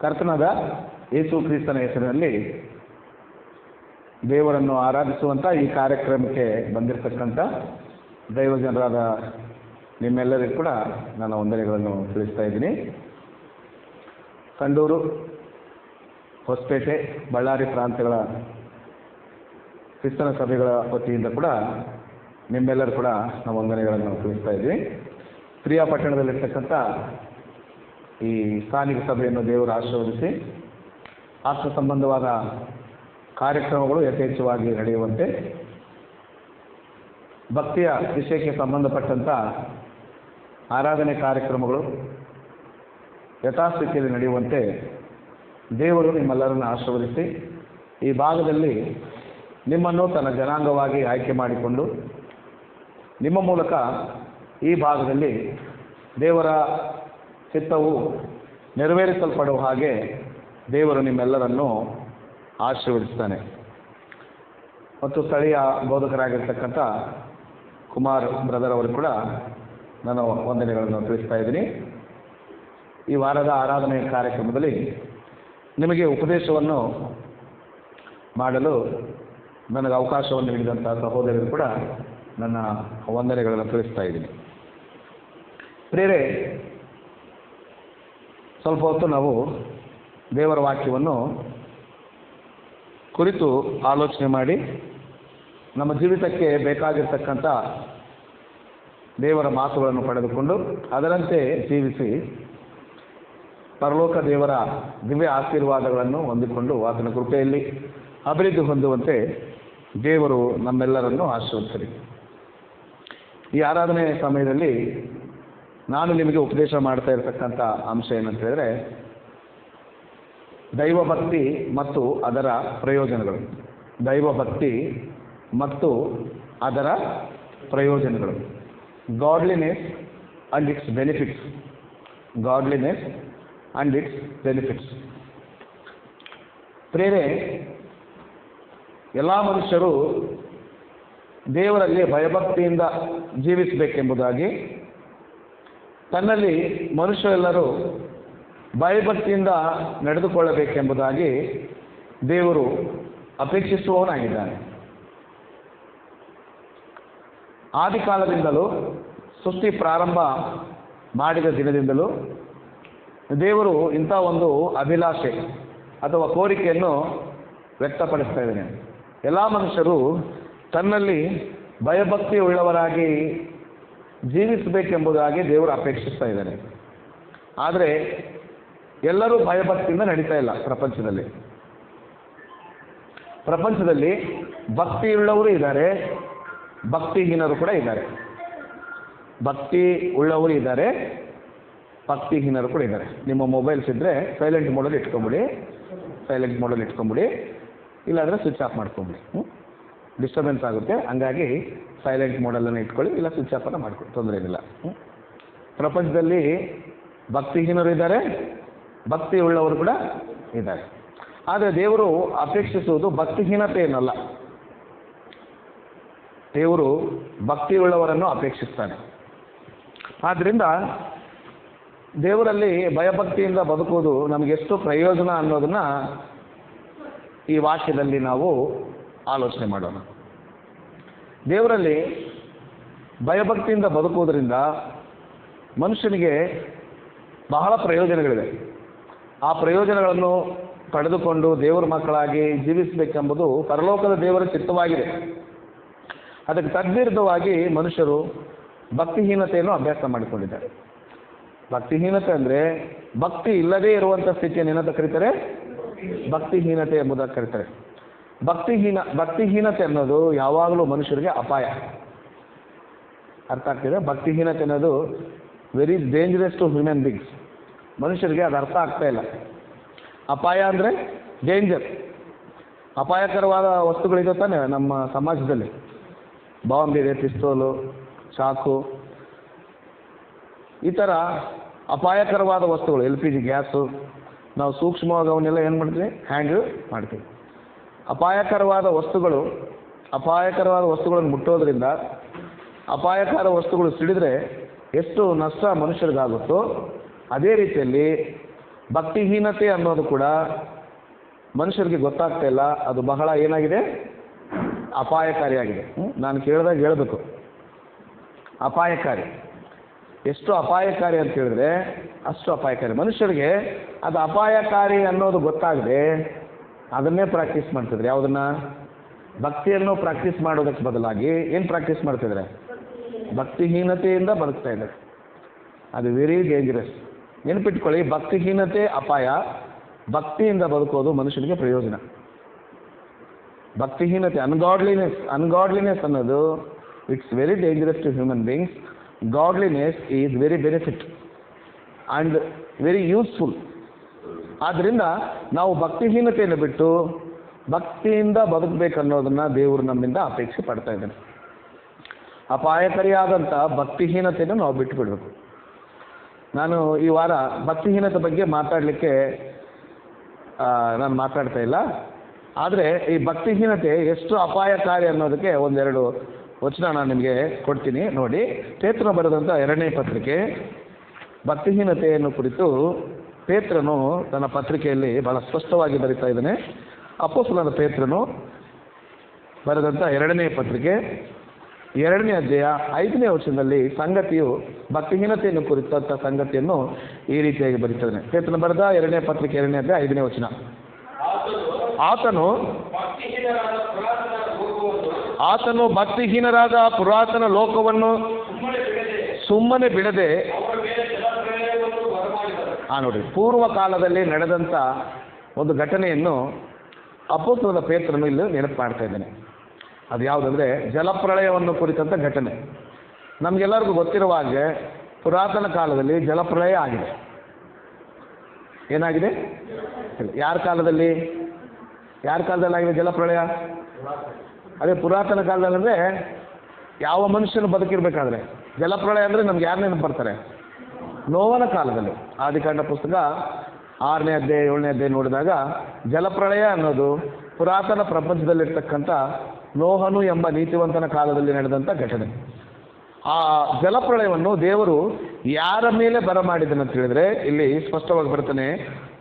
ಕರ್ತನಾದ ಯೇಸು ಕ್ರಿಸ್ತನ ಹೆಸರಿನಲ್ಲಿ ದೇವರನ್ನು ಆರಾಧಿಸುವಂಥ ಈ ಕಾರ್ಯಕ್ರಮಕ್ಕೆ ಬಂದಿರತಕ್ಕಂಥ ದೈವಜನರಾದ ನಿಮ್ಮೆಲ್ಲರಿಗೂ ಕೂಡ ನನ್ನ ವಂದನೆಗಳನ್ನು ತಿಳಿಸ್ತಾ ಇದ್ದೀನಿ. ಸಂಡೂರು, ಹೊಸಪೇಟೆ, ಬಳ್ಳಾರಿ ಪ್ರಾಂತ್ಯಗಳ ಕ್ರಿಸ್ತನ ಸಭೆಗಳ ವತಿಯಿಂದ ಕೂಡ ನಿಮ್ಮೆಲ್ಲರೂ ಕೂಡ ನಾವು ವಂದನೆಗಳನ್ನು ತಿಳಿಸ್ತಾ ಇದ್ದೀವಿ. ಪ್ರಿಯಾಪಟ್ಟಣದಲ್ಲಿರ್ತಕ್ಕಂಥ ಈ ಸ್ಥಾನಿಕ ಸಭೆಯನ್ನು ದೇವರು ಆಶೀರ್ವದಿಸಿ ಆತ್ಮ ಸಂಬಂಧವಾದ ಕಾರ್ಯಕ್ರಮಗಳು ಯಥೇಚ್ಛವಾಗಿ ನಡೆಯುವಂತೆ, ಭಕ್ತಿಯ ವಿಷಯಕ್ಕೆ ಸಂಬಂಧಪಟ್ಟಂಥ ಆರಾಧನೆ ಕಾರ್ಯಕ್ರಮಗಳು ಯಥಾಸ್ಥಿತಿಯಲ್ಲಿ ನಡೆಯುವಂತೆ ದೇವರು ನಿಮ್ಮೆಲ್ಲರನ್ನು ಆಶೀರ್ವದಿಸಿ ಈ ಭಾಗದಲ್ಲಿ ನಿಮ್ಮನ್ನು ತನ್ನ ಜನಾಂಗವಾಗಿ ಆಯ್ಕೆ ಮಾಡಿಕೊಂಡು ನಿಮ್ಮ ಮೂಲಕ ಈ ಭಾಗದಲ್ಲಿ ದೇವರ ಚಿತ್ತವು ನೆರವೇರಿಸಲ್ಪಡುವ ಹಾಗೆ ದೇವರು ನಿಮ್ಮೆಲ್ಲರನ್ನು ಆಶೀರ್ವದಿಸ್ತಾನೆ. ಮತ್ತು ಸ್ಥಳೀಯ ಬೋಧಕರಾಗಿರ್ತಕ್ಕಂಥ ಕುಮಾರ್ ಬ್ರದರ್ ಅವರು ಕೂಡ ನಾನು ವಂದನೆಗಳನ್ನು ತಿಳಿಸ್ತಾ ಇದ್ದೀನಿ. ಈ ವಾರದ ಆರಾಧನೆ ಕಾರ್ಯಕ್ರಮದಲ್ಲಿ ನಿಮಗೆ ಉಪದೇಶವನ್ನು ಮಾಡಲು ನನಗೆ ಅವಕಾಶವನ್ನು ನೀಡಿದಂಥ ಸಹೋದರರು ಕೂಡ ನನ್ನ ವಂದನೆಗಳನ್ನು ತಿಳಿಸ್ತಾ ಇದ್ದೀನಿ. ಪ್ರಿಯರೇ, ಸ್ವಲ್ಪ ಹೊತ್ತು ನಾವು ದೇವರ ವಾಕ್ಯವನ್ನು ಕುರಿತು ಆಲೋಚನೆ ಮಾಡಿ ನಮ್ಮ ಜೀವಿತಕ್ಕೆ ಬೇಕಾಗಿರ್ತಕ್ಕಂಥ ದೇವರ ಮಾತುಗಳನ್ನು ಪಡೆದುಕೊಂಡು ಅದರಂತೆ ಜೀವಿಸಿ ಪರಲೋಕ ದೇವರ ದಿವ್ಯ ಆಶೀರ್ವಾದಗಳನ್ನು ಹೊಂದಿಕೊಂಡು ಆತನ ಕೃಪೆಯಲ್ಲಿ ಅಭಿವೃದ್ಧಿ ಹೊಂದುವಂತೆ ದೇವರು ನಮ್ಮೆಲ್ಲರನ್ನು ಆಶೀರ್ವದಿಸಲಿ. ಈ ಆರಾಧನೆ ಸಮಯದಲ್ಲಿ ನಾನು ನಿಮಗೆ ಉಪದೇಶ ಮಾಡ್ತಾ ಇರತಕ್ಕಂಥ ಅಂಶ ಏನಂತ ಹೇಳಿದ್ರೆ, ದೈವಭಕ್ತಿ ಮತ್ತು ಅದರ ಪ್ರಯೋಜನಗಳು. ದೈವಭಕ್ತಿ ಮತ್ತು ಅದರ ಪ್ರಯೋಜನಗಳು. Godliness and it's benefits. Godliness and it's benefits. ಪ್ರೇರೆ, ಎಲ್ಲ ಮನುಷ್ಯರು ದೇವರಲ್ಲಿ ಭಯಭಕ್ತಿಯಿಂದ ಜೀವಿಸಬೇಕೆಂಬುದಾಗಿ, ತನ್ನಲ್ಲಿ ಮನುಷ್ಯರೆಲ್ಲರೂ ಭಯಭಕ್ತಿಯಿಂದ ನಡೆದುಕೊಳ್ಳಬೇಕೆಂಬುದಾಗಿ ದೇವರು ಅಪೇಕ್ಷಿಸುವವನಾಗಿದ್ದಾನೆ. ಆದಿಕಾಲದಿಂದಲೂ ಸೃಷ್ಟಿ ಪ್ರಾರಂಭ ಮಾಡಿದ ದಿನದಿಂದಲೂ ದೇವರು ಇಂಥ ಒಂದು ಅಭಿಲಾಷೆ ಅಥವಾ ಕೋರಿಕೆಯನ್ನು ವ್ಯಕ್ತಪಡಿಸ್ತಾ ಇದ್ದಾನೆ. ಎಲ್ಲ ಮನುಷ್ಯರು ತನ್ನಲ್ಲಿ ಭಯಭಕ್ತಿ ಉಳ್ಳವರಾಗಿ ಜೀವಿಸಬೇಕೆಂಬುದಾಗಿ ದೇವರು ಅಪೇಕ್ಷಿಸ್ತಾ ಇದ್ದಾನೆ. ಆದರೆ ಎಲ್ಲರೂ ಭಯಭಕ್ತಿಯಿಂದ ನಡೀತಾ ಇಲ್ಲ. ಪ್ರಪಂಚದಲ್ಲಿ ಭಕ್ತಿಯುಳ್ಳವರು ಇದ್ದಾರೆ, ಭಕ್ತಿಹೀನರು ಕೂಡ ಇದ್ದಾರೆ. ಭಕ್ತಿ ಉಳ್ಳವರು ಇದ್ದಾರೆ, ಭಕ್ತಿಹೀನರು ಕೂಡ ಇದ್ದಾರೆ. ನಿಮ್ಮ ಮೊಬೈಲ್ಸ್ ಇದ್ದರೆ ಸೈಲೆಂಟ್ ಮೋಡಲ್ಲಿ ಇಟ್ಕೊಂಬಿಡಿ, ಇಲ್ಲಾಂದರೆ ಸ್ವಿಚ್ ಆಫ್ ಮಾಡ್ಕೊಂಬಿಡಿ. ಡಿಸ್ಟರ್ಬೆನ್ಸ್ ಆಗುತ್ತೆ, ಹಂಗಾಗಿ ಸೈಲೆಂಟ್ ಮೋಡಲ್ಲೇ ಇಟ್ಕೊಳ್ಳಿ, ಇಲ್ಲ ಸ್ವಿಚ್ ಆಫನ್ನು ಮಾಡ್ಕೊಳ್ಳಿ, ತೊಂದರೆ ಏನಿಲ್ಲ. ಪ್ರಪಂಚದಲ್ಲಿ ಭಕ್ತಿಹೀನರು ಇದ್ದಾರೆ, ಭಕ್ತಿ ಉಳ್ಳವರು ಕೂಡ ಇದ್ದಾರೆ. ಆದರೆ ದೇವರು ಅಪೇಕ್ಷಿಸುವುದು ಭಕ್ತಿಹೀನತೆಯನ್ನಲ್ಲ, ದೇವರು ಭಕ್ತಿಯುಳ್ಳವರನ್ನು ಅಪೇಕ್ಷಿಸ್ತಾನೆ. ಆದ್ದರಿಂದ ದೇವರಲ್ಲಿ ಭಯಭಕ್ತಿಯಿಂದ ಬದುಕುವುದು ನಮಗೆಷ್ಟು ಪ್ರಯೋಜನ ಅನ್ನೋದನ್ನು ಈ ವಾಕ್ಯದಲ್ಲಿ ನಾವು ಆಲೋಚನೆ ಮಾಡೋಣ. ದೇವರಲ್ಲಿ ಭಯಭಕ್ತಿಯಿಂದ ಬದುಕುವುದರಿಂದ ಮನುಷ್ಯನಿಗೆ ಬಹಳ ಪ್ರಯೋಜನಗಳಿವೆ. ಆ ಪ್ರಯೋಜನಗಳನ್ನು ಪಡೆದುಕೊಂಡು ದೇವರ ಮಕ್ಕಳಾಗಿ ಜೀವಿಸಬೇಕೆಂಬುದು ಪರಲೋಕದ ದೇವರ ಚಿತ್ತವಾಗಿದೆ. ಅದಕ್ಕೆ ತದ್ವಿರುದ್ಧವಾಗಿ ಮನುಷ್ಯರು ಭಕ್ತಿಹೀನತೆಯನ್ನು ಅಭ್ಯಾಸ ಮಾಡಿಕೊಂಡಿದ್ದಾರೆ. ಭಕ್ತಿಹೀನತೆ ಅಂದರೆ ಭಕ್ತಿ ಇಲ್ಲದೇ ಇರುವಂಥ ಸ್ಥಿತಿಯನ್ನು ಏನಂತ ಕರೀತಾರೆ? ಭಕ್ತಿಹೀನತೆ ಎಂಬುದಾಗಿ ಕರೀತಾರೆ. ಭಕ್ತಿಹೀನತೆ ಅನ್ನೋದು ಯಾವಾಗಲೂ ಮನುಷ್ಯರಿಗೆ ಅಪಾಯ. ಅರ್ಥ ಆಗ್ತಿದೆ? ಭಕ್ತಿಹೀನತೆ ಅನ್ನೋದು very dangerous to human beings. ಮನುಷ್ಯರಿಗೆ ಅದು ಅರ್ಥ ಆಗ್ತಾ ಇಲ್ಲ. ಅಪಾಯ ಅಂದರೆ ಡೇಂಜರ್. ಅಪಾಯಕರವಾದ ವಸ್ತುಗಳಿದೆ ತಾನೆ ನಮ್ಮ ಸಮಾಜದಲ್ಲಿ. ಬಾಂಬ್ ಇದೆ, ಪಿಸ್ತೂಲು, ಚಾಕು, ಈ ಥರ ಅಪಾಯಕರವಾದ ವಸ್ತುಗಳು, LPG ಗ್ಯಾಸು, ನಾವು ಸೂಕ್ಷ್ಮವಾಗಿ ಅವನ್ನೆಲ್ಲ ಏನು ಮಾಡ್ತೀವಿ? ಹ್ಯಾಂಡಲ್ ಮಾಡ್ತೀವಿ. ಅಪಾಯಕರವಾದ ವಸ್ತುಗಳನ್ನು ಮುಟ್ಟೋದ್ರಿಂದ, ಅಪಾಯಕರ ವಸ್ತುಗಳು ಸಿಡಿದರೆ ಎಷ್ಟು ನಷ್ಟ ಮನುಷ್ಯರಿಗಾಗುತ್ತೋ ಅದೇ ರೀತಿಯಲ್ಲಿ ಭಕ್ತಿಹೀನತೆ ಅನ್ನೋದು ಕೂಡ ಮನುಷ್ಯರಿಗೆ ಗೊತ್ತಾಗ್ತಾ ಇಲ್ಲ, ಅದು ಬಹಳ ಏನಾಗಿದೆ, ಅಪಾಯಕಾರಿಯಾಗಿದೆ. ನಾನು ಕೇಳಿದಾಗ ಹೇಳಬೇಕು, ಅಪಾಯಕಾರಿ. ಎಷ್ಟು ಅಪಾಯಕಾರಿ ಅಂತ ಹೇಳಿದ್ರೆ ಅಷ್ಟು ಅಪಾಯಕಾರಿ. ಮನುಷ್ಯರಿಗೆ ಅದು ಅಪಾಯಕಾರಿ ಅನ್ನೋದು ಗೊತ್ತಾಗದೆ ಅದನ್ನೇ ಪ್ರಾಕ್ಟೀಸ್ ಮಾಡ್ತಿದ್ರೆ. ಯಾವುದನ್ನ? ಭಕ್ತಿಯನ್ನು ಪ್ರಾಕ್ಟೀಸ್ ಮಾಡೋದಕ್ಕೆ ಬದಲಾಗಿ ಏನು ಪ್ರಾಕ್ಟೀಸ್ ಮಾಡ್ತಿದ್ರೆ? ಭಕ್ತಿಹೀನತೆಯಿಂದ ಬದುಕ್ತಾ ಇದ್ದಾರೆ. ಅದು ವೆರಿ ಡೇಂಜರಸ್. ನೆನಪಿಟ್ಕೊಳ್ಳಿ, ಭಕ್ತಿಹೀನತೆ ಅಪಾಯ, ಭಕ್ತಿಯಿಂದ ಬದುಕೋದು ಮನುಷ್ಯನಿಗೆ ಪ್ರಯೋಜನ. ಭಕ್ತಿಹೀನತೆ, ಅನ್ಗಾಡ್ಲಿನೆಸ್ ಅನ್ನೋದು it's very dangerous to human beings. Godliness is very benefit and very useful. ಆದ್ದರಿಂದ ನಾವು ಭಕ್ತಿಹೀನತೆಯನ್ನು ಬಿಟ್ಟು ಭಕ್ತಿಯಿಂದ ಬದುಕಬೇಕನ್ನೋದನ್ನು ದೇವರು ನಮ್ಮಿಂದ ಅಪೇಕ್ಷೆ ಪಡ್ತಾ ಇದ್ದಾನೆ. ಅಪಾಯಕಾರಿಯಾದಂಥ ಭಕ್ತಿಹೀನತೆಯನ್ನು ನಾವು ಬಿಟ್ಟು ಬಿಡಬೇಕು. ನಾನು ಈ ವಾರ ಭಕ್ತಿಹೀನತೆ ಬಗ್ಗೆ ಮಾತಾಡಲಿಕ್ಕೆ ನಾನು ಮಾತಾಡ್ತಾ ಇಲ್ಲ. ಆದರೆ ಈ ಭಕ್ತಿಹೀನತೆ ಎಷ್ಟು ಅಪಾಯಕಾರಿ ಅನ್ನೋದಕ್ಕೆ ಒಂದೆರಡು ವಚನ ನಾನು ನಿಮಗೆ ಕೊಡ್ತೀನಿ ನೋಡಿ. ಪೇತ್ರನು ಬರೆದಂಥ 2ನೇ ಪತ್ರಿಕೆ, ಭಕ್ತಿಹೀನತೆಯನ್ನು ಕುರಿತು ಪೇತ್ರನು ತನ್ನ ಪತ್ರಿಕೆಯಲ್ಲಿ ಬಹಳ ಸ್ಪಷ್ಟವಾಗಿ ಬರೀತಾ ಇದ್ದಾನೆ. ಅಪೊಸ್ತಲನಾದ ಪೇತ್ರನು ಬರೆದಂಥ 2ನೇ ಪತ್ರಿಕೆ 2ನೇ ಅಧ್ಯಾಯ 5ನೇ ವಚನದಲ್ಲಿ ಸಂಗತಿಯು ಭಕ್ತಿಹೀನತೆಯನ್ನು ಕುರಿತಂಥ ಸಂಗತಿಯನ್ನು ಈ ರೀತಿಯಾಗಿ ಬರೀತಾನೆ. ಪೇತ್ರನು ಬರೆದ 2ನೇ ಪತ್ರಿಕೆ 2ನೇ ಅಧ್ಯಾಯ 5ನೇ ವಚನ. ಆತನು ಭಕ್ತಿಹೀನರಾದ ಪುರಾತನ ಲೋಕವನ್ನು ಸುಮ್ಮನೆ ಬಿಡದೆ ನೋಡ್ರಿ, ಪೂರ್ವ ಕಾಲದಲ್ಲಿ ನಡೆದಂಥ ಒಂದು ಘಟನೆಯನ್ನು ಅಪೊಸ್ತಲನಾದ ಪೇತ್ರನು ಇಲ್ಲಿ ನೆನಪು ಮಾಡ್ತಾ ಇದ್ದಾನೆ. ಅದು ಯಾವುದಂದ್ರೆ ಜಲಪ್ರಳಯವನ್ನು ಕುರಿತಂಥ ಘಟನೆ. ನಮಗೆಲ್ಲರಿಗೂ ಗೊತ್ತಿರುವ ಹಾಗೆ ಪುರಾತನ ಕಾಲದಲ್ಲಿ ಜಲಪ್ರಳಯ ಆಗಿದೆ. ಏನಾಗಿದೆ? ಯಾರ ಕಾಲದಲ್ಲಿ ಆಗಿದೆ ಜಲಪ್ರಳಯ? ಅದೇ ಪುರಾತನ ಕಾಲದಲ್ಲಿ ಅಂದರೆ ಯಾವ ಮನುಷ್ಯನು ಬದುಕಿರ್ಬೇಕಾದ್ರೆ ಜಲಪ್ರಳಯ ಅಂದರೆ ನಮ್ಗೆ ಯಾರು ನೆನಪು ಬರ್ತಾರೆ? ನೋವನ ಕಾಲದಲ್ಲಿ. ಆದಿಕಾಂಡ ಪುಸ್ತಕ 6ನೇ ಅಧ್ಯಾಯ 7ನೇ ಅಧ್ಯಾಯ ನೋಡಿದಾಗ ಜಲಪ್ರಳಯ ಅನ್ನೋದು ಪುರಾತನ ಪ್ರಪಂಚದಲ್ಲಿರ್ತಕ್ಕಂಥ ನೋಹನು ಎಂಬ ನೀತಿವಂತನ ಕಾಲದಲ್ಲಿ ನಡೆದಂಥ ಘಟನೆ. ಆ ಜಲಪ್ರಳಯವನ್ನು ದೇವರು ಯಾರ ಮೇಲೆ ಬರಮಾಡಿದನಂತ ಹೇಳಿದ್ರೆ ಇಲ್ಲಿ ಸ್ಪಷ್ಟವಾಗಿ ಬರ್ತಾನೆ,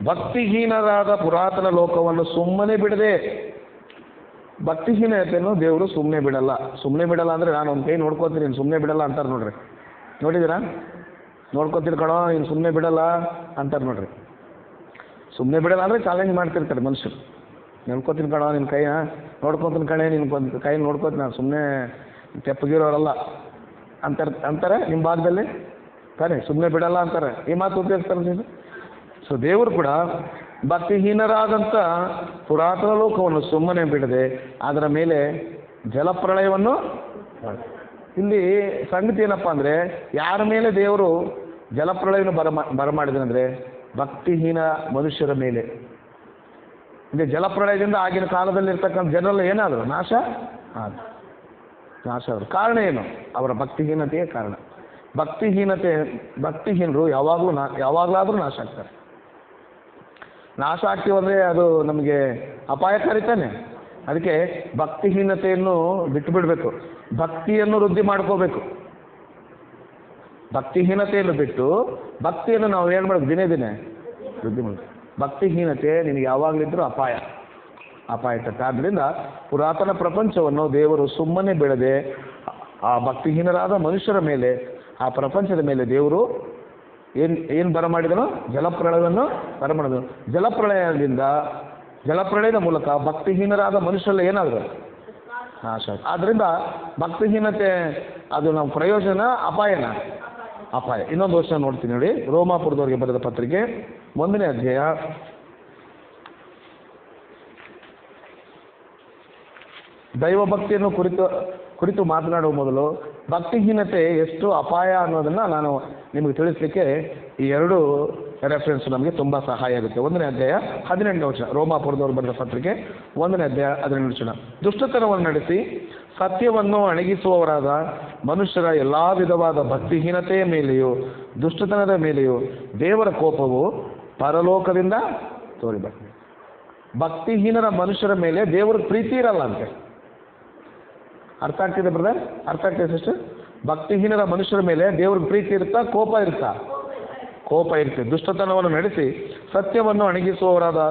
ಭಕ್ತಿಹೀನರಾದ ಪುರಾತನ ಲೋಕವನ್ನು ಸುಮ್ಮನೆ ಬಿಡದೆ. ಭಕ್ತಿಹೀನತೆಯನ್ನು ದೇವರು ಸುಮ್ಮನೆ ಬಿಡಲ್ಲ. ಸುಮ್ಮನೆ ಬಿಡಲ್ಲ ಅಂದರೆ ನಾನು ಒಂದು ಕೈ ನೋಡ್ಕೋತೀನಿ, ನೀನು ಸುಮ್ಮನೆ ಬಿಡಲ್ಲ ಅಂತಾರೆ ನೋಡ್ರಿ. ನೋಡಿದ್ದೀರಾ? ನೋಡ್ಕೊತೀನಿ ಕಣೋ, ನೀನು ಸುಮ್ಮನೆ ಬಿಡಲ್ಲ ಅಂತಾರೆ ನೋಡ್ರಿ. ಸುಮ್ಮನೆ ಬಿಡಲ್ಲ ಅಂದರೆ ಚಾಲೆಂಜ್ ಮಾಡ್ತಿರ್ತಾರೆ ಮನುಷ್ಯರು. ನೋಡ್ಕೋತೀನಿ ಕಣೋ, ನಿನ್ನ ಕೈನ ನೋಡ್ಕೊತೀನಿ ಕಣೆ, ನಿನ್ನ ಕೈ ನೋಡ್ಕೋತೀನಿ, ನಾನು ಸುಮ್ಮನೆ ತೆಪ್ಪಗಿರೋರಲ್ಲ ಅಂತಾರೆ ನಿಮ್ಮ ಭಾಗದಲ್ಲಿ ತಾನೇ. ಸುಮ್ಮನೆ ಬಿಡಲ್ಲ ಅಂತಾರೆ, ಈ ಮಾತು ಉಪಯೋಗಿಸ್ತಾರೆ ನೀವು. ಸೊ ದೇವರು ಕೂಡ ಭಕ್ತಿಹೀನರಾದಂಥ ಪುರಾತನ ಲೋಕವನ್ನು ಸುಮ್ಮನೆ ಬಿಡದೆ ಅದರ ಮೇಲೆ ಜಲಪ್ರಳಯವನ್ನು. ಇಲ್ಲಿ ಸಂಗತಿ ಏನಪ್ಪ ಅಂದರೆ, ಯಾರ ಮೇಲೆ ದೇವರು ಜಲಪ್ರಳಯವನ್ನು ಬರಮಾಡಿದನೆಂದರೆ ಭಕ್ತಿಹೀನ ಮನುಷ್ಯರ ಮೇಲೆ. ಇಲ್ಲಿ ಜಲಪ್ರಳಯದಿಂದ ಆಗಿನ ಕಾಲದಲ್ಲಿ ಇರ್ತಕ್ಕಂಥ ಜನರೆಲ್ಲ ಏನಾದರು? ನಾಶ ಆದರು. ಕಾರಣ ಏನು? ಅವರ ಭಕ್ತಿಹೀನತೆಯೇ ಕಾರಣ. ಭಕ್ತಿಹೀನರು ಯಾವಾಗಲಾದರೂ ನಾಶ ಆಗ್ತಾರೆ. ನಾಶ ಆಗ್ತೀವಂದರೆ ಅದು ನಮಗೆ ಅಪಾಯಕಾರಿ ತಾನೆ. ಅದಕ್ಕೆ ಭಕ್ತಿಹೀನತೆಯನ್ನು ಬಿಟ್ಟು ಬಿಡಬೇಕು, ಭಕ್ತಿಯನ್ನು ವೃದ್ಧಿ ಮಾಡ್ಕೋಬೇಕು. ಭಕ್ತಿಹೀನತೆಯನ್ನು ಬಿಟ್ಟು ಭಕ್ತಿಯನ್ನು ನಾವು ಏನು ಮಾಡಬೇಕು? ದಿನೇ ದಿನೇ ವೃದ್ಧಿ ಮಾಡಬೇಕು. ಭಕ್ತಿಹೀನತೆ ನಿನಗೆ ಯಾವಾಗಲಿದ್ದರೂ ಅಪಾಯ ತಕ್ಕ. ಆದ್ದರಿಂದ ಪುರಾತನ ಪ್ರಪಂಚವನ್ನು ದೇವರು ಸುಮ್ಮನೆ ಬಿಡದೆ ಆ ಭಕ್ತಿಹೀನರಾದ ಮನುಷ್ಯರ ಮೇಲೆ, ಆ ಪ್ರಪಂಚದ ಮೇಲೆ ದೇವರು ಏನು ಬರಮಾಡಿದನು? ಜಲಪ್ರಳಯವನ್ನು ಬರಮಾಡಿದನು. ಜಲಪ್ರಳಯದ ಮೂಲಕ ಭಕ್ತಿಹೀನರಾದ ಮನುಷ್ಯರೆಲ್ಲ ಏನಾದರು? ನಾಶ. ಆದ್ದರಿಂದ ಭಕ್ತಿಹೀನತೆ ಅದು ನಮ್ಮ ಪ್ರಯೋಜನ, ಅಪಾಯನ? ಅಪಾಯ. ಇನ್ನೊಂದು ವರ್ಷ ನೋಡ್ತೀನಿ ನೋಡಿ, ರೋಮಾಪುರದವರಿಗೆ ಬರೆದ ಪತ್ರಿಕೆ 1ನೇ ಅಧ್ಯಾಯ 1 ದೈವಭಕ್ತಿಯನ್ನು ಕುರಿತು ಮಾತನಾಡುವ ಮೊದಲು ಭಕ್ತಿಹೀನತೆ ಎಷ್ಟು ಅಪಾಯ ಅನ್ನೋದನ್ನು ನಾನು ನಿಮಗೆ ತಿಳಿಸ್ಲಿಕ್ಕೆ ಈ 2 ರೆಫರೆನ್ಸ್ ನಮಗೆ ತುಂಬ ಸಹಾಯ ಆಗುತ್ತೆ. 1ನೇ ಅಧ್ಯಾಯ 18ನೇ ವಚನ, ರೋಮಾಪುರದವರು ಬರೆದ ಪತ್ರಿಕೆ 1ನೇ ಅಧ್ಯಾಯ 18ನೇ ವಚನ. ದುಷ್ಟತನವನ್ನು ನಡೆಸಿ ಸತ್ಯವನ್ನು ಅಣಗಿಸುವವರಾದ ಮನುಷ್ಯರ ಎಲ್ಲ ವಿಧವಾದ ಭಕ್ತಿಹೀನತೆಯ ಮೇಲೆಯೂ ದುಷ್ಟತನದ ಮೇಲೆಯೂ ದೇವರ ಕೋಪವು ಪರಲೋಕದಿಂದ ತೋರಿಬರ್ತದೆ. ಭಕ್ತಿಹೀನರ ಮನುಷ್ಯರ ಮೇಲೆ ದೇವರ ಪ್ರೀತಿ ಇರಲ್ಲ ಅಂತೆ. ಅರ್ಥ ಆಗ್ತಿದೆ ಬ್ರದರ್? ಅರ್ಥ ಆಗ್ತಿದೆ ಸಿಸ್ಟರ್? ಭಕ್ತಿಹೀನರ ಮನುಷ್ಯರ ಮೇಲೆ ದೇವ್ರಿಗೆ ಪ್ರೀತಿ ಇರುತ್ತಾ, ಕೋಪ ಇರುತ್ತಾ? ಕೋಪ ಇರುತ್ತೆ. ದುಷ್ಟತನವನ್ನು ನಡೆಸಿ ಸತ್ಯವನ್ನು ಅಣಗಿಸುವವರಾದ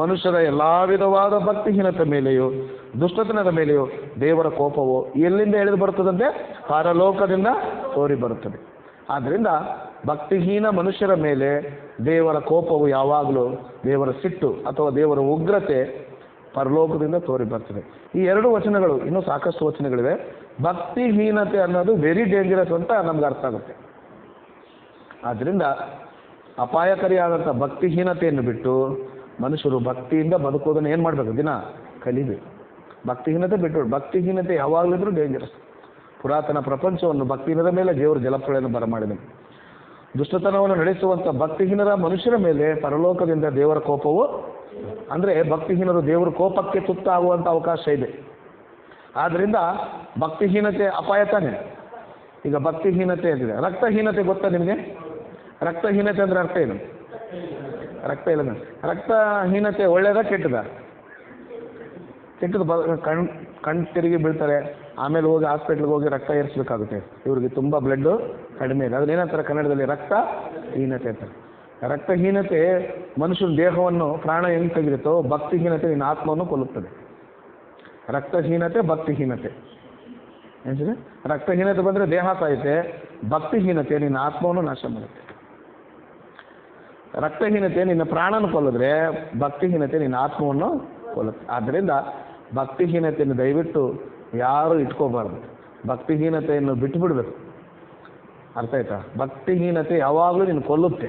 ಮನುಷ್ಯರ ಎಲ್ಲ ವಿಧವಾದ ಭಕ್ತಿಹೀನತೆ ಮೇಲೆಯೂ ದುಷ್ಟತನದ ಮೇಲೆಯೂ ದೇವರ ಕೋಪವು ಎಲ್ಲಿಂದ ಎಳೆದು ಬರುತ್ತದಂತೆ? ಪರಲೋಕದಿಂದ ತೋರಿ ಬರುತ್ತದೆ. ಆದ್ದರಿಂದ ಭಕ್ತಿಹೀನ ಮನುಷ್ಯರ ಮೇಲೆ ದೇವರ ಕೋಪವು ಯಾವಾಗಲೂ, ದೇವರ ಸಿಟ್ಟು ಅಥವಾ ದೇವರ ಉಗ್ರತೆ ಪರಲೋಕದಿಂದ ತೋರಿ ಬರ್ತದೆ. ಈ ಎರಡು ವಚನಗಳು, ಇನ್ನೂ ಸಾಕಷ್ಟು ವಚನಗಳಿವೆ. ಭಕ್ತಿಹೀನತೆ ಅನ್ನೋದು ವೆರಿ ಡೇಂಜರಸ್ ಅಂತ ನಮ್ಗೆ ಅರ್ಥ ಆಗುತ್ತೆ. ಆದ್ದರಿಂದ ಅಪಾಯಕಾರಿಯಾದಂಥ ಭಕ್ತಿಹೀನತೆಯನ್ನು ಬಿಟ್ಟು ಮನುಷ್ಯರು ಭಕ್ತಿಯಿಂದ ಬದುಕೋದನ್ನು ಏನು ಮಾಡಬೇಕು? ದಿನ ಕಲಿಬೇಕು. ಭಕ್ತಿಹೀನತೆ ಬಿಟ್ಟು, ಭಕ್ತಿಹೀನತೆ ಯಾವಾಗಲಿದ್ರೂ ಡೇಂಜರಸ್. ಪುರಾತನ ಪ್ರಪಂಚವನ್ನು ಭಕ್ತಿಹೀನದ ಮೇಲೆ ದೇವರು ಜಲಪ್ರಳಯನ್ನು ಬರಮಾಡಿದನು. ದುಷ್ಟತನವನ್ನು ನಡೆಸುವಂಥ ಭಕ್ತಿಹೀನರ ಮನುಷ್ಯರ ಮೇಲೆ ಪರಲೋಕದಿಂದ ದೇವರ ಕೋಪವು, ಅಂದರೆ ಭಕ್ತಿಹೀನರು ದೇವರ ಕೋಪಕ್ಕೆ ತುತ್ತಾಗುವಂಥ ಅವಕಾಶ ಇದೆ. ಆದ್ದರಿಂದ ಭಕ್ತಿಹೀನತೆ ಅಪಾಯ ತಾನೆ. ಈಗ ಭಕ್ತಿಹೀನತೆ ಅಂತಿದೆ. ರಕ್ತಹೀನತೆ ಗೊತ್ತಾ ನಿಮಗೆ? ರಕ್ತಹೀನತೆ ಅಂದರೆ ಅರ್ಥ ಏನು? ರಕ್ತ ಇಲ್ಲ. ರಕ್ತಹೀನತೆ ಒಳ್ಳೆಯದ ಕೆಟ್ಟದ? ಕೆಟ್ಟದ್ದು. ಕಣ್ಣು ತಿರುಗಿ ಬೀಳ್ತಾರೆ, ಆಮೇಲೆ ಹೋಗಿ ಹಾಸ್ಪಿಟ್ಲಿಗೆ ಹೋಗಿ ರಕ್ತ ಏರಿಸಬೇಕಾಗುತ್ತೆ. ಇವ್ರಿಗೆ ತುಂಬ ಬ್ಲಡ್ಡು ಕಡಿಮೆ ಇದೆ. ಅದನ್ನೇನಂತಾರೆ ಕನ್ನಡದಲ್ಲಿ? ರಕ್ತಹೀನತೆ ಅಂತಾರೆ. ರಕ್ತಹೀನತೆ ಮನುಷ್ಯನ ದೇಹವನ್ನು, ಪ್ರಾಣ ಹೆಂಗೆ ತೆಗೆಯುತ್ತೋ, ಭಕ್ತಿಹೀನತೆ ನಿನ್ನ ಆತ್ಮವನ್ನು ಕೊಲ್ಲುತ್ತದೆ. ರಕ್ತಹೀನತೆ, ಭಕ್ತಿಹೀನತೆ ಏನಿದೆ? ರಕ್ತಹೀನತೆ ಬಂದರೆ ದೇಹ ಸಾಯುತ್ತೆ, ಭಕ್ತಿಹೀನತೆ ನಿನ್ನ ಆತ್ಮವನ್ನು ನಾಶ ಮಾಡುತ್ತೆ. ರಕ್ತಹೀನತೆ ನಿನ್ನ ಪ್ರಾಣನ ಕೊಲ್ಲಿದ್ರೆ, ಭಕ್ತಿಹೀನತೆ ನಿನ್ನ ಆತ್ಮವನ್ನು ಕೊಲ್ಲುತ್ತೆ. ಆದ್ದರಿಂದ ಭಕ್ತಿಹೀನತೆಯನ್ನು ದಯವಿಟ್ಟು ಯಾರೂ ಇಟ್ಕೋಬಾರ್ದು. ಭಕ್ತಿಹೀನತೆಯನ್ನು ಬಿಟ್ಟು ಬಿಡಬೇಕು. ಅರ್ಥ ಆಯ್ತಾ? ಭಕ್ತಿಹೀನತೆ ಯಾವಾಗಲೂ ನಿನ್ನ ಕೊಲ್ಲುತ್ತೆ.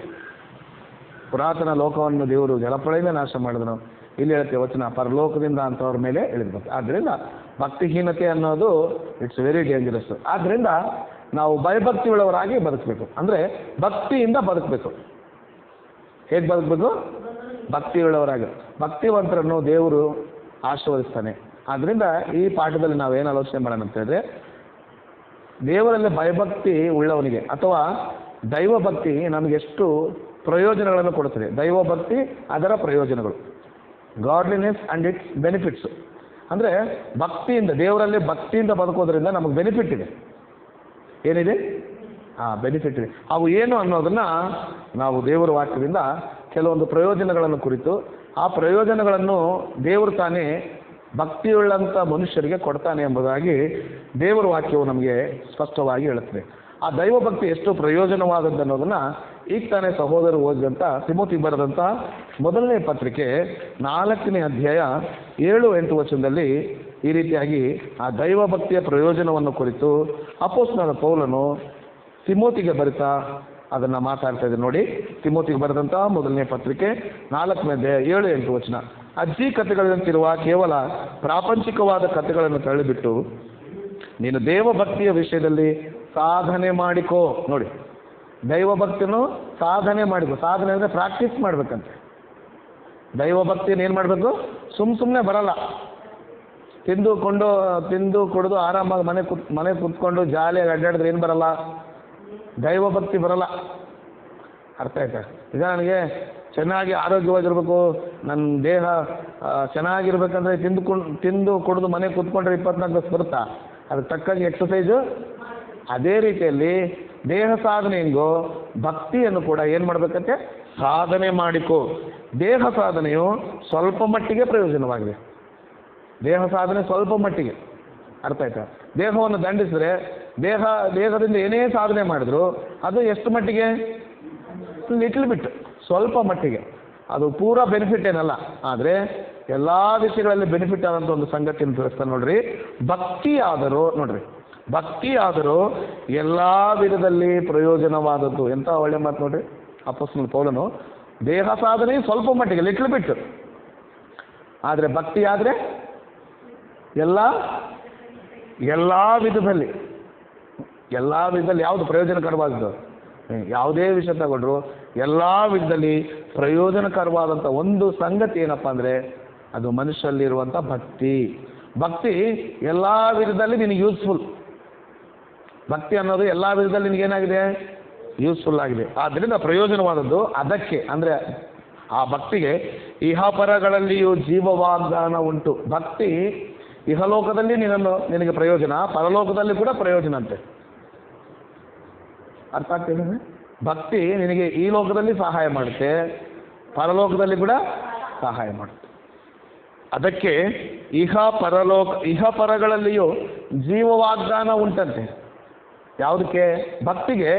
ಪುರಾತನ ಲೋಕವನ್ನು ದೇವರು ಜಲಪ್ರಳಯದಿಂದ ನಾಶ ಮಾಡಿದನು. ಇಲ್ಲಿ ಹೇಳುತ್ತೆ ವಚನ, ಪರಲೋಕದಿಂದ ಅಂಥವ್ರ ಮೇಲೆ ಇಳಿದ್ಬೇಕು. ಆದ್ದರಿಂದ ಭಕ್ತಿಹೀನತೆ ಅನ್ನೋದು ಇಟ್ಸ್ ವೆರಿ ಡೇಂಜರಸ್. ಆದ್ದರಿಂದ ನಾವು ಭಯಭಕ್ತಿ ಉಳ್ಳವರಾಗಿ ಬದುಕಬೇಕು. ಅಂದರೆ ಭಕ್ತಿಯಿಂದ ಬದುಕಬೇಕು. ಹೇಗೆ ಬದುಕಬೇಕು? ಭಕ್ತಿ ಉಳ್ಳವರಾಗಿ. ಭಕ್ತಿವಂತರನ್ನು ದೇವರು ಆಶೀರ್ವದಿಸ್ತಾನೆ. ಆದ್ದರಿಂದ ಈ ಪಾಠದಲ್ಲಿ ನಾವೇನು ಆಲೋಚನೆ ಮಾಡೋಣ ಅಂತ ಹೇಳಿದ್ರೆ, ದೇವರಲ್ಲಿ ಭಯಭಕ್ತಿ ಉಳ್ಳವನಿಗೆ ಅಥವಾ ದೈವಭಕ್ತಿ ನಮಗೆಷ್ಟು ಪ್ರಯೋಜನಗಳನ್ನು ಕೊಡುತ್ತದೆ. ದೈವಭಕ್ತಿ ಅದರ ಪ್ರಯೋಜನಗಳು, ಗಾಡ್ಲಿನೆಸ್ ಆ್ಯಂಡ್ ಇಟ್ಸ್ ಬೆನಿಫಿಟ್ಸು. ಅಂದರೆ ಭಕ್ತಿಯಿಂದ, ದೇವರಲ್ಲಿ ಭಕ್ತಿಯಿಂದ ಬದುಕೋದ್ರಿಂದ ನಮಗೆ ಬೆನಿಫಿಟ್ ಇದೆ. ಏನಿದೆ? ಬೆನಿಫಿಟ್ ಇದೆ. ಅವು ಏನು ಅನ್ನೋದನ್ನು ನಾವು ದೇವರ ವಾಕ್ಯದಿಂದ ಕೆಲವೊಂದು ಪ್ರಯೋಜನಗಳನ್ನು ಕುರಿತು, ಆ ಪ್ರಯೋಜನಗಳನ್ನು ದೇವರು ತಾನೇ ಭಕ್ತಿಯುಳ್ಳಂಥ ಮನುಷ್ಯರಿಗೆ ಕೊಡ್ತಾನೆ ಎಂಬುದಾಗಿ ದೇವರ ವಾಕ್ಯವು ನಮಗೆ ಸ್ಪಷ್ಟವಾಗಿ ಹೇಳುತ್ತದೆ. ಆ ದೈವಭಕ್ತಿ ಎಷ್ಟು ಪ್ರಯೋಜನವಾದದ್ದು ಅನ್ನೋದನ್ನು ಈಗ ತಾನೇ ಸಹೋದರರು ಓದಿದಂಥ ತಿಮೋತಿಗೆ ಬರೆದಂಥ ಮೊದಲನೇ ಪತ್ರಿಕೆ 4ನೇ ಅಧ್ಯಾಯ 7-8 ವಚನದಲ್ಲಿ ಈ ರೀತಿಯಾಗಿ ಆ ದೈವಭಕ್ತಿಯ ಪ್ರಯೋಜನವನ್ನು ಕುರಿತು ಅಪೊಸ್ತಲನಾದ ಪೌಲನು ತಿಮೋತಿಗೆ ಬರಿತಾ ಅದನ್ನು ಮಾತಾಡ್ತಾ ಇದ್ದಾರೆ. ನೋಡಿ, ತಿಮೋತಿಗೆ ಬರೆದಂಥ ಮೊದಲನೇ ಪತ್ರಿಕೆ 4ನೇ ಅಧ್ಯಾಯ 7-8 ವಚನ. ಅಜ್ಜಿ ಕಥೆಗಳಂತಿರುವ ಕೇವಲ ಪ್ರಾಪಂಚಿಕವಾದ ಕಥೆಗಳನ್ನು ತಳ್ಳಿಬಿಟ್ಟು ನೀನು ದೇವಭಕ್ತಿಯ ವಿಷಯದಲ್ಲಿ ಸಾಧನೆ ಮಾಡಿಕೋ. ನೋಡಿ, ದೈವಭಕ್ತಿಯನ್ನು ಸಾಧನೆ ಮಾಡಿಕೋ. ಸಾಧನೆ ಅಂದರೆ ಪ್ರಾಕ್ಟೀಸ್ ಮಾಡಬೇಕಂತೆ. ದೈವಭಕ್ತಿಯನ್ನು ಏನು ಮಾಡಬೇಕು? ಸುಮ್ಮನೆ ಬರಲ್ಲ. ತಿಂದು ಕುಡಿದು ಆರಾಮಾಗಿ ಮನೆ ಕೂತ್ಕೊಂಡು ಜಾಲಿಯಾಗಿ ಅಡ್ಡಾಡಿದ್ರೆ ಏನು ಬರಲ್ಲ? ದೈವಭಕ್ತಿ ಬರಲ್ಲ. ಅರ್ಥ ಆಯ್ತಾ? ಈಗ ನನಗೆ ಚೆನ್ನಾಗಿ ಆರೋಗ್ಯವಾಗಿರ್ಬೇಕು, ನನ್ನ ದೇಹ ಚೆನ್ನಾಗಿರ್ಬೇಕಂದ್ರೆ ತಿಂದು ಕುಡಿದು ಮನೆ ಕೂತ್ಕೊಂಡ್ರೆ 24 ತಾಸು ಬರುತ್ತಾ? ಅದಕ್ಕೆ ತಕ್ಕಾಗಿ ಎಕ್ಸಸೈಸು. ಅದೇ ರೀತಿಯಲ್ಲಿ ದೇಹ ಸಾಧನೆ ಹೆಂಗೋ ಭಕ್ತಿಯನ್ನು ಕೂಡ ಏನು ಮಾಡಬೇಕಂತೆ? ಸಾಧನೆ ಮಾಡಿಕೋ. ದೇಹ ಸಾಧನೆಯು ಸ್ವಲ್ಪ ಮಟ್ಟಿಗೆ ಪ್ರಯೋಜನವಾಗಿದೆ. ದೇಹ ಸಾಧನೆ ಸ್ವಲ್ಪ ಮಟ್ಟಿಗೆ. ಅರ್ಥ ಆಯ್ತಾ? ದೇಹವನ್ನು ದಂಡಿಸಿದ್ರೆ, ದೇಹದಿಂದ ಏನೇ ಸಾಧನೆ ಮಾಡಿದ್ರು ಅದು ಎಷ್ಟು ಮಟ್ಟಿಗೆ? ಲಿಟಲ್ ಬಿಟ್, ಸ್ವಲ್ಪ ಮಟ್ಟಿಗೆ. ಅದು ಪೂರಾ ಬೆನಿಫಿಟ್ ಏನಲ್ಲ. ಆದರೆ ಎಲ್ಲ ವಿಷಯಗಳಲ್ಲಿ ಬೆನಿಫಿಟ್ ಆದಂಥ ಒಂದು ಸಂಗತಿಯನ್ನು ತಿಳಿಸ್ತಾನೆ ನೋಡ್ರಿ. ಭಕ್ತಿ ಆದರೂ ಎಲ್ಲ ವಿಧದಲ್ಲಿ ಪ್ರಯೋಜನವಾದದ್ದು. ಎಂಥ ಒಳ್ಳೆ ಮಾತು ನೋಡ್ರಿ. ಅಪೊಸ್ತಲನಾದ ಪೌಲನು ದೇಹ ಸಾಧನೆ ಸ್ವಲ್ಪ ಮಟ್ಟಿಗೆ, ಲಿಟ್ಲ್ ಬಿಟ್. ಆದರೆ ಭಕ್ತಿ ಆದರೆ ಎಲ್ಲ ವಿಧದಲ್ಲಿ ಯಾವುದು ಪ್ರಯೋಜನಕರವಾದದ್ದು? ಯಾವುದೇ ವಿಷಯ ತಗೊಂಡ್ರು ಎಲ್ಲ ವಿಧದಲ್ಲಿ ಪ್ರಯೋಜನಕರವಾದಂಥ ಒಂದು ಸಂಗತಿ ಏನಪ್ಪ ಅಂದರೆ ಅದು ಮನುಷ್ಯರಲ್ಲಿರುವಂಥ ಭಕ್ತಿ ಎಲ್ಲ ವಿಧದಲ್ಲಿ ನಿನಗೆ ಯೂಸ್ಫುಲ್. ಭಕ್ತಿ ಅನ್ನೋದು ಎಲ್ಲ ವಿಧದಲ್ಲಿ ನಿನಗೇನಾಗಿದೆ? ಯೂಸ್ಫುಲ್ ಆಗಿದೆ. ಆದ್ದರಿಂದ ಪ್ರಯೋಜನವಾದದ್ದು ಅದಕ್ಕೆ. ಅಂದರೆ ಆ ಭಕ್ತಿಗೆ ಇಹಪರಗಳಲ್ಲಿಯೂ ಜೀವವಾಗ್ದಾನ ಉಂಟು. ಭಕ್ತಿ ಇಹಲೋಕದಲ್ಲಿ ನಿನಗೆ ಪ್ರಯೋಜನ, ಪರಲೋಕದಲ್ಲಿ ಕೂಡ ಪ್ರಯೋಜನ ಅಂತೆ. ಅರ್ಥ ಆಗ್ತಿದೆ? ಭಕ್ತಿ ನಿನಗೆ ಈ ಲೋಕದಲ್ಲಿ ಸಹಾಯ ಮಾಡುತ್ತೆ, ಪರಲೋಕದಲ್ಲಿ ಕೂಡ ಸಹಾಯ ಮಾಡುತ್ತೆ. ಅದಕ್ಕೆ ಇಹ ಪರಗಳಲ್ಲಿಯೂ ಜೀವ ವಾಗ್ದಾನ ಉಂಟಂತೆ. ಯಾವುದಕ್ಕೆ? ಭಕ್ತಿಗೆ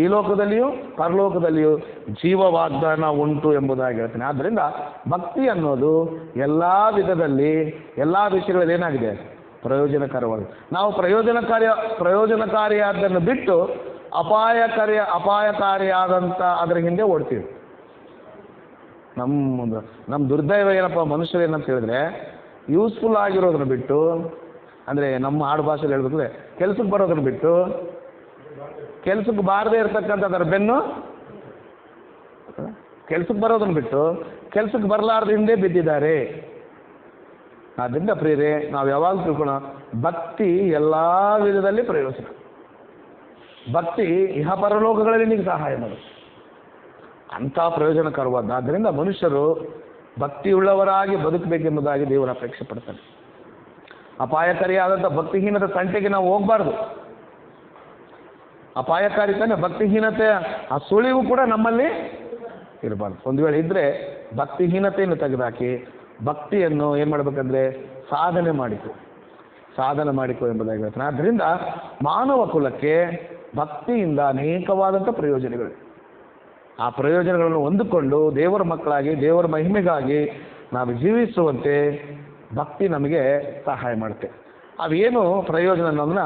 ಈ ಲೋಕದಲ್ಲಿಯೂ ಪರಲೋಕದಲ್ಲಿಯೂ ಜೀವ ವಾಗ್ದಾನ ಉಂಟು ಎಂಬುದಾಗಿ ಹೇಳ್ತೇನೆ. ಆದ್ದರಿಂದ ಭಕ್ತಿ ಅನ್ನೋದು ಎಲ್ಲ ವಿಧದಲ್ಲಿ ಎಲ್ಲ ವಿಷಯಗಳಲ್ಲಿ ಏನಾಗಿದೆ? ಪ್ರಯೋಜನಕರವಾಗಿದೆ. ನಾವು ಪ್ರಯೋಜನಕಾರಿಯಾದ್ದನ್ನು ಬಿಟ್ಟು ಅಪಾಯಕಾರಿಯಾದಂಥ ಅದರ ಹಿಂದೆ ಓಡ್ತೀವಿ. ನಮ್ಮ ದುರ್ದೈವ ಏನಪ್ಪ, ಮನುಷ್ಯರು ಏನಂತ ಹೇಳಿದ್ರೆ ಯೂಸ್ಫುಲ್ ಆಗಿರೋದನ್ನ ಬಿಟ್ಟು, ಅಂದರೆ ನಮ್ಮ ಆಡು ಭಾಷೆಯಲ್ಲಿ ಹೇಳ್ಬೇಕಂದ್ರೆ ಕೆಲ್ಸಕ್ಕೆ ಬರೋದನ್ನ ಬಿಟ್ಟು ಕೆಲ್ಸಕ್ಕೆ ಬಾರದೇ ಇರತಕ್ಕಂಥ ಅದರ ಬೆನ್ನು, ಕೆಲ್ಸಕ್ಕೆ ಬರೋದನ್ನ ಬಿಟ್ಟು ಕೆಲ್ಸಕ್ಕೆ ಬರಲಾರ್ದ ಹಿಂದೆ ಬಿದ್ದಿದ್ದಾರೆ. ಆದ್ದರಿಂದ ಪ್ರಿಯರೇ, ನಾವು ಯಾವಾಗ ತಿಳ್ಕೊಳ್ಳೋಣ, ಭಕ್ತಿ ಎಲ್ಲ ವಿಧದಲ್ಲಿ ಪ್ರಯೋಜನ. ಭಕ್ತಿ ಇಹ ಪರಲೋಕಗಳಲ್ಲಿ ನಿಮಗೆ ಸಹಾಯ ಮಾಡುತ್ತೆ, ಅಂಥ ಪ್ರಯೋಜನಕರವಾದ. ಆದ್ದರಿಂದ ಮನುಷ್ಯರು ಭಕ್ತಿಯುಳ್ಳವರಾಗಿ ಬದುಕಬೇಕೆಂಬುದಾಗಿ ದೇವರು ಅಪೇಕ್ಷೆ ಪಡ್ತಾನೆ. ಅಪಾಯಕಾರಿಯಾದಂಥ ಭಕ್ತಿಹೀನದ ತಂಟೆಗೆ ನಾವು ಹೋಗಬಾರ್ದು. ಅಪಾಯಕಾರಿ ತಾನೆ ಭಕ್ತಿಹೀನತೆ, ಆ ಸುಳಿವು ಕೂಡ ನಮ್ಮಲ್ಲಿ ಇರಬಾರ್ದು. ಒಂದು ವೇಳೆ ಇದ್ದರೆ ಭಕ್ತಿಹೀನತೆಯನ್ನು ತೆಗೆದುಹಾಕಿ ಭಕ್ತಿಯನ್ನು ಏನು ಮಾಡಬೇಕಂದ್ರೆ ಸಾಧನೆ ಮಾಡಿಕೊ ಎಂಬುದಾಗಿ ಹೇಳ್ತಾನೆ. ಆದ್ದರಿಂದ ಮಾನವ ಕುಲಕ್ಕೆ ಭಕ್ತಿಯಿಂದ ಅನೇಕವಾದಂಥ ಪ್ರಯೋಜನಗಳು. ಆ ಪ್ರಯೋಜನಗಳನ್ನು ಹೊಂದಿಕೊಂಡು ದೇವರ ಮಕ್ಕಳಾಗಿ ದೇವರ ಮಹಿಮೆಗಾಗಿ ನಾವು ಜೀವಿಸುವಂತೆ ಭಕ್ತಿ ನಮಗೆ ಸಹಾಯ ಮಾಡುತ್ತೆ. ಅವೇನು ಪ್ರಯೋಜನ ಅನ್ನೋದನ್ನ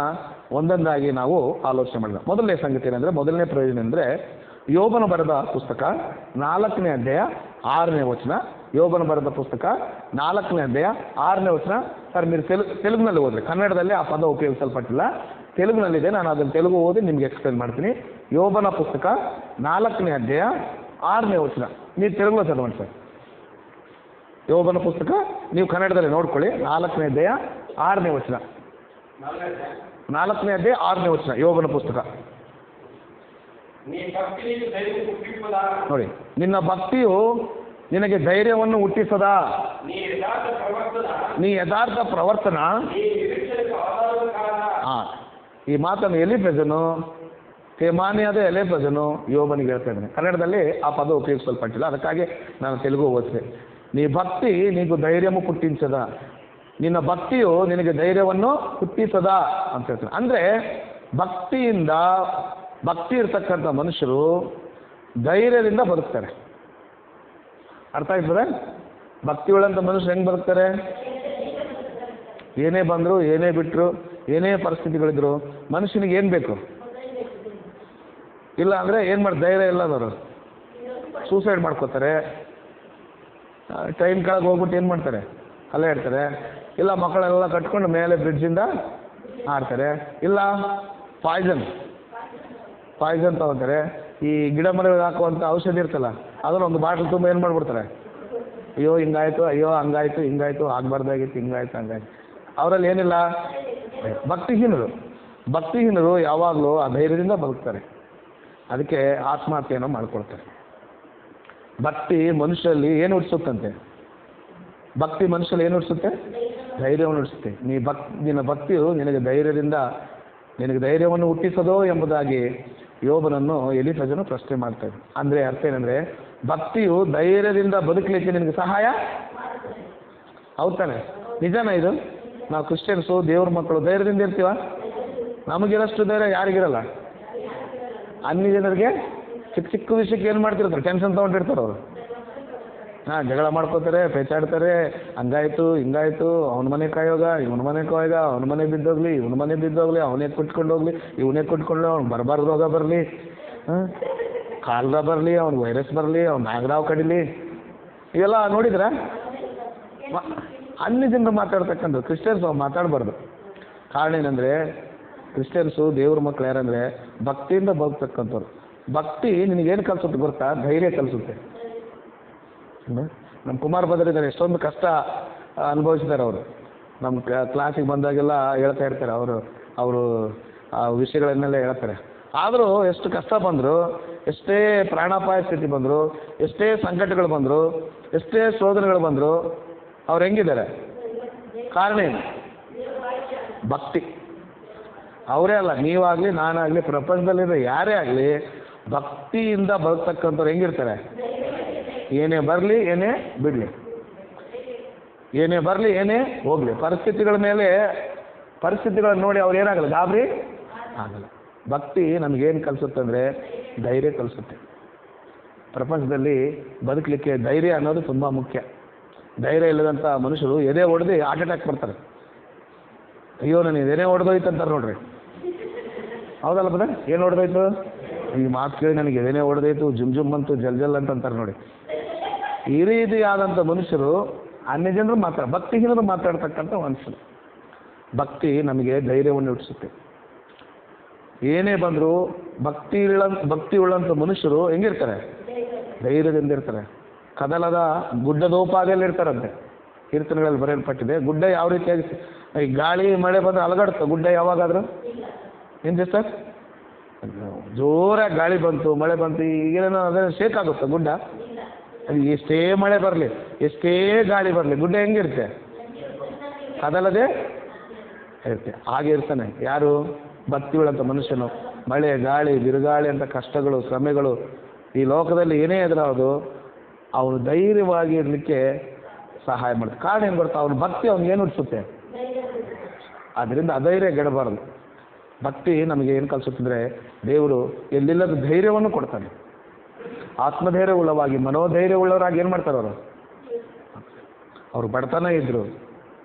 ಒಂದೊಂದಾಗಿ ನಾವು ಆಲೋಚನೆ ಮಾಡೋಣ. ಮೊದಲನೇ ಸಂಗತಿ ಏನಂದರೆ, ಮೊದಲನೇ ಪ್ರಯೋಜನ ಅಂದರೆ ಯೋಬನ ಬರೆದ ಪುಸ್ತಕ 4ನೇ ಅಧ್ಯಾಯ 6ನೇ ವಚನ. ಯೋಬನ ಬರೆದ ಪುಸ್ತಕ 4ನೇ ಅಧ್ಯಾಯ 6ನೇ ವಚನ. ಸರ್ ನೀವು ತೆಲುಗಿನಲ್ಲಿ ಓದ್ರಿ, ಕನ್ನಡದಲ್ಲಿ ಆ ಪದ ಉಪಯೋಗಿಸಲ್ಪಟ್ಟಿಲ್ಲ, ತೆಲುಗಿನಲ್ಲಿದೆ. ನಾನು ಅದನ್ನು ತೆಲುಗು ಓದಿ ನಿಮಗೆ ಎಕ್ಸ್ಪ್ಲೇನ್ ಮಾಡ್ತೀನಿ. ಯೋಬನ ಪುಸ್ತಕ 4ನೇ ಅಧ್ಯಾಯ 6ನೇ ವಚನ. ನೀವು ತೆಲುಗುలో ಚದವಂడి ಸರ್. ಯೋಬನ ಪುಸ್ತಕ ನೀವು ಕನ್ನಡದಲ್ಲಿ ನೋಡ್ಕೊಳ್ಳಿ. 4ನೇ ಅಧ್ಯಾಯ 6ನೇ ವಚನ. 4ನೇ ಅಧ್ಯಾಯ 6ನೇ ವಚನ ಯೋಬನ ಪುಸ್ತಕ ನೋಡಿ. ನಿನ್ನ ಭಕ್ತಿಯು ನಿನಗೆ ಧೈರ್ಯವನ್ನು ಹುಟ್ಟಿಸದಾ? ನೀ ಯಥಾರ್ಥ ಪ್ರವರ್ತನ. ಈ ಮಾತನ್ನು ಎಲಿಫೆಜನು, ತೇಮಾನಿಯಾದ ಎಲಿಫೆಜನು ಯೋಬನಿಗೆ ಹೇಳ್ತಾ ಇದ್ದಾನೆ. ಕನ್ನಡದಲ್ಲಿ ಆ ಪದ ಉಪಯೋಗಿಸಲ್ಪಟ್ಟಿಲ್ಲ, ಅದಕ್ಕಾಗಿ ನಾನು ತೆಲುಗು ಓದಿದೆ. ನೀ ಭಕ್ತಿ ನೀನು ಧೈರ್ಯವು ಹುಟ್ಟಿಸದ, ನಿನ್ನ ಭಕ್ತಿಯು ನಿನಗೆ ಧೈರ್ಯವನ್ನು ಹುಟ್ಟಿಸದ ಅಂತ ಹೇಳ್ತಾನೆ. ಅಂದರೆ ಭಕ್ತಿ ಇರ್ತಕ್ಕಂಥ ಮನುಷ್ಯರು ಧೈರ್ಯದಿಂದ ಬದುಕ್ತಾರೆ. ಅರ್ಥ ಆಗ್ತದೆ? ಭಕ್ತಿ ಉಳ್ಳಂಥ ಮನುಷ್ಯರು ಹೆಂಗೆ ಬದುಕ್ತಾರೆ? ಏನೇ ಬಂದರು, ಏನೇ ಬಿಟ್ಟರು, ಏನೇ ಪರಿಸ್ಥಿತಿಗಳಿದ್ರು ಮನುಷ್ಯನಿಗೆ ಏನು ಬೇಕು? ಇಲ್ಲ ಅಂದರೆ ಏನು ಮಾಡಿ ಧೈರ್ಯ ಇಲ್ಲದವರು ಸೂಸೈಡ್ ಮಾಡ್ಕೋತಾರೆ. ಟ್ರೈನ್ ಕೆಳಗೆ ಹೋಗ್ಬಿಟ್ಟು ಏನು ಮಾಡ್ತಾರೆ? ಅಲ್ಲೇ ಇರ್ತಾರೆ. ಇಲ್ಲ ಮಕ್ಕಳೆಲ್ಲ ಕಟ್ಕೊಂಡು ಮೇಲೆ ಬ್ರಿಡ್ಜಿಂದ ಆಡ್ತಾರೆ. ಇಲ್ಲ ಪಾಯ್ಸನ್ ತಗೋತಾರೆ. ಈ ಗಿಡ ಮರಗಳಿಗೆ ಹಾಕುವಂಥ ಔಷಧಿ ಇರ್ತಲ್ಲ, ಅದನ್ನು ಒಂದು ಬಾಟ್ಲ್ ತುಂಬ ಏನು ಮಾಡಿಬಿಡ್ತಾರೆ? ಅಯ್ಯೋ ಹಿಂಗಾಯ್ತು, ಅಯ್ಯೋ ಹಂಗಾಯ್ತು, ಹಿಂಗಾಯ್ತು, ಆಗಬಾರ್ದಾಗಿತ್ತು, ಹಿಂಗಾಯ್ತು, ಹಂಗಾಯ್ತು. ಅವರಲ್ಲಿ ಏನಿಲ್ಲ. ಭಕ್ತಿಹೀನರು ಯಾವಾಗಲೂ ಆ ಧೈರ್ಯದಿಂದ ಬದುಕ್ತಾರೆ. ಅದಕ್ಕೆ ಆತ್ಮಹತ್ಯೆಯನ್ನು ಮಾಡ್ಕೊಳ್ತಾರೆ. ಭಕ್ತಿ ಮನುಷ್ಯರಲ್ಲಿ ಏನು ಹುಟ್ಟಿಸುತ್ತಂತೆ? ಭಕ್ತಿ ಮನುಷ್ಯರಲ್ಲಿ ಏನು ಹುಟ್ಟಿಸುತ್ತೆ? ಧೈರ್ಯವನ್ನು ಹುಟ್ಟಿಸುತ್ತೆ. ನಿನ್ನ ಭಕ್ತಿಯು ನಿನಗೆ ಧೈರ್ಯವನ್ನು ಹುಟ್ಟಿಸೋದೋ ಎಂಬುದಾಗಿ ಯೋಬನನ್ನು ಎಲಿಫಜನು ಪ್ರಶ್ನೆ ಮಾಡ್ತಾರೆ. ಅಂದರೆ ಅರ್ಥ ಏನಂದರೆ, ಭಕ್ತಿಯು ಧೈರ್ಯದಿಂದ ಬದುಕಲಿಕ್ಕೆ ನಿನಗೆ ಸಹಾಯ ಹೌದಾನೆ? ನಿಜಾನ ಇದು? ನಾವು ಕ್ರಿಶ್ಚಿಯನ್ಸು, ದೇವ್ರ ಮಕ್ಕಳು ಧೈರ್ಯದಿಂದ ಇರ್ತೀವ? ನಮಗಿರೋಷ್ಟು ಧೈರ್ಯ ಯಾರಿಗಿರಲ್ಲ. ಅನ್ಯ ಜನರಿಗೆ ಚಿಕ್ಕ ವಿಷಯಕ್ಕೆ ಏನು ಮಾಡ್ತಿರ್ತಾರೆ? ಟೆನ್ಷನ್ ತೊಗೊಂಡಿರ್ತಾರೆ ಅವರು. ಜಗಳ ಮಾಡ್ಕೋತಾರೆ, ಪೇಚಾಡ್ತಾರೆ, ಹಂಗಾಯ್ತು ಹಿಂಗಾಯ್ತು, ಅವನ ಮನೆ ಕಾಯೋಗ, ಇವನ ಮನೆ ಕಾಯೋಗ, ಅವನ ಮನೆ ಬಿದ್ದೋಗ್ಲಿ, ಇವನ ಮನೆ ಬಿದ್ದೋಗ್ಲಿ, ಅವನೇ ಕೊಟ್ಕೊಂಡು ಹೋಗ್ಲಿ, ಇವನೇ ಕೊಟ್ಕೊಂಡು ಅವ್ನು ಬರಬಾರ್ದು ರೋಗ ಬರಲಿ, ಕಾಲ್ರ ಬರಲಿ, ಅವ್ನಿಗೆ ವೈರಸ್ ಬರಲಿ, ಅವ್ನು ನಾಗರಾವ್ ಕಡಿಲಿ, ಇವೆಲ್ಲ ನೋಡಿದ್ರೆ ಅನ್ಯ ಜನರು ಮಾತಾಡ್ತಕ್ಕಂಥ ಕ್ರಿಶ್ಚಿಯನ್ಸ್ ಮಾತಾಡಬಾರ್ದು. ಕಾರಣ ಏನಂದರೆ, ಕ್ರಿಶ್ಚಿಯನ್ಸು ದೇವ್ರ ಮಕ್ಕಳು ಯಾರಂದರೆ ಭಕ್ತಿಯಿಂದ ಬದುಕ್ತಕ್ಕಂಥವ್ರು. ಭಕ್ತಿ ನಿನಗೇನು ಕಲಿಸುತ್ತೆ ಗೊತ್ತಾ? ಧೈರ್ಯ ಕಲಿಸುತ್ತೆ. ನಮ್ಮ ಕುಮಾರ್ ಭದ್ರಿದ್ದಾರೆ, ಎಷ್ಟೊಂದು ಕಷ್ಟ ಅನುಭವಿಸಿದ್ದಾರೆ ಅವರು. ನಮ್ಮ ಕ್ಲಾಸಿಗೆ ಬಂದಾಗೆಲ್ಲ ಹೇಳ್ತಾ ಇರ್ತಾರೆ, ಅವರು ಆ ವಿಷಯಗಳನ್ನೆಲ್ಲ ಹೇಳ್ತಾರೆ. ಆದರೂ ಎಷ್ಟು ಕಷ್ಟ ಬಂದರು, ಎಷ್ಟೇ ಪ್ರಾಣಾಪಾಯ ಸ್ಥಿತಿ ಬಂದರು, ಎಷ್ಟೇ ಸಂಕಟಗಳು ಬಂದರು, ಎಷ್ಟೇ ಶೋಧನೆಗಳು ಬಂದರು, ಅವ್ರು ಹೆಂಗಿದ್ದಾರೆ? ಕಾರಣ ಏನು? ಭಕ್ತಿ. ಅವರೇ ಅಲ್ಲ, ನೀವಾಗಲಿ ನಾನಾಗಲಿ ಪ್ರಪಂಚದಲ್ಲಿರೋ ಯಾರೇ ಆಗಲಿ ಭಕ್ತಿಯಿಂದ ಬದುಕ್ತಕ್ಕಂಥವ್ರು ಹೆಂಗಿರ್ತಾರೆ? ಏನೇ ಬರಲಿ ಏನೇ ಬಿಡಲಿ, ಏನೇ ಬರಲಿ ಏನೇ ಹೋಗಲಿ, ಪರಿಸ್ಥಿತಿಗಳನ್ನ ನೋಡಿ ಅವ್ರು ಏನಾಗಲ್ಲ, ಗಾಬರಿ ಆಗಲ್ಲ. ಭಕ್ತಿ ನಮಗೇನು ಕಲಿಸುತ್ತೆ ಅಂದರೆ ಧೈರ್ಯ ಕಲಿಸುತ್ತೆ. ಪ್ರಪಂಚದಲ್ಲಿ ಬದುಕಲಿಕ್ಕೆ ಧೈರ್ಯ ಅನ್ನೋದು ತುಂಬ ಮುಖ್ಯ. ಧೈರ್ಯ ಇಲ್ಲದಂಥ ಮನುಷ್ಯರು ಎದೆ ಹೊಡೆದು ಹಾರ್ಟ್ ಅಟ್ಯಾಕ್ ಬರ್ತಾರೆ. ಅಯ್ಯೋ ನನಗೆ ಎದೆ ಹೊಡೆದೋಯ್ತು ಅಂತಾರೆ ನೋಡ್ರಿ. ಹೌದಲ್ಲ ಬದ? ಏನು ಹೊಡೆದೋಯ್ತು? ಈ ಮಾತು ಕೇಳಿ ನನಗೆ ಎದೆನೇ ಹೊಡೆದೋಯ್ತು, ಜುಮ್ ಬಂತು, ಜಲ್ ಅಂತಾರೆ ನೋಡಿ. ಈ ರೀತಿಯಾದಂಥ ಮನುಷ್ಯರು ಅನ್ಯ ಜನರು ಭಕ್ತಿಹೀನರು ಮಾತಾಡ್ತಕ್ಕಂಥ ಮನುಷ್ಯರು. ಭಕ್ತಿ ನಮಗೆ ಧೈರ್ಯವನ್ನು ಹುಟ್ಟಿಸುತ್ತೆ. ಏನೇ ಬಂದರೂ ಭಕ್ತಿ ಉಳ್ಳಂಥ ಮನುಷ್ಯರು ಹೆಂಗಿರ್ತಾರೆ? ಧೈರ್ಯದಿಂದ ಇರ್ತಾರೆ. ಕದಲದ ಗುಡ್ಡದೋಪಾದಿಯಲ್ಲಿ ಇರ್ತಾರಂತೆ. ಕೀರ್ತನೆಗಳಲ್ಲಿ ಬರೆಯಲ್ಪಟ್ಟಿದೆ. ಗುಡ್ಡ ಯಾವ ರೀತಿಯಾಗಿ, ಈ ಗಾಳಿ ಮಳೆ ಬಂದರೆ ಅಲಗಾಡುತ್ತೆ ಗುಡ್ಡ ಯಾವಾಗಾದರೂ? ಏನು ಸರ್, ಜೋರಾಗಿ ಗಾಳಿ ಬಂತು, ಮಳೆ ಬಂತು, ಈಗೇನೋ ಅದೇ ಶೇಕ್ ಆಗುತ್ತೆ ಗುಡ್ಡ. ಅದು ಎಷ್ಟೇ ಮಳೆ ಬರಲಿ, ಎಷ್ಟೇ ಗಾಳಿ ಬರಲಿ, ಗುಡ್ಡ ಹೆಂಗಿರುತ್ತೆ? ಕದಲದೆ ಇರುತ್ತೆ. ಹಾಗೆ ಇರ್ತಾನೆ ಯಾರು? ಭಕ್ತಿ ಉಳ್ಳಂಥ ಮನುಷ್ಯನು. ಮಳೆ, ಗಾಳಿ, ಬಿರುಗಾಳಿ ಅಂತ ಕಷ್ಟಗಳು, ಶ್ರಮೆಗಳು ಈ ಲೋಕದಲ್ಲಿ ಏನೇ ಎದುರಾಗೋದು ಅವನು ಧೈರ್ಯವಾಗಿ ಇರಲಿಕ್ಕೆ ಸಹಾಯ ಮಾಡುತ್ತೆ. ಕಾರಣ ಏನು ಗೊತ್ತಾ? ಅವನ ಭಕ್ತಿ ಅವ್ನಿಗೇನು ಹುಟ್ಟಿಸುತ್ತೆ? ಆದ್ದರಿಂದ ಅಧೈರ್ಯ ಗೆಡಬಾರದು. ಭಕ್ತಿ ನಮಗೆ ಏನು ಕಲಿಸುತ್ತಂದರೆ ದೇವರು ಎಲ್ಲಿಲ್ಲದ ಧೈರ್ಯವನ್ನು ಕೊಡ್ತಾನೆ. ಆತ್ಮಧೈರ್ಯವುಳ್ಳವಾಗಿ, ಮನೋಧೈರ್ಯವುಳ್ಳವರಾಗಿ ಏನು ಮಾಡ್ತಾರೆ ಅವರು ಬಡತನ ಇದ್ದರು,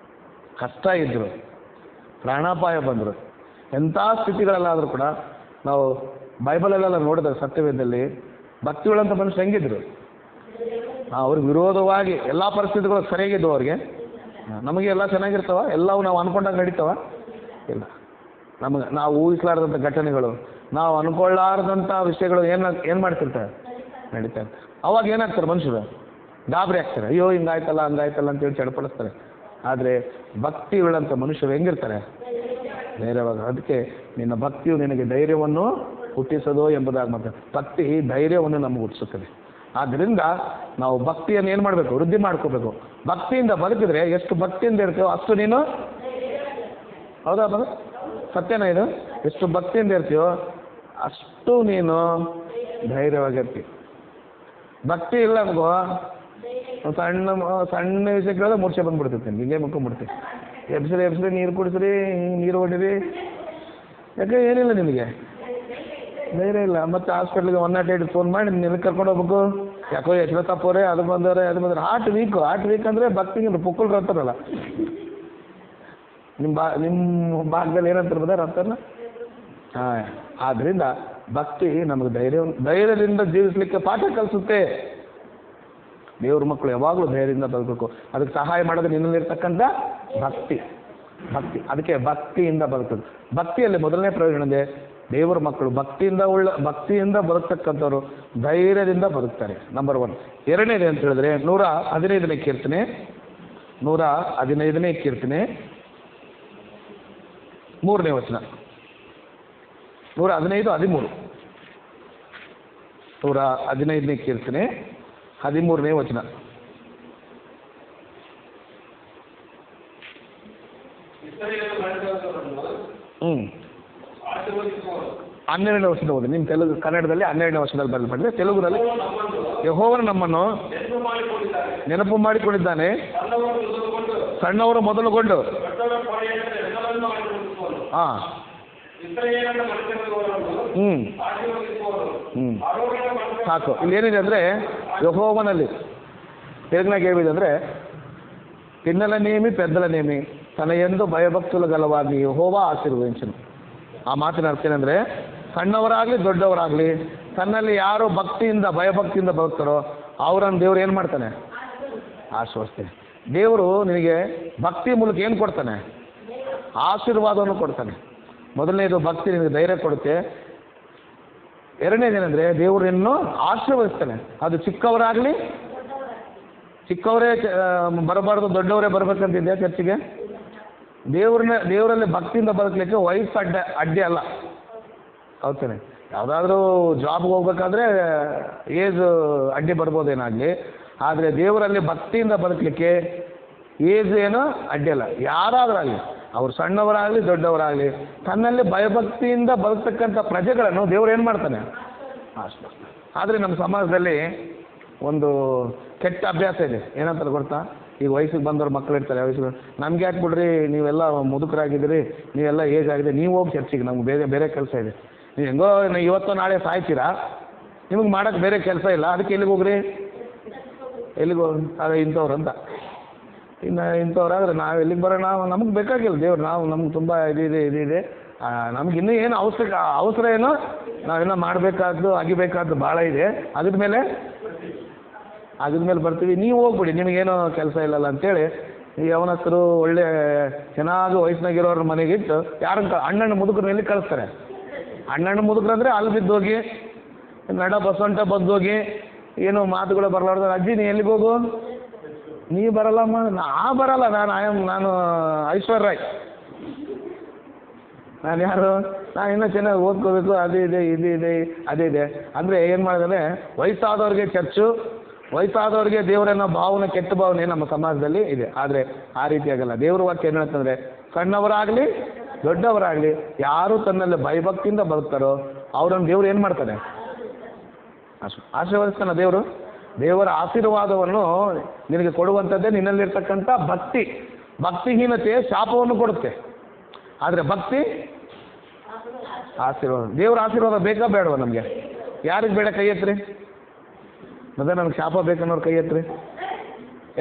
ಕಷ್ಟ ಇದ್ದರು, ಪ್ರಾಣಾಪಾಯ ಬಂದರು, ಎಂಥ ಸ್ಥಿತಿಗಳಲ್ಲಾದರೂ ಕೂಡ ನಾವು ಬೈಬಲಲ್ಲೆಲ್ಲ ನೋಡಿದ್ರೆ ಸತ್ಯವೇದದಲ್ಲಿ ಭಕ್ತಿ ಉಳ್ಳಂಥ ಮನುಷ್ಯರು ಹೆಂಗಿದ್ರು? ಅವ್ರಿಗೆ ವಿರೋಧವಾಗಿ ಎಲ್ಲ ಪರಿಸ್ಥಿತಿಗಳು ಸರಿಯಾಗಿದ್ದವು ಅವ್ರಿಗೆ. ನಮಗೆ ಎಲ್ಲ ಚೆನ್ನಾಗಿರ್ತಾವ, ಎಲ್ಲವೂ ನಾವು ಅಂದ್ಕೊಂಡಾಗ ನಡೀತಾವ? ಇಲ್ಲ. ನಾವು ಊಹಿಸಲಾರದಂಥ ಘಟನೆಗಳು, ನಾವು ಅಂದ್ಕೊಳ್ಳಾರ್ದಂಥ ವಿಷಯಗಳು ಏನು ಮಾಡ್ತಿರ್ತಾರೆ? ನಡೀತಾ ಇರ್ತಾರೆ. ಅವಾಗ ಏನಾಗ್ತಾರೆ ಮನುಷ್ಯರು? ಗಾಬರಿ ಆಗ್ತಾರೆ. ಅಯ್ಯೋ ಹಿಂಗಾಯ್ತಲ್ಲ ಹಂಗಾಯ್ತಲ್ಲ ಅಂತೇಳಿ ಚಡಪಡಿಸ್ತಾರೆ. ಆದರೆ ಭಕ್ತಿ ಉಳ್ಳಂಥ ಮನುಷ್ಯರು ಹೆಂಗಿರ್ತಾರೆ? ಧೈರ್ಯವಾಗ. ಅದಕ್ಕೆ ನಿನ್ನ ಭಕ್ತಿಯು ನಿನಗೆ ಧೈರ್ಯವನ್ನು ಹುಟ್ಟಿಸೋದು ಎಂಬುದಾಗಿ ಮಾತಾಡ್ತಾರೆ. ಭಕ್ತಿ ಧೈರ್ಯವನ್ನು ನಮಗೆ ಹುಟ್ಟಿಸುತ್ತದೆ. ಆದ್ದರಿಂದ ನಾವು ಭಕ್ತಿಯನ್ನು ಏನು ಮಾಡಬೇಕು? ವೃದ್ಧಿ ಮಾಡ್ಕೋಬೇಕು. ಭಕ್ತಿಯಿಂದ ಬದುಕಿದ್ರೆ ಎಷ್ಟು ಭಕ್ತಿಯಿಂದ ಇರ್ತೀವೋ ಅಷ್ಟು ನೀನು, ಹೌದಾ ಬದ? ಸತ್ಯನ ಇದು? ಎಷ್ಟು ಭಕ್ತಿಯಿಂದ ಇರ್ತೀವೋ ಅಷ್ಟು ನೀನು ಧೈರ್ಯವಾಗಿರ್ತೀವಿ. ಭಕ್ತಿ ಇಲ್ಲ ನಮಗೂ ಸಣ್ಣ ವಿಷಯ ಕೇಳಿದ್ರೆ ಮೂರ್ಛೆ ಬಂದ್ಬಿಡ್ತೀನಿ, ಹಿಂಗೆ ಮುಕ್ಕೊಂಡ್ಬಿಡ್ತೀವಿ. ಎಬ್ಸ್ರಿ ನೀರು ಕುಡಿಸ್ರಿ, ಹಿಂಗೆ ನೀರು ಹೊಡಿರಿ, ಯಾಕೆ ಏನಿಲ್ಲ ನಿನಗೆ ಧೈರ್ಯ ಇಲ್ಲ. ಮತ್ತು ಹಾಸ್ಪಿಟ್ಲಿಗೆ 108 ಫೋನ್ ಮಾಡಿ ನಿನಗೆ ಕರ್ಕೊಂಡು ಹೋಗ್ಬೇಕು. ಯಾಕೋ ಎಷ್ಟು ತಪ್ಪೋರೆ, ಅದು ಬಂದವ್ರೆ ಹಾರ್ಟ್ ವೀಕ್ ಅಂದರೆ ಭಕ್ತಿಗೆ ಪುಕ್ಕಲ್ ಅಂತಾರಲ್ಲ, ನಿಮ್ಮ ಭಾಗದಲ್ಲಿ ಏನಂತಾರೆ ಬದ ಅಂತಾರಲ್ಲ. ಹಾಂ, ಆದ್ದರಿಂದ ಭಕ್ತಿ ನಮಗೆ ಧೈರ್ಯದಿಂದ ಜೀವಿಸಲಿಕ್ಕೆ ಪಾಠ ಕಲಿಸುತ್ತೆ. ದೇವ್ರ ಮಕ್ಕಳು ಯಾವಾಗಲೂ ಧೈರ್ಯದಿಂದ ಬದುಕಬೇಕು. ಅದಕ್ಕೆ ಸಹಾಯ ಮಾಡೋದು ನಿನ್ನಲ್ಲಿರ್ತಕ್ಕಂಥ ಭಕ್ತಿ. ಅದಕ್ಕೆ ಭಕ್ತಿಯಿಂದ ಬದುಕೋದು. ಭಕ್ತಿಯಲ್ಲಿ ಮೊದಲನೇ ಪ್ರಯೋಜನ ಇದೆ, ದೇವರ ಮಕ್ಕಳು ಭಕ್ತಿಯಿಂದ ಬದುಕ್ತಕ್ಕಂಥವ್ರು ಧೈರ್ಯದಿಂದ ಬದುಕ್ತಾರೆ. ನಂಬರ್ 1. ಎರಡನೇದು ಅಂತ ಹೇಳಿದ್ರೆ 115ನೇ ಕೀರ್ತನೆ 3ನೇ ವಚನ. 115, 115ನೇ ಕೀರ್ತನೆ 13ನೇ ವಚನ. ಹನ್ನೆರಡನೇ ವರ್ಷದ ಓದಿ. ನಿಮ್ಮ ತೆಲುಗು, ಕನ್ನಡದಲ್ಲಿ 12ನೇ ವರ್ಷದಲ್ಲಿ ಬರೆಯಲ್ಪಟ್ಟಿದೆ. ತೆಲುಗುನಲ್ಲಿ ಯೆಹೋವನು ನಮ್ಮನ್ನು ನೆನಪು ಮಾಡಿಕೊಂಡಿದ್ದಾನೆ, ಸಣ್ಣವರು ಮೊದಲುಗೊಂಡು. ಹಾಂ, ಸಾಕು. ಇಲ್ಲಿ ಏನಿದೆ ಅಂದರೆ ಯೆಹೋವನಲ್ಲಿ ತೆಲುಗಿನಾಗ ಏನಿದೆ ಅಂದರೆ పిన్నలనేమి పెద్దలనేమి తన యందు భయభక్తులు గలవారిని యెహోవా ఆశీర్వదించును. ಆ ಮಾತಿನ ಅರ್ಥ ಏನಂದರೆ ಸಣ್ಣವರಾಗಲಿ ದೊಡ್ಡವರಾಗಲಿ ತನ್ನಲ್ಲಿ ಯಾರು ಭಯಭಕ್ತಿಯಿಂದ ಬದುಕ್ತಾರೋ ಅವರನ್ನು ದೇವರು ಏನು ಮಾಡ್ತಾನೆ? ಆಶೀರ್ವದಿಸ್ತಾನೆ. ದೇವರು ನಿನಗೆ ಭಕ್ತಿ ಮೂಲಕ ಏನು ಕೊಡ್ತಾನೆ? ಆಶೀರ್ವಾದವನ್ನು ಕೊಡ್ತಾನೆ. ಮೊದಲನೇದು ಭಕ್ತಿ ನಿನಗೆ ಧೈರ್ಯ ಕೊಡುತ್ತೆ. ಎರಡನೇದೇನೆಂದರೆ ದೇವರು ನಿನ್ನನ್ನು ಆಶೀರ್ವದಿಸ್ತಾನೆ. ಅದು ಚಿಕ್ಕವರೇ ಬರಬಾರ್ದು, ದೊಡ್ಡವರೇ ಬರಬೇಕಂತಿದ್ದೆ ಚರ್ಚಿಗೆ. ದೇವರಲ್ಲಿ ಭಕ್ತಿಯಿಂದ ಬದುಕಲಿಕ್ಕೆ ವಯಸ್ಸು ಅಡ್ಡಿ ಅಲ್ಲ. ಹೌದಾನೆ? ಯಾವುದಾದ್ರೂ ಜಾಬ್ಗೆ ಹೋಗ್ಬೇಕಾದ್ರೆ ಏಜ್ ಅಡ್ಡಿ ಬರ್ಬೋದೇನಾಗಲಿ, ಆದರೆ ದೇವರಲ್ಲಿ ಭಕ್ತಿಯಿಂದ ಬದುಕಲಿಕ್ಕೆ ಏಜ್ ಏನೋ ಅಡ್ಡಿ ಅಲ್ಲ. ಯಾರಾದ್ರಾಗಲಿ, ಅವ್ರು ಸಣ್ಣವರಾಗಲಿ ದೊಡ್ಡವರಾಗಲಿ, ತನ್ನಲ್ಲಿ ಭಯಭಕ್ತಿಯಿಂದ ಬದುಕ್ತಕ್ಕಂಥ ಪ್ರಜೆಗಳನ್ನು ದೇವರು ಏನು ಮಾಡ್ತಾನೆ? ಅಷ್ಟು. ಆದರೆ ನಮ್ಮ ಸಮಾಜದಲ್ಲಿ ಒಂದು ಕೆಟ್ಟ ಅಭ್ಯಾಸ ಇದೆ, ಏನಂತಾರೆ ಗೊತ್ತಾ? ಈಗ ವಯಸ್ಸಿಗೆ ಬಂದವ್ರು ಮಕ್ಕಳು ಇರ್ತಾರೆ, ವಯಸ್ಸಿಗೆ ನಮ್ಗೆ ಯಾಕೆ ಬಿಡ್ರಿ, ನೀವೆಲ್ಲ ಮುದುಕರಾಗಿದ್ದೀರಿ, ನೀವೆಲ್ಲ ಏಜ್ ಆಗಿದೆ, ನೀವು ಹೋಗಿ ಚರ್ಚಿಗೆ, ನಮ್ಗೆ ಬೇರೆ ಬೇರೆ ಕೆಲಸ ಇದೆ. ನೀವು ಹೆಂಗೋ ಇವತ್ತು ನಾಳೆ ಸಾಯ್ತೀರಾ, ನಿಮಗೆ ಮಾಡೋಕ್ಕೆ ಬೇರೆ ಕೆಲಸ ಇಲ್ಲ, ಅದಕ್ಕೆ ಎಲ್ಲಿಗೆ ಹೋಗ್ರಿ, ಎಲ್ಲಿಗೆ ಹೋಗಿ ಅದೇ ಇಂಥವ್ರು ಅಂತ. ಇನ್ನು ಇಂಥವ್ರಾದ್ರೆ ನಾವು ಎಲ್ಲಿಗೆ ಬರೋಣ, ನಮಗೆ ಬೇಕಾಗಿಲ್ಲ ದೇವ್ರು, ನಮ್ಗೆ ತುಂಬ ಇದಿದೆ ನಮ್ಗೆ ಇನ್ನೂ ಏನು ಅವಸರ ಏನೋ, ನಾವೆಲ್ಲ ಮಾಡಬೇಕಾದ್ದು ಅಗಿಬೇಕಾದ್ದು ಭಾಳ ಇದೆ, ಅದ್ರ ಮೇಲೆ ಬರ್ತೀವಿ, ನೀವು ಹೋಗ್ಬಿಡಿ, ನಿಮಗೇನೋ ಕೆಲಸ ಇಲ್ಲಲ್ಲ ಅಂತೇಳಿ ಈ ಯವನಸ್ಥರು ಒಳ್ಳೆ ಚೆನ್ನಾಗಿ ವಯಸ್ಸಿನಾಗಿರೋರ ಮನೆಗಿಟ್ಟು ಯಾರನ್ನ ಅಣ್ಣನ ಮುದುಕರಲ್ಲಿ ಕಳಿಸ್ತಾರೆ. ಅಣ್ಣನ ಮುದುಕರು ಅಂದರೆ ಅಲ್ಲಿ ಬಿದ್ದೋಗಿ ನಡ ಬಸವಂಟ ಬದ್ದೋಗಿ ಏನೋ ಮಾತುಗಳು ಬರಲಾರ್ದ, ಅಜ್ಜಿ ನೀ ಎಲ್ಲಿಗೆ ಹೋಗು, ನೀ ಬರಲ್ಲಮ್ಮ, ಬರಲ್ಲ, ನಾನು ಐಶ್ವರ್ಯ ರಾಯ್, ನಾನು ಯಾರು, ನಾನು ಇನ್ನೂ ಚೆನ್ನಾಗಿ ಓದ್ಕೋಬೇಕು, ಅದು ಇದೆ ಇದು ಇದೆ ಅದೇ ಇದೆ ಅಂದರೆ ಏನು ಮಾಡಿದ್ರೆ ವಯಸ್ಸಾದವ್ರಿಗೆ ಚರ್ಚು, ವಯಸ್ಸಾದವ್ರಿಗೆ ದೇವರನ್ನ ಭಾವನೆ, ಕೆಟ್ಟ ಭಾವನೆ ನಮ್ಮ ಸಮಾಜದಲ್ಲಿ ಇದೆ. ಆದರೆ ಆ ರೀತಿಯಾಗಲ್ಲ. ದೇವ್ರ ವಾಕ್ಯ ಏನು ಹೇಳ್ತಂದ್ರೆ, ಸಣ್ಣವರಾಗಲಿ ದೊಡ್ಡವರಾಗಲಿ ಯಾರು ತನ್ನಲ್ಲಿ ಭಯಭಕ್ತಿಯಿಂದ ಬದುಕ್ತಾರೋ ಅವ್ರನ್ನ ದೇವ್ರು ಏನು ಮಾಡ್ತಾನೆ, ಆಶೀರ್ವದಿಸ್ತಾನೆ ದೇವರು. ದೇವರ ಆಶೀರ್ವಾದವನ್ನು ನಿನಗೆ ಕೊಡುವಂಥದ್ದೇ ನಿನ್ನಲ್ಲಿರ್ತಕ್ಕಂಥ ಭಕ್ತಿ. ಭಕ್ತಿಹೀನತೆ ಶಾಪವನ್ನು ಕೊಡುತ್ತೆ, ಆದರೆ ಭಕ್ತಿ ಆಶೀರ್ವಾದ. ದೇವರ ಆಶೀರ್ವಾದ ಬೇಕಾ ಬೇಡವ ನಮಗೆ? ಯಾರಿಗೆ ಬೇಡ ಕೈ ಎತ್ರಿ, ಮತ್ತೆ ನನಗೆ ಶಾಪ ಬೇಕನ್ನೋರು ಕೈ ಎತ್ರಿ.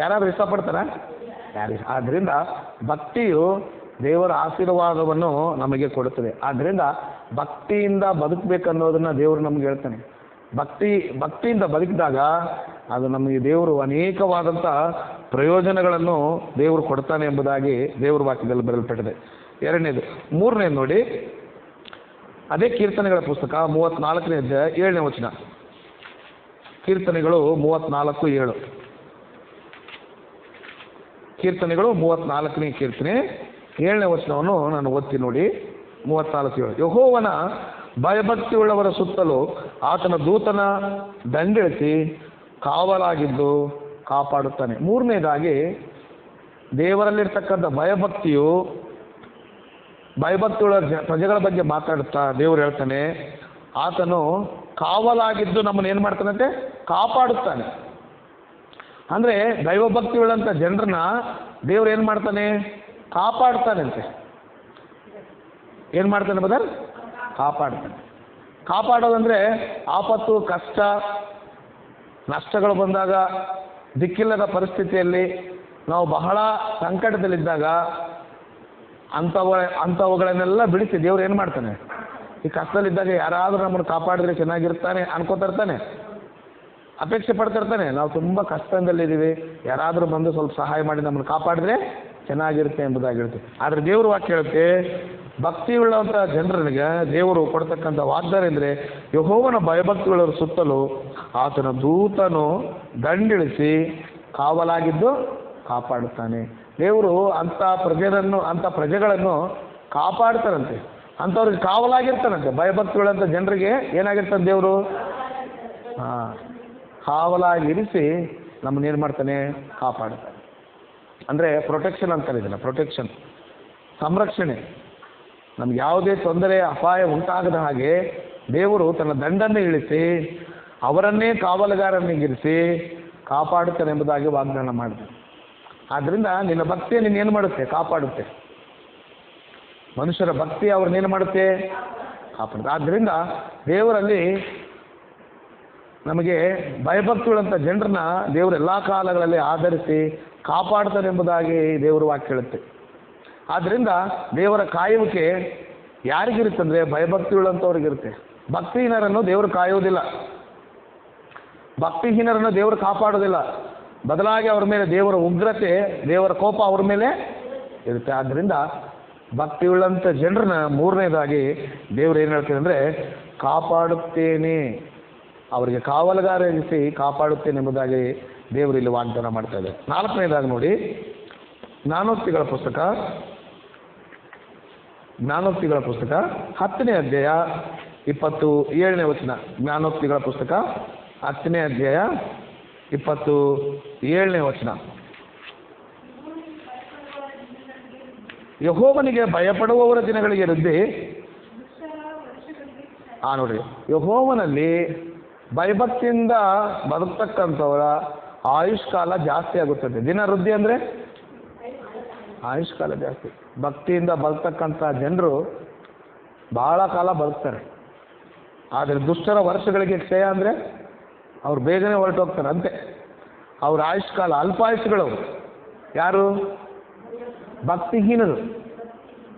ಯಾರಾದ್ರೂ ಇಷ್ಟಪಡ್ತಾರ? ಯಾರಿಗೆ? ಆದ್ದರಿಂದ ಭಕ್ತಿಯು ದೇವರ ಆಶೀರ್ವಾದವನ್ನು ನಮಗೆ ಕೊಡುತ್ತದೆ. ಆದ್ದರಿಂದ ಭಕ್ತಿಯಿಂದ ಬದುಕಬೇಕನ್ನೋದನ್ನು ದೇವರು ನಮ್ಗೆ ಹೇಳ್ತಾನೆ. ಭಕ್ತಿಯಿಂದ ಬದುಕಿದಾಗ ಅದು ನಮಗೆ ದೇವರು ಅನೇಕವಾದಂಥ ಪ್ರಯೋಜನಗಳನ್ನು ದೇವರು ಕೊಡ್ತಾನೆ ಎಂಬುದಾಗಿ ದೇವರ ವಾಕ್ಯದಲ್ಲಿ ಬರೆಯಲ್ಪಟ್ಟಿದೆ. ಎರಡನೇದು. ಮೂರನೇದು ನೋಡಿ, ಅದೇ ಕೀರ್ತನೆಗಳ ಪುಸ್ತಕ 34ನೇ ಅಧ್ಯಾಯ 7ನೇ ವಚನ. ಕೀರ್ತನೆಗಳು 34:7. ಕೀರ್ತನೆಗಳು 34ನೇ ಕೀರ್ತನೆ 7ನೇ ವಚನವನ್ನು ನಾನು ಓದ್ತೀನಿ ನೋಡಿ. 34:7. ಯೆಹೋವನ ಭಯಭಕ್ತಿಯುಳ್ಳವರ ಸುತ್ತಲೂ ಆತನ ದೂತನ ದಂಡಿಳಿಸಿ ಕಾವಲಾಗಿದ್ದು ಕಾಪಾಡುತ್ತಾನೆ. ಮೂರನೇದಾಗಿ ದೇವರಲ್ಲಿರ್ತಕ್ಕಂಥ ಭಯಭಕ್ತಿಯುಳ್ಳ ಪ್ರಜೆಗಳ ಬಗ್ಗೆ ಮಾತಾಡುತ್ತಾ ದೇವರು ಹೇಳ್ತಾನೆ, ಆತನು ಕಾವಲಾಗಿದ್ದು ನಮ್ಮನ್ನು ಏನು ಮಾಡ್ತಾನಂತೆ, ಕಾಪಾಡುತ್ತಾನೆ. ಅಂದರೆ ದೈವಭಕ್ತಿ ಉಳ್ಳಂಥ ಜನರನ್ನ ದೇವ್ರು ಏನು ಮಾಡ್ತಾನೆ, ಕಾಪಾಡ್ತಾನಂತೆ. ಏನು ಮಾಡ್ತಾನೆ ಬದಲ್? ಕಾಪಾಡ್ತಾನೆ. ಕಾಪಾಡೋದಂದರೆ ಆಪತ್ತು, ಕಷ್ಟ, ನಷ್ಟಗಳು ಬಂದಾಗ, ದಿಕ್ಕಿಲ್ಲದ ಪರಿಸ್ಥಿತಿಯಲ್ಲಿ ನಾವು ಬಹಳ ಸಂಕಟದಲ್ಲಿದ್ದಾಗ ಅಂಥವುಗಳನ್ನೆಲ್ಲ ಬಿಡಿಸಿ ದೇವ್ರು ಏನು ಮಾಡ್ತಾನೆ, ಈ ಕಷ್ಟದಲ್ಲಿದ್ದಾಗ ಯಾರಾದರೂ ನಮ್ಮನ್ನು ಕಾಪಾಡಿದ್ರೆ ಚೆನ್ನಾಗಿರ್ತಾನೆ ಅನ್ಕೋತಿರ್ತಾನೆ, ಅಪೇಕ್ಷೆ ಪಡ್ತಿರ್ತಾನೆ. ನಾವು ತುಂಬ ಕಷ್ಟದಲ್ಲಿದ್ದೀವಿ, ಯಾರಾದರೂ ಬಂದು ಸ್ವಲ್ಪ ಸಹಾಯ ಮಾಡಿ ನಮ್ಮನ್ನು ಕಾಪಾಡಿದ್ರೆ ಚೆನ್ನಾಗಿರುತ್ತೆ ಎಂಬುದಾಗಿರುತ್ತೆ. ಆದರೆ ದೇವ್ರ ವಾಕ್ಯ ಹೇಳುತ್ತೆ, ಭಕ್ತಿಯುಳ್ಳಂಥ ಜನರಿಗೆ ದೇವರು ಕೊಡ್ತಕ್ಕಂಥ ವಾಗ್ದಾನ ಅಂದರೆ, ಯೆಹೋವನ ಭಯಭಕ್ತಿಯುಳ್ಳವರ ಸುತ್ತಲೂ ಆತನ ದೂತನು ದಂಡಿಳಿಸಿ ಕಾವಲಾಗಿದ್ದು ಕಾಪಾಡುತ್ತಾನೆ. ದೇವರು ಅಂಥ ಪ್ರಜೆಗಳನ್ನು ಕಾಪಾಡ್ತಾರಂತೆ, ಅಂಥವ್ರಿಗೆ ಕಾವಲಾಗಿರ್ತಾರಂತೆ. ಭಯಭಕ್ತಿಯುಳ್ಳಂಥ ಜನರಿಗೆ ಏನಾಗಿರ್ತಾನೆ ದೇವರು? ಕಾವಲಾಗಿರಿಸಿ ನಮ್ಮನ್ನ ಏನು ಮಾಡ್ತಾನೆ, ಕಾಪಾಡ್ತಾನೆ. ಅಂದರೆ ಪ್ರೊಟೆಕ್ಷನ್ ಅಂತಾರೆ ಇದನ್ನು, ಪ್ರೊಟೆಕ್ಷನ್, ಸಂರಕ್ಷಣೆ. ನಮ್ಗೆ ಯಾವುದೇ ತೊಂದರೆ ಅಪಾಯ ಉಂಟಾಗದ ಹಾಗೆ ದೇವರು ತನ್ನ ದಂಡನ್ನು ಇಳಿಸಿ ಅವರನ್ನೇ ಕಾವಲುಗಾರನಿಗಿರಿಸಿ ಕಾಪಾಡುತ್ತಾನೆ ಎಂಬುದಾಗಿ ವಾಗ್ದಾನ ಮಾಡಿದೆ. ಆದ್ದರಿಂದ ನಿನ್ನ ಭಕ್ತಿಯ ನೀನೇನು ಮಾಡುತ್ತೆ, ಕಾಪಾಡುತ್ತೆ. ಮನುಷ್ಯರ ಭಕ್ತಿ ಅವ್ರನ್ನೇನು ಮಾಡುತ್ತೆ, ಕಾಪಾಡುತ್ತೆ. ಆದ್ದರಿಂದ ದೇವರಲ್ಲಿ ನಮಗೆ ಭಯಭಕ್ತಿಗಳಂಥ ಜನರನ್ನ ದೇವರು ಎಲ್ಲ ಕಾಲಗಳಲ್ಲಿ ಆಧರಿಸಿ ಕಾಪಾಡ್ತಾನೆ ಎಂಬುದಾಗಿ ದೇವರು ವಾಕ್ಯ ಹೇಳುತ್ತೆ. ಆದ್ದರಿಂದ ದೇವರ ಕಾಯುವಿಕೆ ಯಾರಿಗಿರುತ್ತಂದರೆ ಭಯಭಕ್ತಿಗಳಂಥವ್ರಿಗಿರುತ್ತೆ. ಭಕ್ತಿಹೀನರನ್ನು ದೇವರು ಕಾಯುವುದಿಲ್ಲ, ಭಕ್ತಿಹೀನರನ್ನು ದೇವರು ಕಾಪಾಡೋದಿಲ್ಲ. ಬದಲಾಗಿ ಅವ್ರ ಮೇಲೆ ದೇವರ ಉಗ್ರತೆ, ದೇವರ ಕೋಪ ಅವ್ರ ಮೇಲೆ ಇರುತ್ತೆ. ಆದ್ದರಿಂದ ಭಕ್ತಿಯುಳ್ಳಂಥ ಜನರನ್ನ ಮೂರನೇದಾಗಿ ದೇವರು ಏನು ಹೇಳ್ತೇನೆ ಅಂದರೆ, ಕಾಪಾಡುತ್ತೇನೆ, ಅವರಿಗೆ ಕಾವಲುಗಾರ ಇರಿಸಿ ಕಾಪಾಡುತ್ತೇನೆ ಎಂಬುದಾಗಿ ದೇವರು ಇಲ್ಲಿ ವಾಗ್ದಾನ ಮಾಡ್ತಾ ಇದ್ದಾರೆ. ನಾಲ್ಕನೇದಾಗಿ ನೋಡಿ, ಜ್ಞಾನೋಕ್ತಿಗಳ ಪುಸ್ತಕ 10ನೇ ಅಧ್ಯಾಯ 27ನೇ ವಚನ. ಜ್ಞಾನೋಕ್ತಿಗಳ ಪುಸ್ತಕ 10ನೇ ಅಧ್ಯಾಯ 27ನೇ ವಚನ. ಯೆಹೋವನಿಗೆ ಭಯಪಡುವವರ ದಿನಗಳಿಗೆ ವೃದ್ಧಿ, ನೋಡ್ರಿ, ಯೆಹೋವನಲ್ಲಿ ಭಯಭಕ್ತಿಯಿಂದ ಬದುಕ್ತಕ್ಕಂಥವರ ಆಯುಷ್ಕಾಲ ಜಾಸ್ತಿ ಆಗುತ್ತದೆ. ದಿನ ವೃದ್ಧಿ ಅಂದರೆ ಆಯುಷ್ಕಾಲ ಜಾಸ್ತಿ. ಭಕ್ತಿಯಿಂದ ಬದುಕ್ತಕ್ಕಂಥ ಜನರು ಬಹಳ ಕಾಲ ಬದುಕ್ತಾರೆ. ಆದರೆ ದುಷ್ಟರ ವರ್ಷಗಳಿಗೆ ಕ್ಷಯ ಅಂದರೆ ಅವ್ರು ಬೇಗನೆ ಹೊರಟೋಗ್ತಾರೆ ಅಂತೆ. ಅವ್ರ ಆಯುಷ್ಕಾಲ ಅಲ್ಪಾಯುಷ್ಗಳವರು. ಯಾರು? ಭಕ್ತಿಹೀನರು.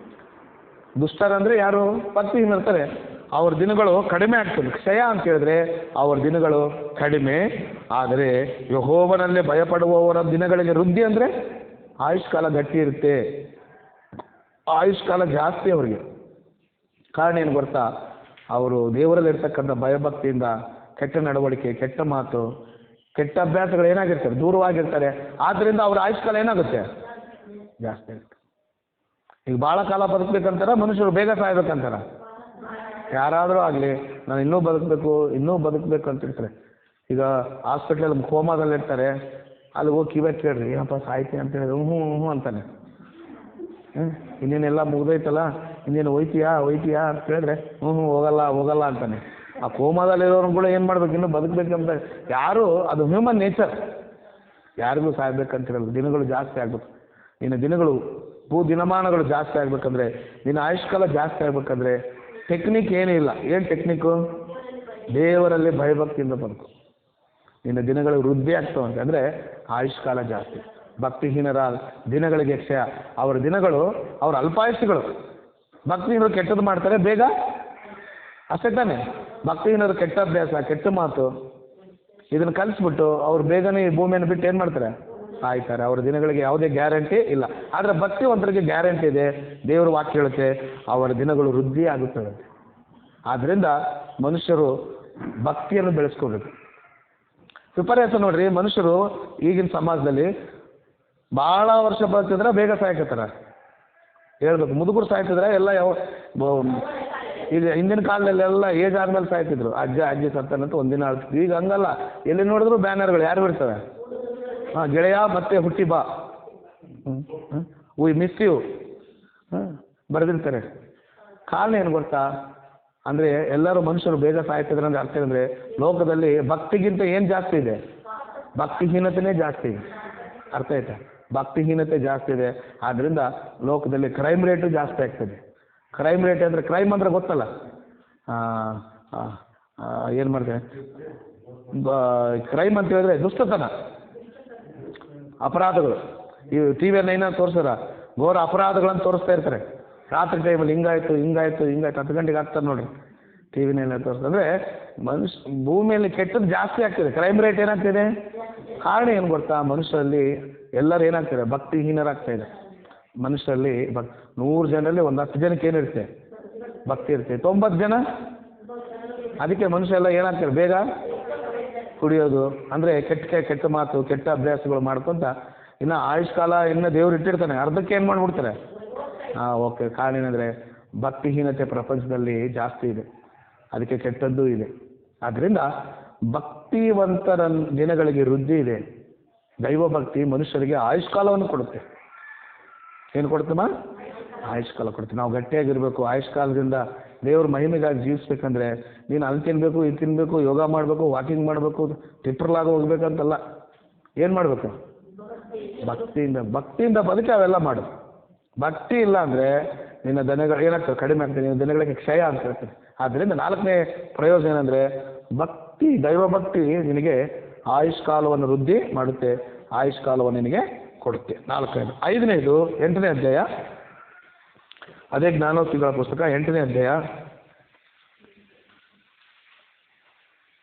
ದುಷ್ಟರಂದ್ರೆ ಯಾರು? ಭಕ್ತಿಹೀನರ್ತಾರೆ. ಅವ್ರ ದಿನಗಳು ಕಡಿಮೆ ಆಗ್ತದೆ. ಕ್ಷಯ ಅಂತ ಹೇಳಿದ್ರೆ ಅವ್ರ ದಿನಗಳು ಕಡಿಮೆ. ಆದರೆ ಯೆಹೋವನಲ್ಲಿ ಭಯಪಡುವವರ ದಿನಗಳಿಗೆ ವೃದ್ಧಿ ಅಂದರೆ ಆಯುಷ್ಕಾಲ ಗಟ್ಟಿ ಇರುತ್ತೆ, ಆಯುಷ್ಕಾಲ ಜಾಸ್ತಿ ಅವ್ರಿಗೆ. ಕಾರಣ ಏನು ಗೊತ್ತಾ? ಅವರು ದೇವರಲ್ಲಿರ್ತಕ್ಕಂಥ ಭಯಭಕ್ತಿಯಿಂದ ಕೆಟ್ಟ ನಡವಳಿಕೆ, ಕೆಟ್ಟ ಮಾತು, ಕೆಟ್ಟ ಅಭ್ಯಾಸಗಳು ಏನಾಗಿರ್ತಾರೆ, ದೂರವಾಗಿರ್ತಾರೆ. ಆದ್ದರಿಂದ ಅವ್ರ ಆಯುಷ್ಕಾಲ ಏನಾಗುತ್ತೆ? ಜಾಸ್ತಿ ಆಗುತ್ತೆ. ಈಗ ಭಾಳ ಕಾಲ ಬದುಕಬೇಕಂತಾರ ಮನುಷ್ಯರು, ಬೇಗ ಸಾಯ್ಬೇಕಂತಾರ? ಯಾರಾದರೂ ಆಗಲಿ ನಾನು ಇನ್ನೂ ಬದುಕಬೇಕು ಅಂತಿರ್ತಾರೆ. ಈಗ ಹಾಸ್ಪಿಟ್ಲಲ್ಲಿ ಕೋಮಾದಲ್ಲಿ ಇರ್ತಾರೆ, ಅಲ್ಲಿ ಹೋಗಿ ಕಿವಿ ಕೇಳ್ರಿ, ಏನಪ್ಪ ಸಾಯ್ತೀನಿ ಅಂತ ಹೇಳಿದ್ರೆ ಹ್ಞೂ ಅಂತಾನೆ. ಇನ್ನೇನೆಲ್ಲ ಮುಗ್ದೈತಲ್ಲ, ಇನ್ನೇನು ಹೋಯ್ತೀಯಾ ಅಂತ ಕೇಳಿದ್ರೆ ಹ್ಞೂ ಹೋಗಲ್ಲ ಅಂತಾನೆ. ಆ ಕೋಮಾದಲ್ಲಿರೋರು ಏನು ಮಾಡ್ಬೇಕು? ಇನ್ನೂ ಬದುಕಬೇಕಂತ ಯಾರು? ಅದು ಹ್ಯೂಮನ್ ನೇಚರ್. ಯಾರಿಗೂ ಸಾಯ್ಬೇಕಂತಿರಲ್ಲ. ದಿನಗಳು ಜಾಸ್ತಿ ಆಗ್ಬೇಕು. ನಿನ್ನ ದಿನಗಳು ದಿನಮಾನಗಳು ಜಾಸ್ತಿ ಆಗ್ಬೇಕಂದ್ರೆ, ನಿನ್ನ ಆಯುಷ್ಕಾಲ ಜಾಸ್ತಿ ಆಗ್ಬೇಕಂದ್ರೆ ಟೆಕ್ನಿಕ್ ಏನೂ ಇಲ್ಲ. ಏನು ಟೆಕ್ನಿಕ್ಕು? ದೇವರಲ್ಲಿ ಭಯಭಕ್ತಿಯಿಂದ ಬದುಕು. ನಿನ್ನ ದಿನಗಳು ವೃದ್ಧಿ ಆಗ್ತವಂತೆ ಅಂದರೆ ಆಯುಷ್ಕಾಲ ಜಾಸ್ತಿ. ಭಕ್ತಿಹೀನರ ದಿನಗಳಿಗೆ ಕ್ಷಯ. ಅವರ ದಿನಗಳು ಅವರ ಅಲ್ಪಾಯುಷ್ಯಗಳು. ಭಕ್ತಿಹೀನರು ಕೆಟ್ಟದ್ದು ಮಾಡ್ತಾರೆ ಬೇಗ, ಅಷ್ಟೇ ತಾನೆ? ಭಕ್ತಿಹೀನರು ಕೆಟ್ಟ ಅಭ್ಯಾಸ, ಕೆಟ್ಟ ಮಾತು ಇದನ್ನು ಕಲಿಸ್ಬಿಟ್ಟು ಅವ್ರು ಬೇಗನೆ ಈ ಭೂಮಿಯನ್ನು ಬಿಟ್ಟು ಏನು ಮಾಡ್ತಾರೆ? ಸಾಯ್ತಾರೆ. ಅವರ ದಿನಗಳಿಗೆ ಯಾವುದೇ ಗ್ಯಾರಂಟಿ ಇಲ್ಲ. ಆದರೆ ಭಕ್ತಿವಂತರಿಗೆ ಗ್ಯಾರಂಟಿ ಇದೆ. ದೇವರ ವಾಕ್ಯ ಹೇಳುತ್ತೆ ಅವರ ದಿನಗಳು ವೃದ್ಧಿ ಆಗುತ್ತವೆ. ಆದ್ದರಿಂದ ಮನುಷ್ಯರು ಭಕ್ತಿಯನ್ನು ಬೆಳೆಸ್ಕೋಬೇಕು. ವಿಪರ್ಯಾಸ ನೋಡ್ರಿ, ಮನುಷ್ಯರು ಈಗಿನ ಸಮಾಜದಲ್ಲಿ ಭಾಳ ವರ್ಷ ಬದುಕಿದ್ರೆ ಬೇಗ ಸಾಯ್ಕತ್ತಾರ. ಹೇಳ್ಬೇಕು, ಮುದುಕರು ಸಾಯ್ತಿದ್ರೆ ಎಲ್ಲ ಈಗ ಹಿಂದಿನ ಕಾಲದಲ್ಲೆಲ್ಲ ಏಜ್ ಆದ್ಮೇಲೆ ಸಾಯ್ತಿದ್ರು. ಅಜ್ಜಿ ಸತ್ತನಂತ ಒಂದಿನ ಆಡ್ತಿದ್ರು. ಈಗ ಹಂಗಲ್ಲ. ಎಲ್ಲಿ ನೋಡಿದ್ರು ಬ್ಯಾನರ್ಗಳು ಯಾರು ಇರ್ತವೆ? ಗೆಳೆಯ ಮತ್ತೆ ಹುಟ್ಟಿ ಬಾ, ವಿ ಮಿಸ್ ಯು ಬರೆದಿರ್ತಾರೆ. ಕಾರಣ ಏನು ಗೊತ್ತಾ? ಅಂದರೆ ಎಲ್ಲರೂ ಮನುಷ್ಯರು ಬೇಗ ಸಾಯ್ತಿದ್ರೆ ಅಂದ್ರೆ ಅರ್ಥ ಏನಂದರೆ ಲೋಕದಲ್ಲಿ ಭಕ್ತಿಗಿಂತ ಏನು ಜಾಸ್ತಿ ಇದೆ? ಭಕ್ತಿಹೀನತೆನೇ ಜಾಸ್ತಿ ಇದೆ. ಅರ್ಥ ಆಯ್ತಾ? ಭಕ್ತಿಹೀನತೆ ಜಾಸ್ತಿ ಇದೆ. ಆದ್ದರಿಂದ ಲೋಕದಲ್ಲಿ ಕ್ರೈಮ್ ರೇಟು ಜಾಸ್ತಿ ಆಗ್ತದೆ. ಕ್ರೈಮ್ ರೇಟ್ ಅಂದರೆ, ಕ್ರೈಮ್ ಅಂದರೆ ಗೊತ್ತಲ್ಲ, ಏನು ಮಾಡ್ತಾರೆ? ಕ್ರೈಮ್ ಅಂತ ಹೇಳಿದ್ರೆ ದುಷ್ಟತನ, ಅಪರಾಧಗಳು. ಈ ಟಿ ವಿಯಲ್ಲಿ ಏನಾದ್ರು ತೋರಿಸ್ತಾರ, ಘೋರ ಅಪರಾಧಗಳನ್ನು ತೋರಿಸ್ತಾ ಇರ್ತಾರೆ. ರಾತ್ರಿ ಟೈಮಲ್ಲಿ ಹಿಂಗಾಯ್ತು 10 ಗಂಟೆಗೆ ಆಗ್ತಾರೆ ನೋಡಿ ಟಿ ವಿನೆಲ್ಲ ತೋರಿಸ್ತಾರೆ. ಅಂದರೆ ಭೂಮಿಯಲ್ಲಿ ಕೆಟ್ಟದ್ದು ಜಾಸ್ತಿ ಆಗ್ತಿದೆ. ಕ್ರೈಮ್ ರೇಟ್ ಏನಾಗ್ತಿದೆ? ಕಾರಣ ಏನು ಗೊತ್ತಾ? ಮನುಷ್ಯರಲ್ಲಿ ಎಲ್ಲರೂ ಏನಾಗ್ತಿದೆ? ಭಕ್ತಿಹೀನರಾಗ್ತಾ ಇದೆ. ಮನುಷ್ಯರಲ್ಲಿ 100 ಜನರಲ್ಲಿ 10 ಜನಕ್ಕೆ ಏನಿರುತ್ತೆ? ಭಕ್ತಿ ಇರುತ್ತೆ. 90 ಜನ ಅದಕ್ಕೆ ಮನುಷ್ಯ ಎಲ್ಲ ಏನಾಗ್ತಾರೆ? ಬೇಗ ಕುಡಿಯೋದು, ಅಂದರೆ ಕೆಟ್ಟ ಮಾತು, ಕೆಟ್ಟ ಅಭ್ಯಾಸಗಳು ಮಾಡ್ಕೊಂತ ಇನ್ನು ಆಯುಷ್ಕಾಲ ಇನ್ನು ದೇವ್ರು ಇಟ್ಟಿರ್ತಾನೆ, ಅರ್ಧಕ್ಕೆ ಏನು ಮಾಡಿಬಿಡ್ತಾರೆ. ಓಕೆ. ಕಾರಣ ಏನಂದರೆ ಭಕ್ತಿಹೀನತೆ ಪ್ರಪಂಚದಲ್ಲಿ ಜಾಸ್ತಿ ಇದೆ, ಅದಕ್ಕೆ ಕೆಟ್ಟದ್ದು ಇದೆ. ಆದ್ದರಿಂದ ಭಕ್ತಿವಂತರ ದಿನಗಳಿಗೆ ವೃದ್ಧಿ ಇದೆ. ದೈವ ಭಕ್ತಿ ಮನುಷ್ಯರಿಗೆ ಆಯುಷ್ಕಾಲವನ್ನು ಕೊಡುತ್ತೆ. ಏನು ಕೊಡ್ತಮ್ಮ? ಆಯುಷ್ಕಾಲ ಕೊಡುತ್ತೆ. ನಾವು ಗಟ್ಟಿಯಾಗಿರಬೇಕು. ಆಯುಷ್ಕಾಲದಿಂದ ದೇವ್ರ ಮಹಿಮೆಗಾಗಿ ಜೀವಿಸ್ಬೇಕಂದ್ರೆ ನೀನು ಅಲ್ಲಿ ತಿನ್ನಬೇಕು, ಇದು ತಿನ್ನಬೇಕು, ಯೋಗ ಮಾಡಬೇಕು, ವಾಕಿಂಗ್ ಮಾಡಬೇಕು, ಟಿಪ್ರಲಾಗ ಹೋಗ್ಬೇಕಂತಲ್ಲ. ಏನು ಮಾಡಬೇಕು? ಭಕ್ತಿಯಿಂದ ಬದುಕಿ ಅವೆಲ್ಲ ಮಾಡು. ಭಕ್ತಿ ಇಲ್ಲ ಅಂದರೆ ನಿನ್ನ ದನಗಳು ಏನಾಗ್ತದೆ? ಕಡಿಮೆ ಆಗ್ತದೆ. ನಿನ್ನ ದನಗಳಿಗೆ ಕ್ಷಯ ಅಂತ ಹೇಳ್ತದೆ. ಆದ್ದರಿಂದ 4ನೇ ಪ್ರಯೋಜನ ಏನಂದರೆ ದೈವ ಭಕ್ತಿ ನಿನಗೆ ಆಯುಷ್ಕಾಲವನ್ನು ವೃದ್ಧಿ ಮಾಡುತ್ತೆ, ಆಯುಷ್ಕಾಲವನ್ನು ನಿನಗೆ ಕೊಡುತ್ತೆ. 4ನೇದು. 5ನೇದು 8ನೇ ಅಧ್ಯಾಯ, ಅದೇ ಜ್ಞಾನೋಕ್ತಿಗಳ ಪುಸ್ತಕ 8ನೇ ಅಧ್ಯಾಯ,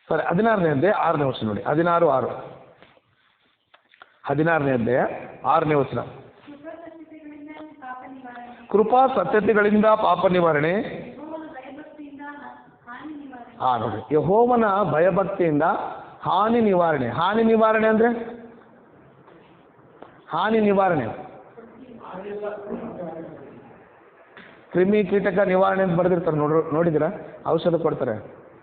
16ನೇ ಅಧ್ಯಾಯ 6ನೇ ವಚನ ನೋಡಿ. 16:6. 16ನೇ ಅಧ್ಯಾಯ 6ನೇ ವಚನ. ಕೃಪಾ ಸತ್ಯತೆಗಳಿಂದ ಪಾಪ ನಿವಾರಣೆ. ನೋಡಿ, ಯೆಹೋವನ ಭಯಭಕ್ತಿಯಿಂದ ಹಾನಿ ನಿವಾರಣೆ. ಹಾನಿ ನಿವಾರಣೆ ಅಂದರೆ ಕ್ರಿಮಿ ಕೀಟಕ ನಿವಾರಣೆ ಅಂತ ಬರೆದಿರ್ತಾರೆ. ನೋಡಿದ್ದೀರಾ? ಔಷಧ ಕೊಡ್ತಾರೆ,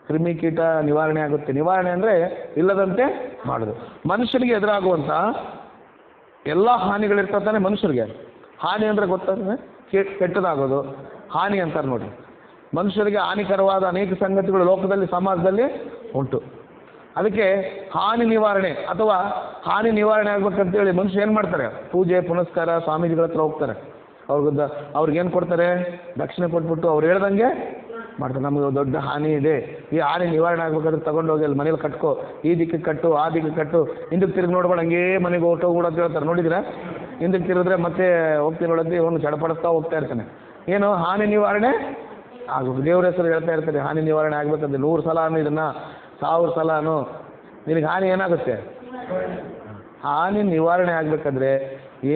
ಕ್ರಿಮಿ ಕೀಟ ನಿವಾರಣೆ ಆಗುತ್ತೆ. ನಿವಾರಣೆ ಅಂದರೆ ಇಲ್ಲದಂತೆ ಮಾಡೋದು. ಮನುಷ್ಯನಿಗೆ ಎದುರಾಗುವಂಥ ಎಲ್ಲ ಹಾನಿಗಳಿರ್ತಾನೆ ಮನುಷ್ಯರಿಗೆ. ಹಾನಿ ಅಂದರೆ ಗೊತ್ತಾದ್ರೆ ಕೆಟ್ಟದಾಗೋದು ಹಾನಿ ಅಂತಾರೆ ನೋಡಿ. ಮನುಷ್ಯರಿಗೆ ಹಾನಿಕರವಾದ ಅನೇಕ ಸಂಗತಿಗಳು ಲೋಕದಲ್ಲಿ ಸಮಾಜದಲ್ಲಿ ಉಂಟು. ಅದಕ್ಕೆ ಹಾನಿ ನಿವಾರಣೆ ಅಥವಾ ಹಾನಿ ನಿವಾರಣೆ ಆಗ್ಬೇಕಂತೇಳಿ ಮನುಷ್ಯ ಏನು ಮಾಡ್ತಾರೆ? ಪೂಜೆ ಪುನಸ್ಕಾರ ಸ್ವಾಮೀಜಿಗಳ ಹತ್ರ ಹೋಗ್ತಾರೆ. ಅವ್ರಿಗೇನು ಕೊಡ್ತಾರೆ? ದಕ್ಷಿಣೆ ಕೊಟ್ಬಿಟ್ಟು ಅವ್ರು ಹೇಳ್ದಂಗೆ ಮಾಡ್ತಾರೆ. ನಮಗೆ ದೊಡ್ಡ ಹಾನಿ ಇದೆ, ಈ ಹಾನಿ ನಿವಾರಣೆ ಆಗ್ಬೇಕಾದ್ರೆ ತಗೊಂಡೋಗಿ ಅಲ್ಲಿ ಮನೇಲಿ ಕಟ್ಕೋ, ಈ ದಿಕ್ಕಿಗೆ ಕಟ್ಟು ಆ ದಿಕ್ಕಿಗೆ ಕಟ್ಟು, ಹಿಂದಕ್ಕೆ ತಿರುಗಿ ನೋಡ್ಬೇಡ, ಹಂಗೇ ಮನೆಗೆ ಹೋಗ್ಬಿಡು ಅಂತ ಹೇಳ್ತಾರೆ. ನೋಡಿದ್ರೆ ಹಿಂದಕ್ಕೆ ತಿರುಗಿದ್ರೆ ಮತ್ತೆ ಹೋಗ್ತೀನಿ ನೋಡೋದು ಇವನು ಚಡಪಡಿಸ್ತಾ ಹೋಗ್ತಾ ಇರ್ತಾನೆ. ಏನು ಹಾನಿ ನಿವಾರಣೆ ಆಗ್ಬೇಕು. ದೇವ್ರ ಹೆಸರು ಹೇಳ್ತಾ ಇರ್ತಾರೆ ಹಾನಿ ನಿವಾರಣೆ ಆಗ್ಬೇಕಂದ್ರೆ 100 ಸಲ ಇದನ್ನ 1000 ಸಲನು ನಿನಗೆ ಹಾನಿ ಏನಾಗುತ್ತೆ? ಹಾನಿ ನಿವಾರಣೆ ಆಗ್ಬೇಕಾದ್ರೆ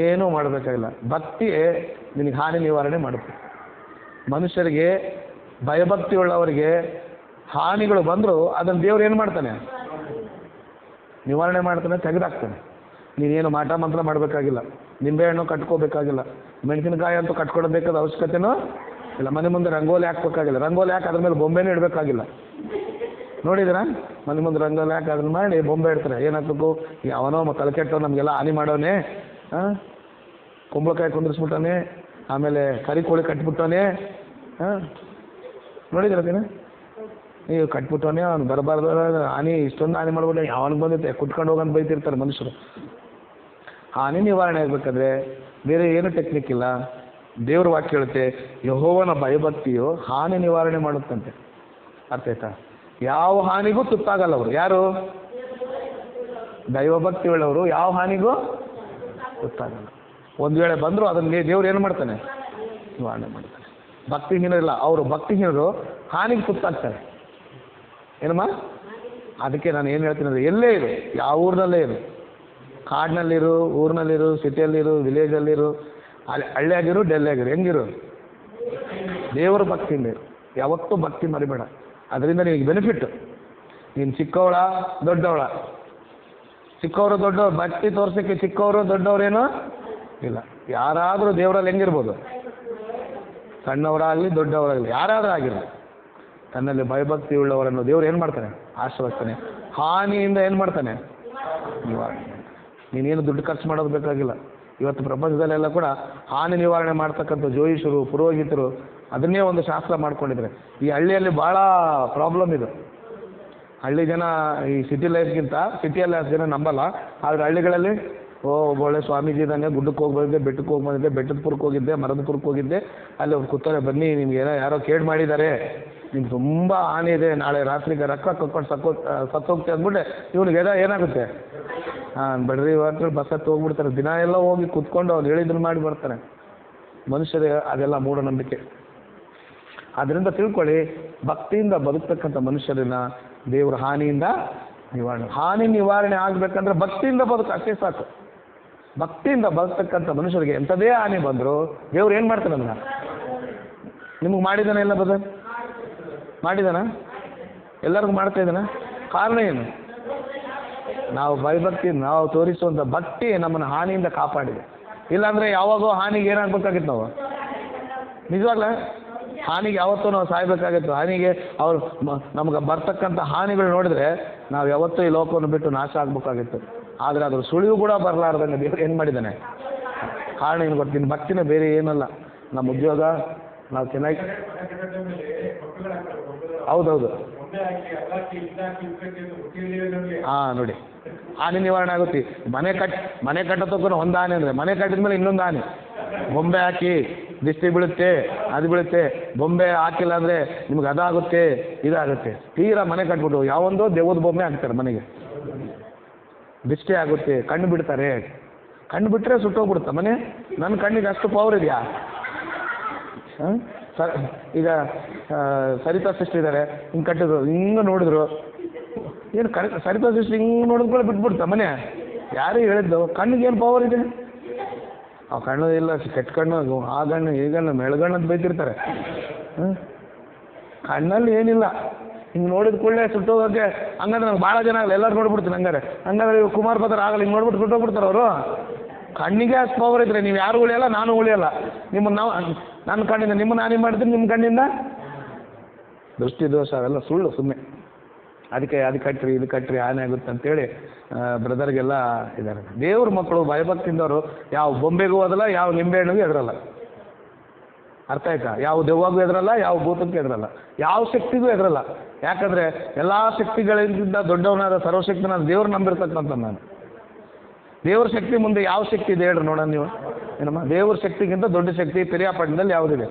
ಏನೂ ಮಾಡಬೇಕಾಗಿಲ್ಲ, ಭಕ್ತಿಯೇ ನಿನಗೆ ಹಾನಿ ನಿವಾರಣೆ ಮಾಡುತ್ತೆ. ಮನುಷ್ಯರಿಗೆ ಭಯಭಕ್ತಿ ಉಳ್ಳವರಿಗೆ ಹಾನಿಗಳು ಬಂದರೂ ಅದನ್ನು ದೇವ್ರು ಏನು ಮಾಡ್ತಾನೆ? ನಿವಾರಣೆ ಮಾಡ್ತಾನೆ, ತೆಗೆದಾಕ್ತಾನೆ. ನೀನೇನು ಮಾಟ ಮಂತ್ರ ಮಾಡಬೇಕಾಗಿಲ್ಲ, ನಿಂಬೆಹಣ್ಣು ಕಟ್ಕೋಬೇಕಾಗಿಲ್ಲ, ಮೆಣಸಿನಕಾಯಿ ಅಂತೂ ಕಟ್ಕೊಡ್ಬೇಕಾದ ಅವಶ್ಯಕತೆನೂ ಇಲ್ಲ, ಮನೆ ಮುಂದೆ ರಂಗೋಲಿ ಹಾಕ್ಬೇಕಾಗಿಲ್ಲ, ರಂಗೋಲಿ ಹಾಕಿ ಅದ್ರ ಮೇಲೆ ಬೊಂಬೆನೂ ಇಡಬೇಕಾಗಿಲ್ಲ. ನೋಡಿದ್ರ ಮನೆ ಮುಂದೆ ರಂಗೋಲಿ ಹಾಕಿ ಅದನ್ನ ಮಾಡಿ ಬೊಂಬೆ ಇಡ್ತಾರೆ. ಏನಾಗಬೇಕು? ಅವನೋ ತಲೆಕೆಟ್ಟೋ ನಮಗೆಲ್ಲ ಹಾನಿ ಮಾಡೋನೆ, ಕುಂಬಳಕಾಯಿ ಕುಂದಿರಿಸ್ಬಿಟ್ಟಾನೆ, ಆಮೇಲೆ ಕರಿ ಕೋಳಿ ಕಟ್ಬಿಟ್ಟವನೇ, ನೋಡಿದ್ರದೇನ ನೀವು ಕಟ್ಬಿಟ್ಟವನೇ, ಅವ್ನು ಬರಬಾರ್ದು ಹಾನಿ, ಇಷ್ಟೊಂದು ಹಾನಿ ಮಾಡ್ಬಿಟ್ಟೆ, ಯಾವನಿಗೆ ಬಂದಿತ್ತೆ ಕುಟ್ಕೊಂಡು ಹೋಗಂತ ಬೈತಿರ್ತಾರೆ ಮನುಷ್ಯರು. ಹಾನಿ ನಿವಾರಣೆ ಆಗಬೇಕಾದ್ರೆ ಬೇರೆ ಏನು ಟೆಕ್ನಿಕ್ ಇಲ್ಲ. ದೇವ್ರ ವಾಕ್ಯ ಹೇಳುತ್ತೆ, ಯೆಹೋವನ ಭಯಭಕ್ತಿಯು ಹಾನಿ ನಿವಾರಣೆ ಮಾಡುತ್ತಂತೆ. ಅರ್ಥ ಆಯ್ತಾ? ಯಾವ ಹಾನಿಗೂ ತುತ್ತಾಗಲ್ಲ ಅವರು. ಯಾರು? ದೈವಭಕ್ತಿ ಉಳ್ಳವರು ಯಾವ ಹಾನಿಗೂ ತುತ್ತಾಗಲ್ಲ. ಒಂದು ವೇಳೆ ಬಂದರೂ ಅದನ್ನು ದೇವ್ರು ಏನು ಮಾಡ್ತಾನೆ? ನಿವಾರಣೆ ಮಾಡ್ತಾನೆ. ಭಕ್ತಿಹೀನರಿಲ್ಲ, ಅವರು ಭಕ್ತಿಹೀನರು ಹಾನಿಗೆ ತುತ್ತಾಗ್ತಾರೆ. ಏನಮ್ಮ? ಅದಕ್ಕೆ ನಾನು ಏನು ಹೇಳ್ತೀನಿ ಅಂದರೆ, ಎಲ್ಲೇ ಇರು, ಯಾವ ಊರಿನಲ್ಲೇ ಇರು, ಕಾಡಿನಲ್ಲಿರು, ಊರಿನಲ್ಲಿರು, ಸಿಟಿಯಲ್ಲಿರು, ವಿಲೇಜಲ್ಲಿರು, ಹಳ್ಳಿಯಾಗಿರು, ಡೆಲ್ಲಿಯಾಗಿರು, ಹೆಂಗಿರು ದೇವರ ಭಕ್ತಿಯಿಂದ ಇರು. ಯಾವತ್ತೂ ಭಕ್ತಿ ಮರಿಬೇಡ. ಅದರಿಂದ ನಿನಗೆ ಬೆನಿಫಿಟ್. ನೀನು ಚಿಕ್ಕವಳ ದೊಡ್ಡವಳ, ಚಿಕ್ಕವರು ದೊಡ್ಡವರು ಭಕ್ತಿ ತೋರ್ಸೋಕ್ಕೆ ಚಿಕ್ಕವರು ದೊಡ್ಡವರೇನೋ ಇಲ್ಲ. ಯಾರಾದರೂ ದೇವರಲ್ಲಿ ಹೆಂಗಿರ್ಬೋದು? ಸಣ್ಣವರಾಗಲಿ ದೊಡ್ಡವರಾಗಲಿ ಯಾರಾದರೂ ಆಗಿರಲಿ, ತನ್ನಲ್ಲಿ ಭಯಭಕ್ತಿ ಉಳ್ಳವರನ್ನು ದೇವ್ರು ಏನು ಮಾಡ್ತಾನೆ? ಆಶೀರ್ವದಿಸ್ತಾನೆ. ಹಾನಿಯಿಂದ ಏನು ಮಾಡ್ತಾನೆ? ನಿವಾರಣೆ. ನೀನೇನು ದುಡ್ಡು ಖರ್ಚು ಮಾಡೋದು ಬೇಕಾಗಿಲ್ಲ. ಇವತ್ತು ಪ್ರಪಂಚದಲ್ಲೆಲ್ಲ ಕೂಡ ಹಾನಿ ನಿವಾರಣೆ ಮಾಡ್ತಕ್ಕಂಥ ಜೋಯಿಷರು, ಪುರೋಹಿತರು ಅದನ್ನೇ ಒಂದು ಶಾಸ್ತ್ರ ಮಾಡ್ಕೊಂಡಿದ್ದಾರೆ. ಈ ಹಳ್ಳಿಯಲ್ಲಿ ಭಾಳ ಪ್ರಾಬ್ಲಮ್ ಇದು. ಹಳ್ಳಿ ಜನ ಈ ಸಿಟಿ ಲೈಫ್ಗಿಂತ, ಸಿಟಿಯಲ್ಲಿ ಅಷ್ಟು ಜನ ನಂಬಲ್ಲ, ಆದರೆ ಹಳ್ಳಿಗಳಲ್ಲಿ ಒಳ್ಳೆ ಸ್ವಾಮೀಜಿ ಇದ್ದಾನೆ, ಗುಡ್ಡಕ್ಕೆ ಹೋಗಿ ಬಂದಿದ್ದೆ, ಬೆಟ್ಟಕ್ಕೆ ಹೋಗಿ ಬಂದಿದ್ದೆ, ಬೆಟ್ಟದ ಪುರಕ್ಕೆ ಹೋಗಿದ್ದೆ, ಮರದ ಪುರಕ್ಕೆ ಹೋಗಿದ್ದೆ, ಅಲ್ಲಿ ಒಬ್ಬರು ಕೂತಾರೆ, ಬನ್ನಿ ನಿಮ್ಗೆ ಯಾರೋ ಕೇಡ್ ಮಾಡಿದ್ದಾರೆ, ನಿಮ್ಗೆ ತುಂಬ ಹಾನಿ ಇದೆ, ನಾಳೆ ರಾತ್ರಿಗೆ ರೊಕ್ಕ ಕಟ್ಕೊಂಡು ಸತ್ತೋಗ್ತೆ ಅಂದ್ಬಿಟ್ಟೆ ಇವ್ನಿಗೆ ಏನಾಗುತ್ತೆ? ಬಡ್ರಿ ಇವತ್ತು ಬಸ್ ಹತ್ತು ಹೋಗ್ಬಿಡ್ತಾರೆ. ದಿನ ಎಲ್ಲ ಹೋಗಿ ಕೂತ್ಕೊಂಡು ಅವ್ರು ಹೇಳಿದ್ರು ಮಾಡಿ ಬರ್ತಾರೆ. ಮನುಷ್ಯರೇ ಅದೆಲ್ಲ ಮೂಢನಂಬಿಕೆ. ಅದರಿಂದ ತಿಳ್ಕೊಳ್ಳಿ, ಭಕ್ತಿಯಿಂದ ಬದುಕ್ತಕ್ಕಂಥ ಮನುಷ್ಯರನ್ನ ದೇವರ ಹಾನಿಯಿಂದ ಹಾನಿ ನಿವಾರಣೆ ಆಗಬೇಕಂದ್ರೆ ಭಕ್ತಿಯಿಂದ ಬದುಕು, ಅಷ್ಟೇ ಸಾಕು. ಭಕ್ತಿಯಿಂದ ಬದುಕ್ತಕ್ಕಂಥ ಮನುಷ್ಯರಿಗೆ ಎಂಥದೇ ಹಾನಿ ಬಂದರೂ ದೇವ್ರು ಏನು ಮಾಡ್ತಾನೆ? ಅದನ್ನ ನಿಮಗೆ ಮಾಡಿದಾನೆ ಇಲ್ಲ ಬದ ಮಾಡಿದಾನ? ಎಲ್ಲರಿಗೂ ಮಾಡ್ತಾ ಇದ್ದಾನ? ಕಾರಣ ಏನು? ನಾವು ಭಯಭಕ್ತಿ, ನಾವು ತೋರಿಸುವಂಥ ಭಕ್ತಿ ನಮ್ಮನ್ನು ಹಾನಿಯಿಂದ ಕಾಪಾಡಿದೆ. ಇಲ್ಲಾಂದರೆ ಯಾವಾಗೋ ಹಾನಿಗೆ ಏನಾಗಬೇಕಾಗಿತ್ತು? ನಾವು ನಿಜವಾಗ್ಲ ಹಾನಿಗೆ ಯಾವತ್ತೂ ನಾವು ಸಾಯ್ಬೇಕಾಗಿತ್ತು. ಹಾನಿಗೆ ಅವ್ರು ನಮ್ಗೆ ಬರ್ತಕ್ಕಂಥ ಹಾನಿಗಳು ನೋಡಿದ್ರೆ ನಾವು ಯಾವತ್ತೂ ಈ ಲೋಕವನ್ನು ಬಿಟ್ಟು ನಾಶ ಆಗಬೇಕಾಗಿತ್ತು. ಆದರೆ ಅದ್ರ ಸುಳಿವು ಕೂಡ ಬರಲಾರ್ದಂಗೆ ದೇವ್ರು ಏನು ಮಾಡಿದ್ದಾನೆ? ಕಾರಣ ಏನು ಗೊತ್ತಿನ ಭಕ್ತಿನ ಬೇರೆ ಏನಲ್ಲ. ನಮ್ಮ ಉದ್ಯೋಗ, ನಾವು ಚೆನ್ನಾಗಿ, ಹೌದೌದು, ನೋಡಿ ಹಾನಿ ನಿವಾರಣೆ ಆಗುತ್ತೆ. ಮನೆ ಕಟ್ಟೋದಕ್ಕೂ ಒಂದು ಹಾನಿ ಅಂದರೆ, ಮನೆ ಕಟ್ಟಿದ ಮೇಲೆ ಇನ್ನೊಂದು ಹಾನಿ. ಬೊಂಬೆ ಹಾಕಿ ದಿಷ್ಟಿ ಬೀಳುತ್ತೆ, ಅದು ಬೀಳುತ್ತೆ. ಬೊಂಬೆ ಹಾಕಿಲ್ಲ ಅಂದರೆ ನಿಮ್ಗೆ ಅದಾಗುತ್ತೆ, ಇದಾಗುತ್ತೆ. ತೀರಾ ಮನೆ ಕಟ್ಬಿಟ್ಟು ಯಾವೊಂದೋ ದೇವದ ಬೊಂಬೆ ಹಾಕ್ತಾರೆ ಮನೆಗೆ, ದಿಷ್ಟಿ ಆಗುತ್ತೆ, ಕಣ್ಣು ಬಿಡ್ತಾರೆ. ಕಣ್ಣು ಬಿಟ್ಟರೆ ಸುಟ್ಟೋಗ್ಬಿಡುತ್ತೆ ಮನೆ. ನನ್ನ ಕಣ್ಣಿಗೆ ಅಷ್ಟು ಪವರ್ ಇದೆಯಾ? ಈಗ ಸರಿತಾ ಸಿಸ್ಟರ್ ಇದ್ದಾರೆ, ಹಿಂಗೆ ಕಟ್ಟಿದ್ರು, ಹಿಂಗೆ ನೋಡಿದ್ರು, ಏನು ಸರಿತಾ ಸಿಸ್ಟರ್ ಹಿಂಗೆ ನೋಡಿದ್ಕೊಳ್ಳೆ ಬಿಟ್ಬಿಡ್ತಾ ಮನೆ? ಯಾರು ಹೇಳಿದ್ದು? ಕಣ್ಣಿಗೆ ಏನು ಪವರ್ ಇದೆ? ಆ ಕಣ್ಣು ಇಲ್ಲ, ಕೆಟ್ಟ ಕಣ್ಣು, ಆ ಗಣ್ಣು ಈ ಗಣ್ಣು ಮೆಳಗಣ್ಣು ಅಂತ ಬೈತಿರ್ತಾರೆ. ಕಣ್ಣಲ್ಲಿ ಏನಿಲ್ಲ, ಹಿಂಗೆ ನೋಡಿದ ಕೂಡಲೇ ಸುಟ್ಟೋಗೋಕ್ಕೆ. ಹಂಗಂದ್ರೆ ನಂಗೆ ಭಾಳ ಜನ ಆಗಲ್ಲ, ಎಲ್ಲರೂ ನೋಡ್ಬಿಡ್ತೀನಿ. ಹಂಗಾದ್ರೆ ಕುಮಾರ್ ಭದ್ರ ಆಗಲ್ಲ, ಹಿಂಗೆ ನೋಡ್ಬಿಟ್ಟು ಸುಟ್ಟೋಗ್ಬಿಡ್ತಾರೆ ಅವರು. ಕಣ್ಣಿಗೆ ಅಷ್ಟು ಪವರ್ ಇದ್ರೆ ನೀವು ಯಾರು ಉಳಿಯಲ್ಲ, ನಾನು ಉಳಿಯಲ್ಲ. ನನ್ನ ಕಣ್ಣಿಂದ ನಿಮ್ಮನ್ನು ಹಾನಿ ಮಾಡ್ತೀನಿ, ನಿಮ್ಮ ಕಣ್ಣಿಂದ ದೃಷ್ಟಿ ದೋಷ, ಅವೆಲ್ಲ ಸುಳ್ಳು, ಸುಮ್ಮನೆ. ಅದಕ್ಕೆ ಅದು ಕಟ್ಟ್ರಿ ಇದು ಕಟ್ಟ್ರಿ ಹಾನಿ ಆಗುತ್ತೆ ಅಂತೇಳಿ ಬ್ರದರ್ಗೆಲ್ಲ ಇದ್ದಾರೆ. ದೇವ್ರ ಮಕ್ಕಳು ಭಯಭಕ್ತಿಯಿಂದವರು ಯಾವ ಬೊಂಬೆಗೂ ಹೋದಲ್ಲ, ಯಾವ ನಿಂಬೆಹಣ್ಣಿಗೂ ಎದುರಲ್ಲ. ಅರ್ಥ ಆಯ್ತಾ? ಯಾವ ದೆವ್ವಾಗೂ ಎದುರಲ್ಲ, ಯಾವ ಭೂತಕ್ಕೂ ಎದುರಲ್ಲ, ಯಾವ ಶಕ್ತಿಗೂ ಎದುರಲ್ಲ. ಯಾಕಂದರೆ ಎಲ್ಲ ಶಕ್ತಿಗಳಿಂದ ದೊಡ್ಡವನಾದ ಸರ್ವಶಕ್ತನಾದ ದೇವ್ರು ನಂಬಿರ್ತಕ್ಕಂಥ ನಾನು. ದೇವ್ರ ಶಕ್ತಿ ಮುಂದೆ ಯಾವ ಶಕ್ತಿ ಇದೆ ಹೇಳ್ರಿ ನೋಡೋಣ ನೀವು. ಏನಮ್ಮ, ದೇವ್ರ ಶಕ್ತಿಗಿಂತ ದೊಡ್ಡ ಶಕ್ತಿ ಪಿರಿಯಾಪಟ್ಟಣದಲ್ಲಿ ಯಾವುದಿದೆ?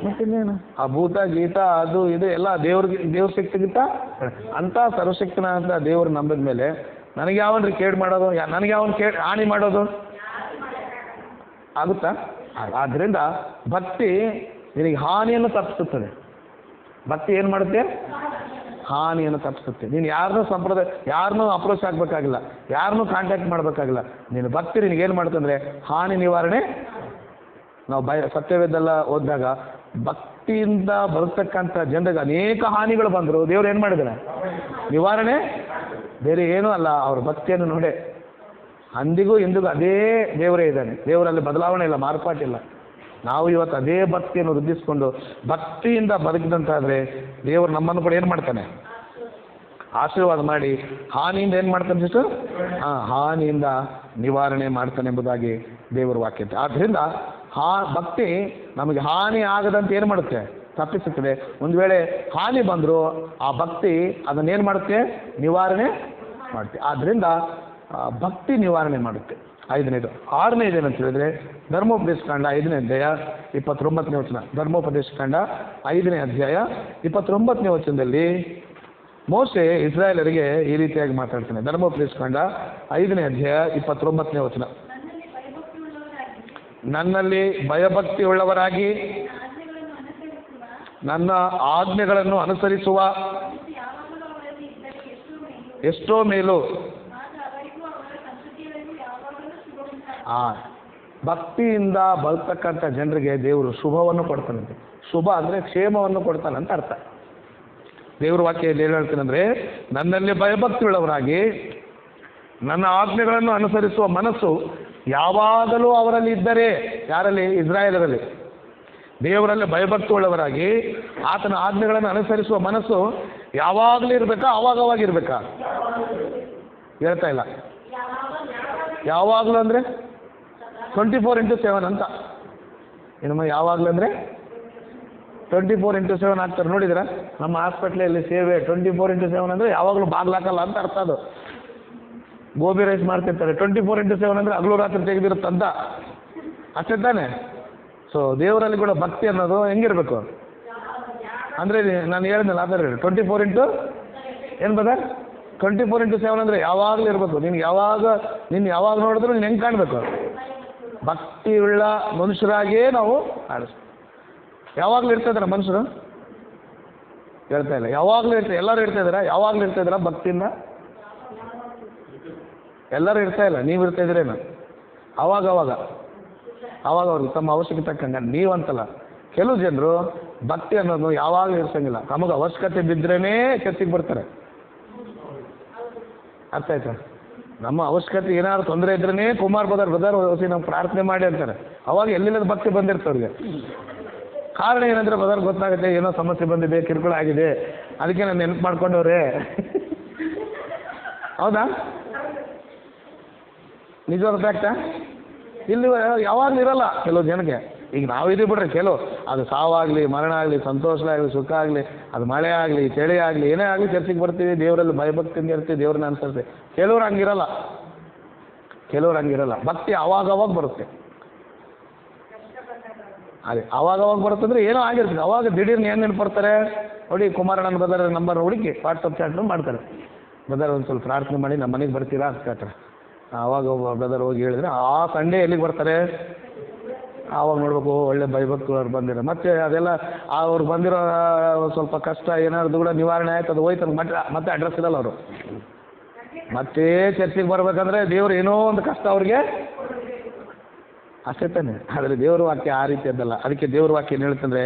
ಮತ್ತಿನ್ನೇನು ಆ ಭೂತ ಗೀತ ಅದು ಇದು ಎಲ್ಲ ದೇವ್ರ ಶಕ್ತಿಗಿಂತ ಅಂತ ಸರ್ವಶಕ್ತನಾದ ದೇವ್ರು ನಂಬಿದ ಮೇಲೆ ನನಗೆ ಯಾವನ್ರಿ ಕೇಡು ಮಾಡೋದು? ನನಗೆ ಯಾವನ್ ಹಾನಿ ಮಾಡೋದು ಆಗುತ್ತಾ? ಆದ್ದರಿಂದ ಭಕ್ತಿ ನಿನಗೆ ಹಾನಿಯನ್ನು ತಪ್ಪಿಸುತ್ತದೆ. ಭಕ್ತಿ ಏನು ಮಾಡುತ್ತೆ? ಹಾನಿಯನ್ನು ತಪ್ಪಿಸುತ್ತೆ. ನೀನು ಯಾರನ್ನೂ ಅಪ್ರೋಚ್ ಆಗಬೇಕಾಗಿಲ್ಲ, ಯಾರನ್ನೂ ಕಾಂಟ್ಯಾಕ್ಟ್ ಮಾಡಬೇಕಾಗಿಲ್ಲ. ನೀನು ಭಕ್ತಿ ನಿನಗೇನು ಮಾಡುತ್ತಂದರೆ ಹಾನಿ ನಿವಾರಣೆ. ನಾವು ಸತ್ಯವೇದೆಲ್ಲ ಓದಿದಾಗ ಭಕ್ತಿಯಿಂದ ಬರತಕ್ಕಂಥ ಜನರಿಗೆ ಅನೇಕ ಹಾನಿಗಳು ಬಂದರು, ದೇವ್ರು ಏನು ಮಾಡಿದ್ದಾನೆ? ನಿವಾರಣೆ. ಬೇರೆ ಏನೂ ಅಲ್ಲ, ಅವ್ರ ಭಕ್ತಿಯನ್ನು ನೋಡೇ. ಅಂದಿಗೂ ಇಂದಿಗೂ ಅದೇ ದೇವರೇ ಇದ್ದಾನೆ. ದೇವರಲ್ಲಿ ಬದಲಾವಣೆ ಇಲ್ಲ, ಮಾರ್ಪಾಟಿಲ್ಲ. ನಾವು ಇವತ್ತು ಅದೇ ಭಕ್ತಿಯನ್ನು ವೃದ್ಧಿಸಿಕೊಂಡು ಭಕ್ತಿಯಿಂದ ಬದುಕಿದಂತಾದರೆ ದೇವರು ನಮ್ಮನ್ನು ಕೂಡ ಏನು ಮಾಡ್ತಾನೆ? ಆಶೀರ್ವಾದ ಮಾಡಿ ಹಾನಿಯಿಂದ ಏನು ಮಾಡ್ತಾನೆ ಸಿಸ್ಟರ್? ಹಾನಿಯಿಂದ ನಿವಾರಣೆ ಮಾಡ್ತಾನೆ ಎಂಬುದಾಗಿ ದೇವರ ವಾಕ್ಯ. ಆದ್ದರಿಂದ ಭಕ್ತಿ ನಮಗೆ ಹಾನಿ ಆಗದಂತೆ ಏನು ಮಾಡುತ್ತೆ? ತಪ್ಪಿಸುತ್ತದೆ. ಒಂದು ವೇಳೆ ಹಾನಿ ಬಂದರೂ ಆ ಭಕ್ತಿ ಅದನ್ನೇನು ಮಾಡುತ್ತೆ? ನಿವಾರಣೆ ಮಾಡುತ್ತೆ. ಆದ್ದರಿಂದ ಭಕ್ತಿ ನಿವಾರಣೆ ಮಾಡುತ್ತೆ. 5ನೇದು. 6ನೇದು ಏನಂತ ಹೇಳಿದ್ರೆ ಧರ್ಮೋಪದೇಶ ಕಾಂಡ 5ನೇ ಅಧ್ಯಾಯ 29ನೇ ವಚನ. ಧರ್ಮೋಪದೇಶ ಕಾಂಡ 5ನೇ ಅಧ್ಯಾಯ 29ನೇ ವಚನದಲ್ಲಿ ಮೋಶೆ ಇಸ್ರಾಯೇಲರಿಗೆ ಈ ರೀತಿಯಾಗಿ ಮಾತಾಡ್ತಾನೆ. ಧರ್ಮೋಪದೇಶ ಕಾಂಡ 5ನೇ ಅಧ್ಯಾಯ 29ನೇ ವಚನ. ನನ್ನಲ್ಲಿ ಭಯಭಕ್ತಿ ಉಳ್ಳವರಾಗಿ ನನ್ನ ಆಜ್ಞೆಗಳನ್ನು ಅನುಸರಿಸುವ ಎಷ್ಟೋ ಮೇಲು. ಭಕ್ತಿಯಿಂದ ಬರ್ತಕ್ಕಂಥ ಜನರಿಗೆ ದೇವರು ಶುಭವನ್ನು ಕೊಡ್ತಾನಂತೆ. ಶುಭ ಅಂದರೆ ಕ್ಷೇಮವನ್ನು ಕೊಡ್ತಾನಂತ ಅರ್ಥ. ದೇವ್ರ ವಾಕ್ಯದಲ್ಲಿ ಏನು ಹೇಳ್ತಾನಂದರೆ, ನನ್ನಲ್ಲಿ ಭಯಭಕ್ತಿ ಉಳ್ಳವರಾಗಿ ನನ್ನ ಆಜ್ಞೆಗಳನ್ನು ಅನುಸರಿಸುವ ಮನಸ್ಸು ಯಾವಾಗಲೂ ಅವರಲ್ಲಿ ಇದ್ದರೆ. ಯಾರಲ್ಲಿ? ಇಸ್ರಾಯೇಲರಲ್ಲಿ. ದೇವರಲ್ಲಿ ಭಯಭಕ್ತಿ ಉಳ್ಳವರಾಗಿ ಆತನ ಆಜ್ಞೆಗಳನ್ನು ಅನುಸರಿಸುವ ಮನಸ್ಸು ಯಾವಾಗಲೂ ಇರಬೇಕಾ? ಅವಾಗವಾಗ ಇರಬೇಕಾ? ಹೇಳ್ತಾ ಇಲ್ಲ. ಯಾವಾಗಲೂ ಅಂದರೆ 24x7 ಅಂತ. ಏನಮ್ಮ ಯಾವಾಗಲೂ ಅಂದರೆ 24x7 ಆಗ್ತಾರೆ. ನೋಡಿದಿರಾ ನಮ್ಮ ಹಾಸ್ಪಿಟ್ಲಲ್ಲಿ ಸೇವೆ 24x7 ಅಂದರೆ ಯಾವಾಗಲೂ ಬಾಗ್ಲಾಕಲ್ಲ ಅಂತ ಅರ್ಥ. ಅದು ಗೋಬಿ ರೈಸ್ ಮಾಡ್ತಿರ್ತಾರೆ. 24x7 ಅಂದರೆ ಹಗಲು ರಾತ್ರಿ ತೆಗೆದಿರುತ್ತಂತ ಅಷ್ಟೇ ತಾನೆ. ಸೊ ದೇವರಲ್ಲಿ ಕೂಡ ಭಕ್ತಿ ಅನ್ನೋದು ಹೆಂಗಿರಬೇಕು ಅಂದರೆ ನಾನು ಹೇಳಿದ್ನಲ್ಲ ಅದರ 24 ಏನು ಬದ 24x7 ಅಂದರೆ ಯಾವಾಗಲೂ ಇರಬೇಕು. ನೀನು ಯಾವಾಗ ನೋಡಿದ್ರು ನೀನು ಹೆಂಗೆ ಕಾಣಬೇಕು? ಭಕ್ತಿ ಉಳ್ಳ ಮನುಷ್ಯರಾಗಿಯೇ ನಾವು ಆಡಿಸ್ತೀವಿ. ಯಾವಾಗಲೂ ಇರ್ತಾಯಿದಾರ ಮನುಷ್ಯರು? ಹೇಳ್ತಾ ಇಲ್ಲ. ಯಾವಾಗಲೂ ಎಲ್ಲರೂ ಇರ್ತಾಯಿದಾರ? ಯಾವಾಗಲೂ ಇರ್ತಾಯಿದಾರ ಭಕ್ತಿಯಿಂದ? ಎಲ್ಲರೂ ಇರ್ತಾ ಇಲ್ಲ. ನೀವು ಇರ್ತಾಯಿದ್ರೇನು? ಅವಾಗ ಅವ್ರಿಗೆ ತಮ್ಮ ಅವಶ್ಯಕತೆ ತಕ್ಕಂಗೆ. ನೀವಂತಲ್ಲ, ಕೆಲವು ಜನರು ಭಕ್ತಿ ಅನ್ನೋದು ಯಾವಾಗಲೂ ಇರ್ಸಂಗಿಲ್ಲ. ನಮಗೆ ಅವಶ್ಯಕತೆ ಬಿದ್ದರೇನೇ ಚರ್ಚಿಗೆ ಬರ್ತಾರೆ. ಅರ್ಥ ಆಯ್ತಾ? ನಮ್ಮ ಅವಶ್ಯಕತೆ ಏನಾದ್ರು ತೊಂದರೆ ಇದ್ರೇ ಕುಮಾರ್ ಬ್ರದರ್ ಹೊಸಿ ನಾವು ಪ್ರಾರ್ಥನೆ ಮಾಡಿ ಅಂತಾರೆ. ಅವಾಗ ಎಲ್ಲಿಲ್ಲದ ಭಕ್ತಿ ಬಂದಿರ್ತವ್ರಿಗೆ. ಕಾರಣ ಏನಂದರೆ ಬ್ರದರ್ ಗೊತ್ತಾಗುತ್ತೆ ಏನೋ ಸಮಸ್ಯೆ ಬಂದಿದೆ, ಕಿರುಕುಳ ಆಗಿದೆ, ಅದಕ್ಕೆ ನಾನು ನೆನಪು ಮಾಡ್ಕೊಂಡವ್ರೆ. ಹೌದಾ? ನಿಜವಾದ ಫ್ಯಾಕ್ಟಾ? ಇಲ್ಲಿ ಯಾವಾಗಲೂ ಇರಲ್ಲ ಕೆಲವು ಜನಕ್ಕೆ. ಈಗ ನಾವು ಇದೀವಿ ಬಿಡ್ರಿ, ಕೆಲವು ಅದು ಸಾವಾಗಲಿ, ಮರಣ ಆಗಲಿ, ಸಂತೋಷ ಆಗಲಿ, ಸುಖ ಆಗಲಿ, ಅದು ಮಳೆ ಆಗಲಿ, ಚಳಿ ಆಗಲಿ, ಏನೇ ಆಗಲಿ ಚರ್ಚಿಗೆ ಬರ್ತೀವಿ, ದೇವರಲ್ಲಿ ಭಯಭಕ್ತಿಯಿಂದ ಇರ್ತೀವಿ, ದೇವ್ರನ್ನ ಅನುಸರಿಸ್ತೀವಿ. ಕೆಲವ್ರು ಹಂಗಿರಲ್ಲ. ಭಕ್ತಿ ಅವಾಗವಾಗ ಬರುತ್ತೆ. ಅದೇ ಅವಾಗವಾಗ ಬರುತ್ತಂದ್ರೆ ಏನೋ ಆಗಿರ್ತದೆ. ಅವಾಗ ದಿಢೀರ್ನ ಏನು ನೆನಪಡ್ತಾರೆ ನೋಡಿ, ಕುಮಾರಣ್ಣನ ಬ್ರದರ್ ನಂಬರ್ ಹುಡುಕಿ ವಾಟ್ಸಪ್ ಚಾಟ್ ಮಾಡ್ತಾರೆ. ಬ್ರದರ್ ಒಂದು ಸ್ವಲ್ಪ ಪ್ರಾರ್ಥನೆ ಮಾಡಿ ನಮ್ಮ ಮನೆಗೆ ಬರ್ತೀರಾ ಅಂತ ಕೇಳ್ತಾರೆ. ಆವಾಗ ಬ್ರದರ್ ಹೋಗಿ ಹೇಳಿದ್ರೆ ಆ ಸಂಡೇ ಎಲ್ಲಿಗೆ ಬರ್ತಾರೆ? ಆವಾಗ ನೋಡ್ಬೇಕು ಒಳ್ಳೆ ಭಯಭಕ್ತಿ ಅವ್ರು ಬಂದಿರೋ. ಮತ್ತೆ ಅದೆಲ್ಲ ಅವ್ರು ಬಂದಿರೋ ಸ್ವಲ್ಪ ಕಷ್ಟ ಏನಾದ್ರು ಕೂಡ ನಿವಾರಣೆ ಆಯ್ತು, ಅದು ಹೋಯ್ತು, ಮತ್ತೆ ಅಡ್ರೆಸ್ ಇರಲ್ಲ ಅವರು. ಮತ್ತೆ ಚರ್ಚಿಗೆ ಬರ್ಬೇಕಂದ್ರೆ ದೇವ್ರು ಏನೋ ಒಂದು ಕಷ್ಟ ಅವ್ರಿಗೆ ಅಷ್ಟೇ ತಾನೆ. ಆದರೆ ದೇವ್ರ ವಾಕ್ಯ ಆ ರೀತಿಯದ್ದಲ್ಲ. ಅದಕ್ಕೆ ದೇವ್ರ ವಾಕ್ಯ ಏನು ಹೇಳ್ತಂದ್ರೆ,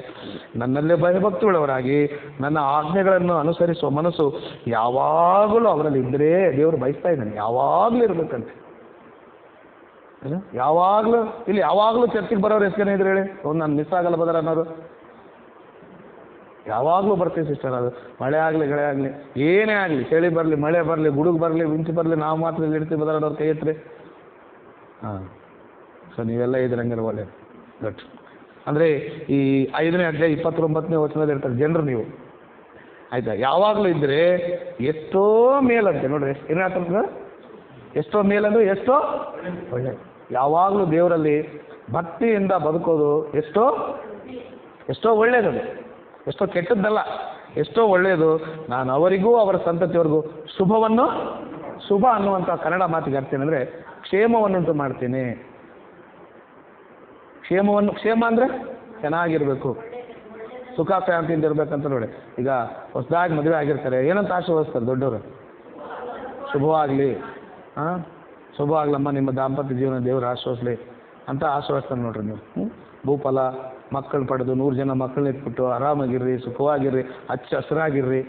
ನನ್ನಲ್ಲೇ ಭಯಭಕ್ತಿ ಉಳ್ಳವರಾಗಿ ನನ್ನ ಆಜ್ಞೆಗಳನ್ನು ಅನುಸರಿಸುವ ಮನಸ್ಸು ಯಾವಾಗಲೂ ಅವರಲ್ಲಿ ಇದ್ದರೆ ದೇವರು ಬಯಸ್ತಾ ಇದ್ದಾನೆ. ಯಾವಾಗಲೂ ಇರಬೇಕಂತೆ. ಯಾವಾಗಲೂ ಇಲ್ಲಿ ಯಾವಾಗಲೂ ಚರ್ಚಿಗೆ ಬರೋರು ಎಷ್ಟು ಜನ ಇದ್ರು ಹೇಳಿ? ಒಂದು ನಾನು ಮಿಸ್ ಆಗಲ್ಲ ಬದರ ಅನ್ನೋರು ಯಾವಾಗಲೂ ಬರ್ತೀವಿ ಸಿಸ್ಟರ್. ಅದು ಮಳೆ ಆಗಲಿ, ಗೆಳೆ ಆಗಲಿ, ಏನೇ ಆಗಲಿ, ಚಳಿ ಬರಲಿ, ಮಳೆ ಬರಲಿ, ಗುಡುಗು ಬರಲಿ, ಮಿಂಚು ಬರಲಿ, ನಾವು ಮಾತ್ರ ಇಲ್ಲಿ ಇಡ್ತೀವಿ ಬದರ ಅನ್ನೋರು ಕೈ ಎತ್ತರಿ. ಸೊ ನೀವೆಲ್ಲ ಇದ್ರೆ ಹಂಗಾರೆ ಒಳ್ಳೆಯದು. ಗುಡ್. ಅಂದರೆ ಈ 5ನೇ ಅಧ್ಯಾಯ 29ನೇ ವಚನದಲ್ಲಿ ಇರ್ತಾರೆ ಜನರು ನೀವು, ಆಯ್ತಾ? ಯಾವಾಗಲೂ ಇದ್ದರೆ ಎಷ್ಟೋ ಮೇಲಂತೆ ನೋಡ್ರಿ, ಏನಾಗ್ತದೆ? ಎಷ್ಟೋ ಮೇಲಂದ್ರೆ ಎಷ್ಟೋ ಒಳ್ಳೆ. ಯಾವಾಗಲೂ ದೇವರಲ್ಲಿ ಭಕ್ತಿಯಿಂದ ಬದುಕೋದು ಎಷ್ಟೋ ಎಷ್ಟೋ ಒಳ್ಳೆಯದದು, ಎಷ್ಟೋ ಕೆಟ್ಟದ್ದಲ್ಲ, ಎಷ್ಟೋ ಒಳ್ಳೆಯದು. ನಾನು ಅವರಿಗೂ ಅವರ ಸಂತತಿಯವರೆಗೂ ಶುಭವನ್ನು, ಶುಭ ಅನ್ನುವಂಥ ಕನ್ನಡ ಮಾತಿಗೆ ಅರ್ಥ ಏನಂದರೆ ಕ್ಷೇಮವನ್ನುಂಟು ಮಾಡ್ತೀನಿ. ಕ್ಷೇಮ ಅಂದರೆ ಚೆನ್ನಾಗಿರಬೇಕು, ಸುಖ ಶಾಂತಿಯಿಂದ ಇರಬೇಕಂತ ನೋಡಿ. ಈಗ ಹೊಸದಾಗಿ ಮದುವೆ ಆಗಿರ್ತಾರೆ, ಏನಂತ ಆಶೀರ್ವದಿಸ್ತಾರೆ ದೊಡ್ಡವರು? ಶುಭವಾಗಲಿ, ಶುಭವಾಗ್ಲಮ್ಮ, ನಿಮ್ಮ ದಾಂಪತ್ಯ ಜೀವನ ದೇವರು ಆಶ್ವಾಸಲಿ ಅಂತ ಆಶ್ವಾಸ್ತಾನೆ ನೋಡ್ರಿ ನೀವು. ಭೂಫಲ ಮಕ್ಕಳು ಪಡೆದು 100 ಜನ ಮಕ್ಕಳನ್ನ ಇಟ್ಬಿಟ್ಟು ಆರಾಮಾಗಿರ್ರಿ, ಸುಖವಾಗಿರ್ರಿ, ಹಚ್ಚ ಹಸಿರಾಗಿರ್ರಿ,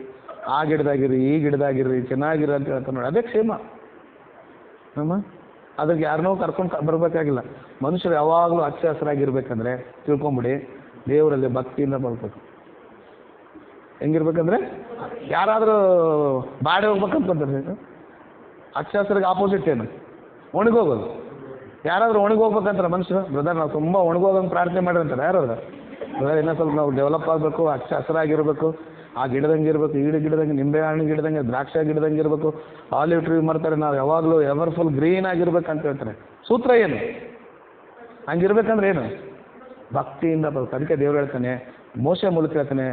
ಆ ಗಿಡದಾಗಿರ್ರಿ, ಈ ಗಿಡದಾಗಿರ್ರಿ, ಚೆನ್ನಾಗಿರ್ರಿ ಅಂತ ಹೇಳ್ತಾರೆ ನೋಡಿ. ಅದೇ ಕ್ಷೇಮ. ಅದಕ್ಕೆ ಯಾರನ್ನೋ ಕರ್ಕೊಂಡು ಬರಬೇಕಾಗಿಲ್ಲ. ಮನುಷ್ಯರು ಯಾವಾಗಲೂ ಹಚ್ಚ ಹಸಿರಾಗಿರ್ಬೇಕಂದ್ರೆ ತಿಳ್ಕೊಂಬಿಡಿ, ದೇವರಲ್ಲಿ ಭಕ್ತಿಯಿಂದ ಬರಬೇಕು. ಹೆಂಗಿರ್ಬೇಕಂದ್ರೆ ಯಾರಾದರೂ ಬಾಡಿ ಹೋಗ್ಬೇಕಂತಂದ್ರೆ ಹಚ್ಚ ಹಸಿರಿಗೆ ಆಪೋಸಿಟ್ ಏನು? ಒಣಗೋಗೋದು. ಯಾರಾದರೂ ಒಣಗೋಗ್ಬೇಕಂತಾರೆ ಮನುಷ್ಯರು, ಬ್ರದರ್ ನಾವು ತುಂಬ ಒಣಗೋಗಂಗೆ ಪ್ರಾರ್ಥನೆ ಮಾಡಿರಂತಾರೆ. ಯಾರಾದ್ರು ಬ್ರದರ್ ಇನ್ನೂ ಸ್ವಲ್ಪ ನಾವು ಡೆವಲಪ್ ಆಗಬೇಕು, ಹಚ್ಚ ಹಸಿರಾಗಿರ್ಬೇಕು, ಆ ಗಿಡದಂಗೆ ಇರಬೇಕು, ಈ ಗಿಡದಂಗೆ, ನಿಂಬೆ ಹಣ್ಣು ಗಿಡದಂಗೆ, ದ್ರಾಕ್ಷಿ ಗಿಡದಂಗೆ ಇರಬೇಕು, ಆಲಿವ್ ಟ್ರೀ ಮಾಡ್ತಾರೆ, ನಾವು ಯಾವಾಗಲೂ ಎವರ್ಫುಲ್ ಗ್ರೀನ್ ಆಗಿರ್ಬೇಕಂತ ಹೇಳ್ತಾರೆ. ಸೂತ್ರ ಏನು? ಹಂಗಿರ್ಬೇಕಂದ್ರೆ ಏನು? ಭಕ್ತಿಯಿಂದ ಬರುತ್ತೆ. ಅದಕ್ಕೆ ದೇವರು ಹೇಳ್ತಾನೆ, ಮೋಶೆ ಮೂಲಕ ಹೇಳ್ತಾನೆ,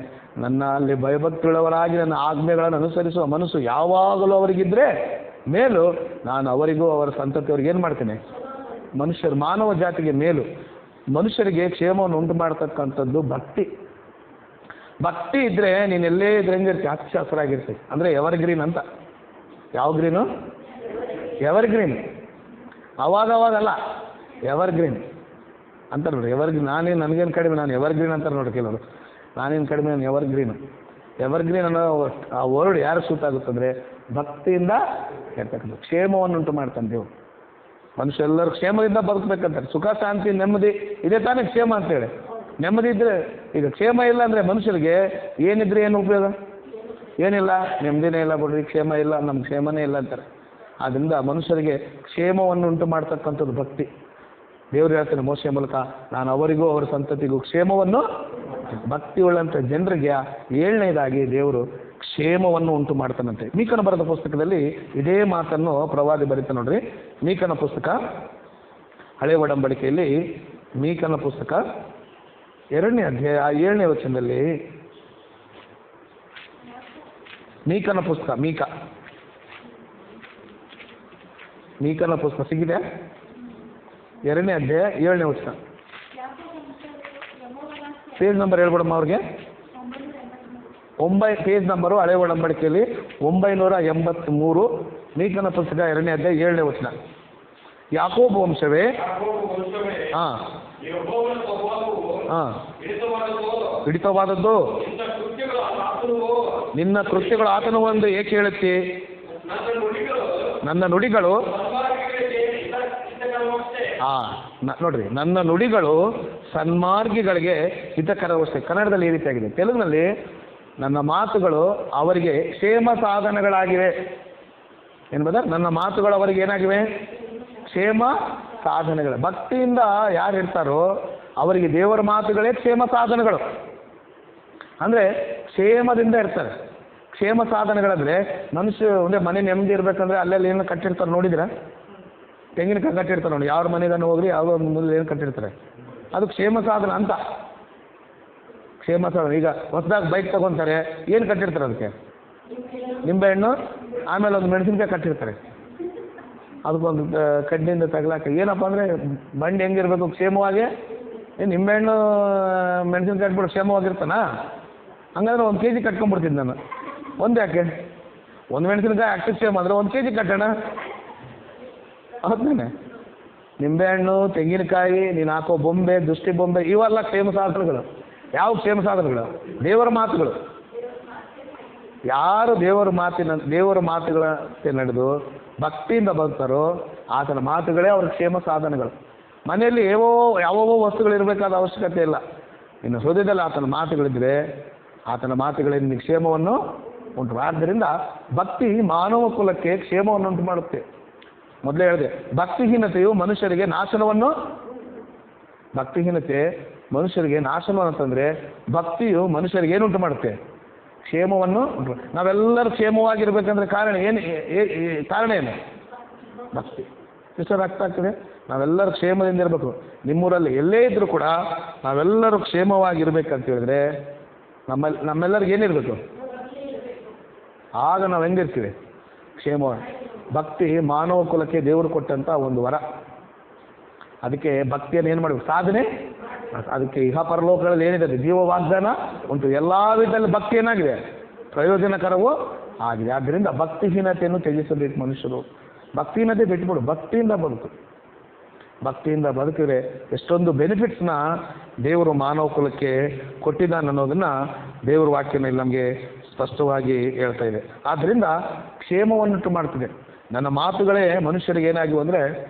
ನನ್ನ ಅಲ್ಲಿ ಭಯಭಕ್ತಿಯುಳ್ಳವರಾಗಿ ನನ್ನ ಆಜ್ಞೆಗಳನ್ನು ಅನುಸರಿಸುವ ಮನಸ್ಸು ಯಾವಾಗಲೂ ಅವರಿಗಿದ್ರೆ ಮೇಲು, ನಾನು ಅವರಿಗೂ ಅವರ ಸಂತತಿಯವ್ರಿಗೆ ಏನು ಮಾಡ್ತೇನೆ? ಮನುಷ್ಯರು, ಮಾನವ ಜಾತಿಗೆ ಮೇಲು, ಮನುಷ್ಯರಿಗೆ ಕ್ಷೇಮವನ್ನು ಉಂಟು ಮಾಡ್ತಕ್ಕಂಥದ್ದು ಭಕ್ತಿ. ಭಕ್ತಿ ಇದ್ದರೆ ನೀನು ಎಲ್ಲೇ ಇದ್ರೆ ಹೆಂಗಿರ್ತೀವಿ? ಹಚ್ಚ ಹಸಿರಾಗಿರ್ತೀವಿ. ಅಂದರೆ ಎವರ್ ಗ್ರೀನ್ ಅಂತ. ಯಾವ ಗ್ರೀನು? Evergreen. ಅವಾಗಲ್ಲ, ಎವರ್ ಗ್ರೀನ್ ಅಂತಾರೆ ನೋಡಿ. Evergreen. ನನಗೇನು ಕಡಿಮೆ, ನಾನು ಎವರ್ ಗ್ರೀನ್ ಅಂತಾರೆ ನೋಡಿ ಕೆಲವರು. ನಾನೇನು ಕಡಿಮೆ, ನಾನು ಎವರ್ ಗ್ರೀನು. ಎವರ್ ಗ್ರೀನ್ ಅನ್ನೋ ಆ ವರ್ಡ್ ಯಾರು ಸೂಟ್ ಆಗುತ್ತಂದರೆ ಭಕ್ತಿಯಿಂದ ಹೇಳ್ತಕ್ಕಂಥ ಕ್ಷೇಮವನ್ನು ಉಂಟು ಮಾಡ್ತಾನೆ ದೇವರು. ಮನುಷ್ಯರೆಲ್ಲರೂ ಕ್ಷೇಮದಿಂದ ಬದುಕಬೇಕಂತಾರೆ. ಸುಖ ಶಾಂತಿ ನೆಮ್ಮದಿ ಇದೇ ತಾನೇ ಕ್ಷೇಮ ಅಂತೇಳಿ. ನೆಮ್ಮದಿ ಇದ್ದರೆ, ಈಗ ಕ್ಷೇಮ ಇಲ್ಲ ಅಂದರೆ ಮನುಷ್ಯರಿಗೆ ಏನಿದ್ರೆ ಏನು ಉಪಯೋಗ? ಏನಿಲ್ಲ, ನೆಮ್ಮದಿನೇ ಇಲ್ಲ ಬಿಡ್ರಿ, ಕ್ಷೇಮ ಇಲ್ಲ, ನಮ್ಮ ಕ್ಷೇಮನೇ ಇಲ್ಲ ಅಂತಾರೆ. ಆದ್ದರಿಂದ ಮನುಷ್ಯರಿಗೆ ಕ್ಷೇಮವನ್ನು ಉಂಟು ಮಾಡ್ತಕ್ಕಂಥದ್ದು ಭಕ್ತಿ. ದೇವರು ಹೇಳ್ತಾನೆ ಮೋಶೆಯ ಮೂಲಕ, ನಾನು ಅವರಿಗೂ ಅವರ ಸಂತತಿಗೂ ಕ್ಷೇಮವನ್ನು, ಭಕ್ತಿ ಉಳ್ಳಂಥ ಜನರಿಗೆ 7ನೇದಾಗಿ ದೇವರು ಕ್ಷೇಮವನ್ನು ಉಂಟು ಮಾಡ್ತಾನಂತೆ. ಮೀಕನ ಬರೆದ ಪುಸ್ತಕದಲ್ಲಿ ಇದೇ ಮಾತನ್ನು ಪ್ರವಾದಿ ಬರೀತಾನೆ ನೋಡ್ರಿ. ಮೀಕನ ಪುಸ್ತಕ ಹಳೆ ಒಡಂಬಡಿಕೆಯಲ್ಲಿ, ಮೀಕನ ಪುಸ್ತಕ 2ನೇ ಅಧ್ಯಾಯ 7ನೇ ವಚನದಲ್ಲಿ, ಮೀಕನ ಪುಸ್ತಕ, ಮೀಕನ ಪುಸ್ತಕ ಸಿಗಿದೆ, 2ನೇ ಅಧ್ಯಾಯ 7ನೇ ವಚನ. ಪೇಜ್ ನಂಬರ್ ಹೇಳ್ಬಿಡಮ್ಮ ಅವ್ರಿಗೆ. ಪೇಜ್ ನಂಬರು ಹಳೆ ಒಡಂಬಡಿಕೆಯಲ್ಲಿ 983, ಮೀಕನ ಪುಸ್ತಕ 2ನೇ ಅಧ್ಯಾಯ 7ನೇ ವಚನ. ಯಾಕೋಬ ವಂಶವೇ, ಹಿಡಿತವಾದದ್ದು ನಿನ್ನ ಕೃತ್ಯಗಳು ಆತನು ಒಂದು ಏಕೆ ಹೇಳುತ್ತಿ? ನನ್ನ ನುಡಿಗಳು, ನೋಡ್ರಿ, ನನ್ನ ನುಡಿಗಳು ಸನ್ಮಾರ್ಗಿಗಳಿಗೆ ಹಿತಕರವಷ್ಟೇ. ಕನ್ನಡದಲ್ಲಿ ಈ ರೀತಿಯಾಗಿದೆ. ತೆಲುಗಿನಲ್ಲಿ ನನ್ನ ಮಾತುಗಳು ಅವರಿಗೆ ಕ್ಷೇಮ ಸಾಧನಗಳಾಗಿವೆ. ಏನು ಬದ? ನನ್ನ ಮಾತುಗಳು ಅವರಿಗೆ ಏನಾಗಿವೆ? ಕ್ಷೇಮ ಸಾಧನೆಗಳು. ಭಕ್ತಿಯಿಂದ ಯಾರು ಇರ್ತಾರೋ ಅವರಿಗೆ ದೇವರ ಮಾತುಗಳೇ ಕ್ಷೇಮ ಸಾಧನಗಳು. ಅಂದರೆ ಕ್ಷೇಮದಿಂದ ಇರ್ತಾರೆ. ಕ್ಷೇಮ ಸಾಧನೆಗಳಂದರೆ ಮನುಷ್ಯ ಅಂದರೆ ಮನೆ ನೆಮ್ಮದಿ ಇರಬೇಕಂದ್ರೆ ಅಲ್ಲೆಲ್ಲ ಏನೋ ಕಟ್ಟಿರ್ತಾರೆ ನೋಡಿದ್ರೆ, ತೆಂಗಿನಕಾಯಿ ಕಟ್ಟಿರ್ತಾರೆ ನೋಡಿ, ಯಾವ್ರ ಮನೆಗನ್ನು ಹೋಗ್ರಿ ಯಾವುದೋ ಒಂದು ಮುಂದೆ ಏನು ಕಟ್ಟಿರ್ತಾರೆ, ಅದು ಕ್ಷೇಮ ಸಾಧನ ಅಂತ. ಕ್ಷೇಮ ಸಾಧನ. ಈಗ ಹೊಸದಾಗಿ ಬೈಕ್ ತಗೊತಾರೆ, ಏನು ಕಟ್ಟಿರ್ತಾರೆ ಅದಕ್ಕೆ? ನಿಂಬೆಹಣ್ಣು, ಆಮೇಲೆ ಒಂದು ಮೆಣಸಿನ್ಕಾಯಿ ಕಟ್ಟಿರ್ತಾರೆ. ಅದಕ್ಕೊಂದು ಕಡ್ಡಿಯಿಂದ ತಗಲಾಕ. ಏನಪ್ಪ ಅಂದರೆ ಬಂಡಿ ಹೆಂಗಿರ್ಬೇಕು? ಕ್ಷೇಮವಾಗಿ. ನಿಂಬೆಹಣ್ಣು ಮೆಣಸಿನ್ಕಾಯಿ ಕಟ್ಬಿಟ್ಟು ಕ್ಷೇಮವಾಗಿರ್ತಾನ? ಹಂಗಾದ್ರೆ 1 kg ಕಟ್ಕೊಂಡ್ಬಿಡ್ತೀನಿ ನಾನು. ಒಂದು ಯಾಕೆ? ಒಂದು ಮೆಣಸಿನ್ಕಾಯಿ ಅಷ್ಟು ಕ್ಷೇಮ ಅಂದರೆ 1 kg ಕಟ್ಟೋಣ. ಹೌದಾನೆ? ನಿಂಬೆಹಣ್ಣು, ತೆಂಗಿನಕಾಯಿ, ನೀನು ಹಾಕೋ ಬೊಂಬೆ, ದೃಷ್ಟಿ ಬೊಂಬೆ, ಇವೆಲ್ಲ ಕ್ಷೇಮ ಸಾಧನಗಳು. ಯಾವ ಕ್ಷೇಮ ಸಾಧನಗಳು? ದೇವರ ಮಾತುಗಳು. ಯಾರು ದೇವರ ಮಾತುಗಳಂತೆ ನಡೆದು ಭಕ್ತಿಯಿಂದ ಬದುಕ್ತಾರೋ ಆತನ ಮಾತುಗಳೇ ಅವ್ರ ಕ್ಷೇಮ ಸಾಧನಗಳು. ಮನೆಯಲ್ಲಿ ಯಾವೋ ವಸ್ತುಗಳು ಇರಬೇಕಾದ ಅವಶ್ಯಕತೆ ಇಲ್ಲ. ಇನ್ನು ಹೃದಯದಲ್ಲಿ ಆತನ ಮಾತುಗಳಿದ್ರೆ ಆತನ ಮಾತುಗಳಿಂದ ಕ್ಷೇಮವನ್ನು ಉಂಟು. ಆದ್ದರಿಂದ ಭಕ್ತಿ ಮಾನವ ಕುಲಕ್ಕೆ ಕ್ಷೇಮವನ್ನು ಉಂಟು ಮಾಡುತ್ತೆ. ಮೊದಲೇ ಹೇಳಿದೆ, ಭಕ್ತಿಹೀನತೆಯು ಮನುಷ್ಯರಿಗೆ ನಾಶನವನ್ನು, ಭಕ್ತಿಹೀನತೆ ಮನುಷ್ಯರಿಗೆ ನಾಶನ ಅಂತಂದರೆ ಭಕ್ತಿಯು ಮನುಷ್ಯರಿಗೆ ಏನುಂಟು ಮಾಡುತ್ತೆ? ಕ್ಷೇಮವನ್ನು ನಾವೆಲ್ಲರೂ ಕ್ಷೇಮವಾಗಿರ್ಬೇಕಂದ್ರೆ ಕಾರಣ ಏನು? ಕಾರಣ ಏನು? ಭಕ್ತಿ. ಇಷ್ಟು ಅರ್ಥ ಆಗ್ತದೆ. ನಾವೆಲ್ಲರೂ ಕ್ಷೇಮದಿಂದ ಇರಬೇಕು. ನಿಮ್ಮೂರಲ್ಲಿ ಎಲ್ಲೇ ಇದ್ದರೂ ಕೂಡ ನಾವೆಲ್ಲರೂ ಕ್ಷೇಮವಾಗಿರ್ಬೇಕಂತ ಹೇಳಿದ್ರೆ ನಮ್ಮೆಲ್ಲರಿಗೂ ಏನಿರಬೇಕು? ಆಗ ನಾವು ಹೆಂಗಿರ್ತೀವಿ? ಕ್ಷೇಮವಾಗಿ. ಭಕ್ತಿ ಮಾನವ ಕುಲಕ್ಕೆ ದೇವರು ಕೊಟ್ಟಂಥ ಒಂದು ವರ. ಅದಕ್ಕೆ ಭಕ್ತಿಯನ್ನು ಏನು ಮಾಡಬೇಕು? ಸಾಧನೆ. ಅದಕ್ಕೆ ಇಹ ಪರಲೋಕಗಳಲ್ಲಿ ಏನಿದೆ? ಜೀವ ವಾಗ್ದಾನ ಉಂಟು. ಎಲ್ಲ ವಿಧದಲ್ಲಿ ಭಕ್ತಿ ಏನಾಗಿದೆ? ಪ್ರಯೋಜನಕರವೂ ಆಗಿದೆ. ಆದ್ದರಿಂದ ಭಕ್ತಿಹೀನತೆಯನ್ನು ತ್ಯಜಿಸಬೇಕು ಮನುಷ್ಯರು. ಭಕ್ತಿಹೀನತೆ ಬಿಟ್ಬಿಡು, ಭಕ್ತಿಯಿಂದ ಬದುಕು. ಭಕ್ತಿಯಿಂದ ಬದುಕಿದ್ರೆ ಎಷ್ಟೊಂದು ಬೆನಿಫಿಟ್ಸ್ನ ದೇವರು ಮಾನವ ಕುಲಕ್ಕೆ ಕೊಟ್ಟಿದ್ದಾನೆ ಅನ್ನೋದನ್ನು ದೇವರ ವಾಕ್ಯನಲ್ಲಿ ನಮಗೆ ಸ್ಪಷ್ಟವಾಗಿ ಹೇಳ್ತಾ ಇದೆ. ಆದ್ದರಿಂದ ಕ್ಷೇಮವನ್ನುಂಟು ಮಾಡ್ತಿದೆ. ನನ್ನ ಮಾತುಗಳೇ ಮನುಷ್ಯರಿಗೆ ಏನಾಗಿವೆ ಅಂದರೆ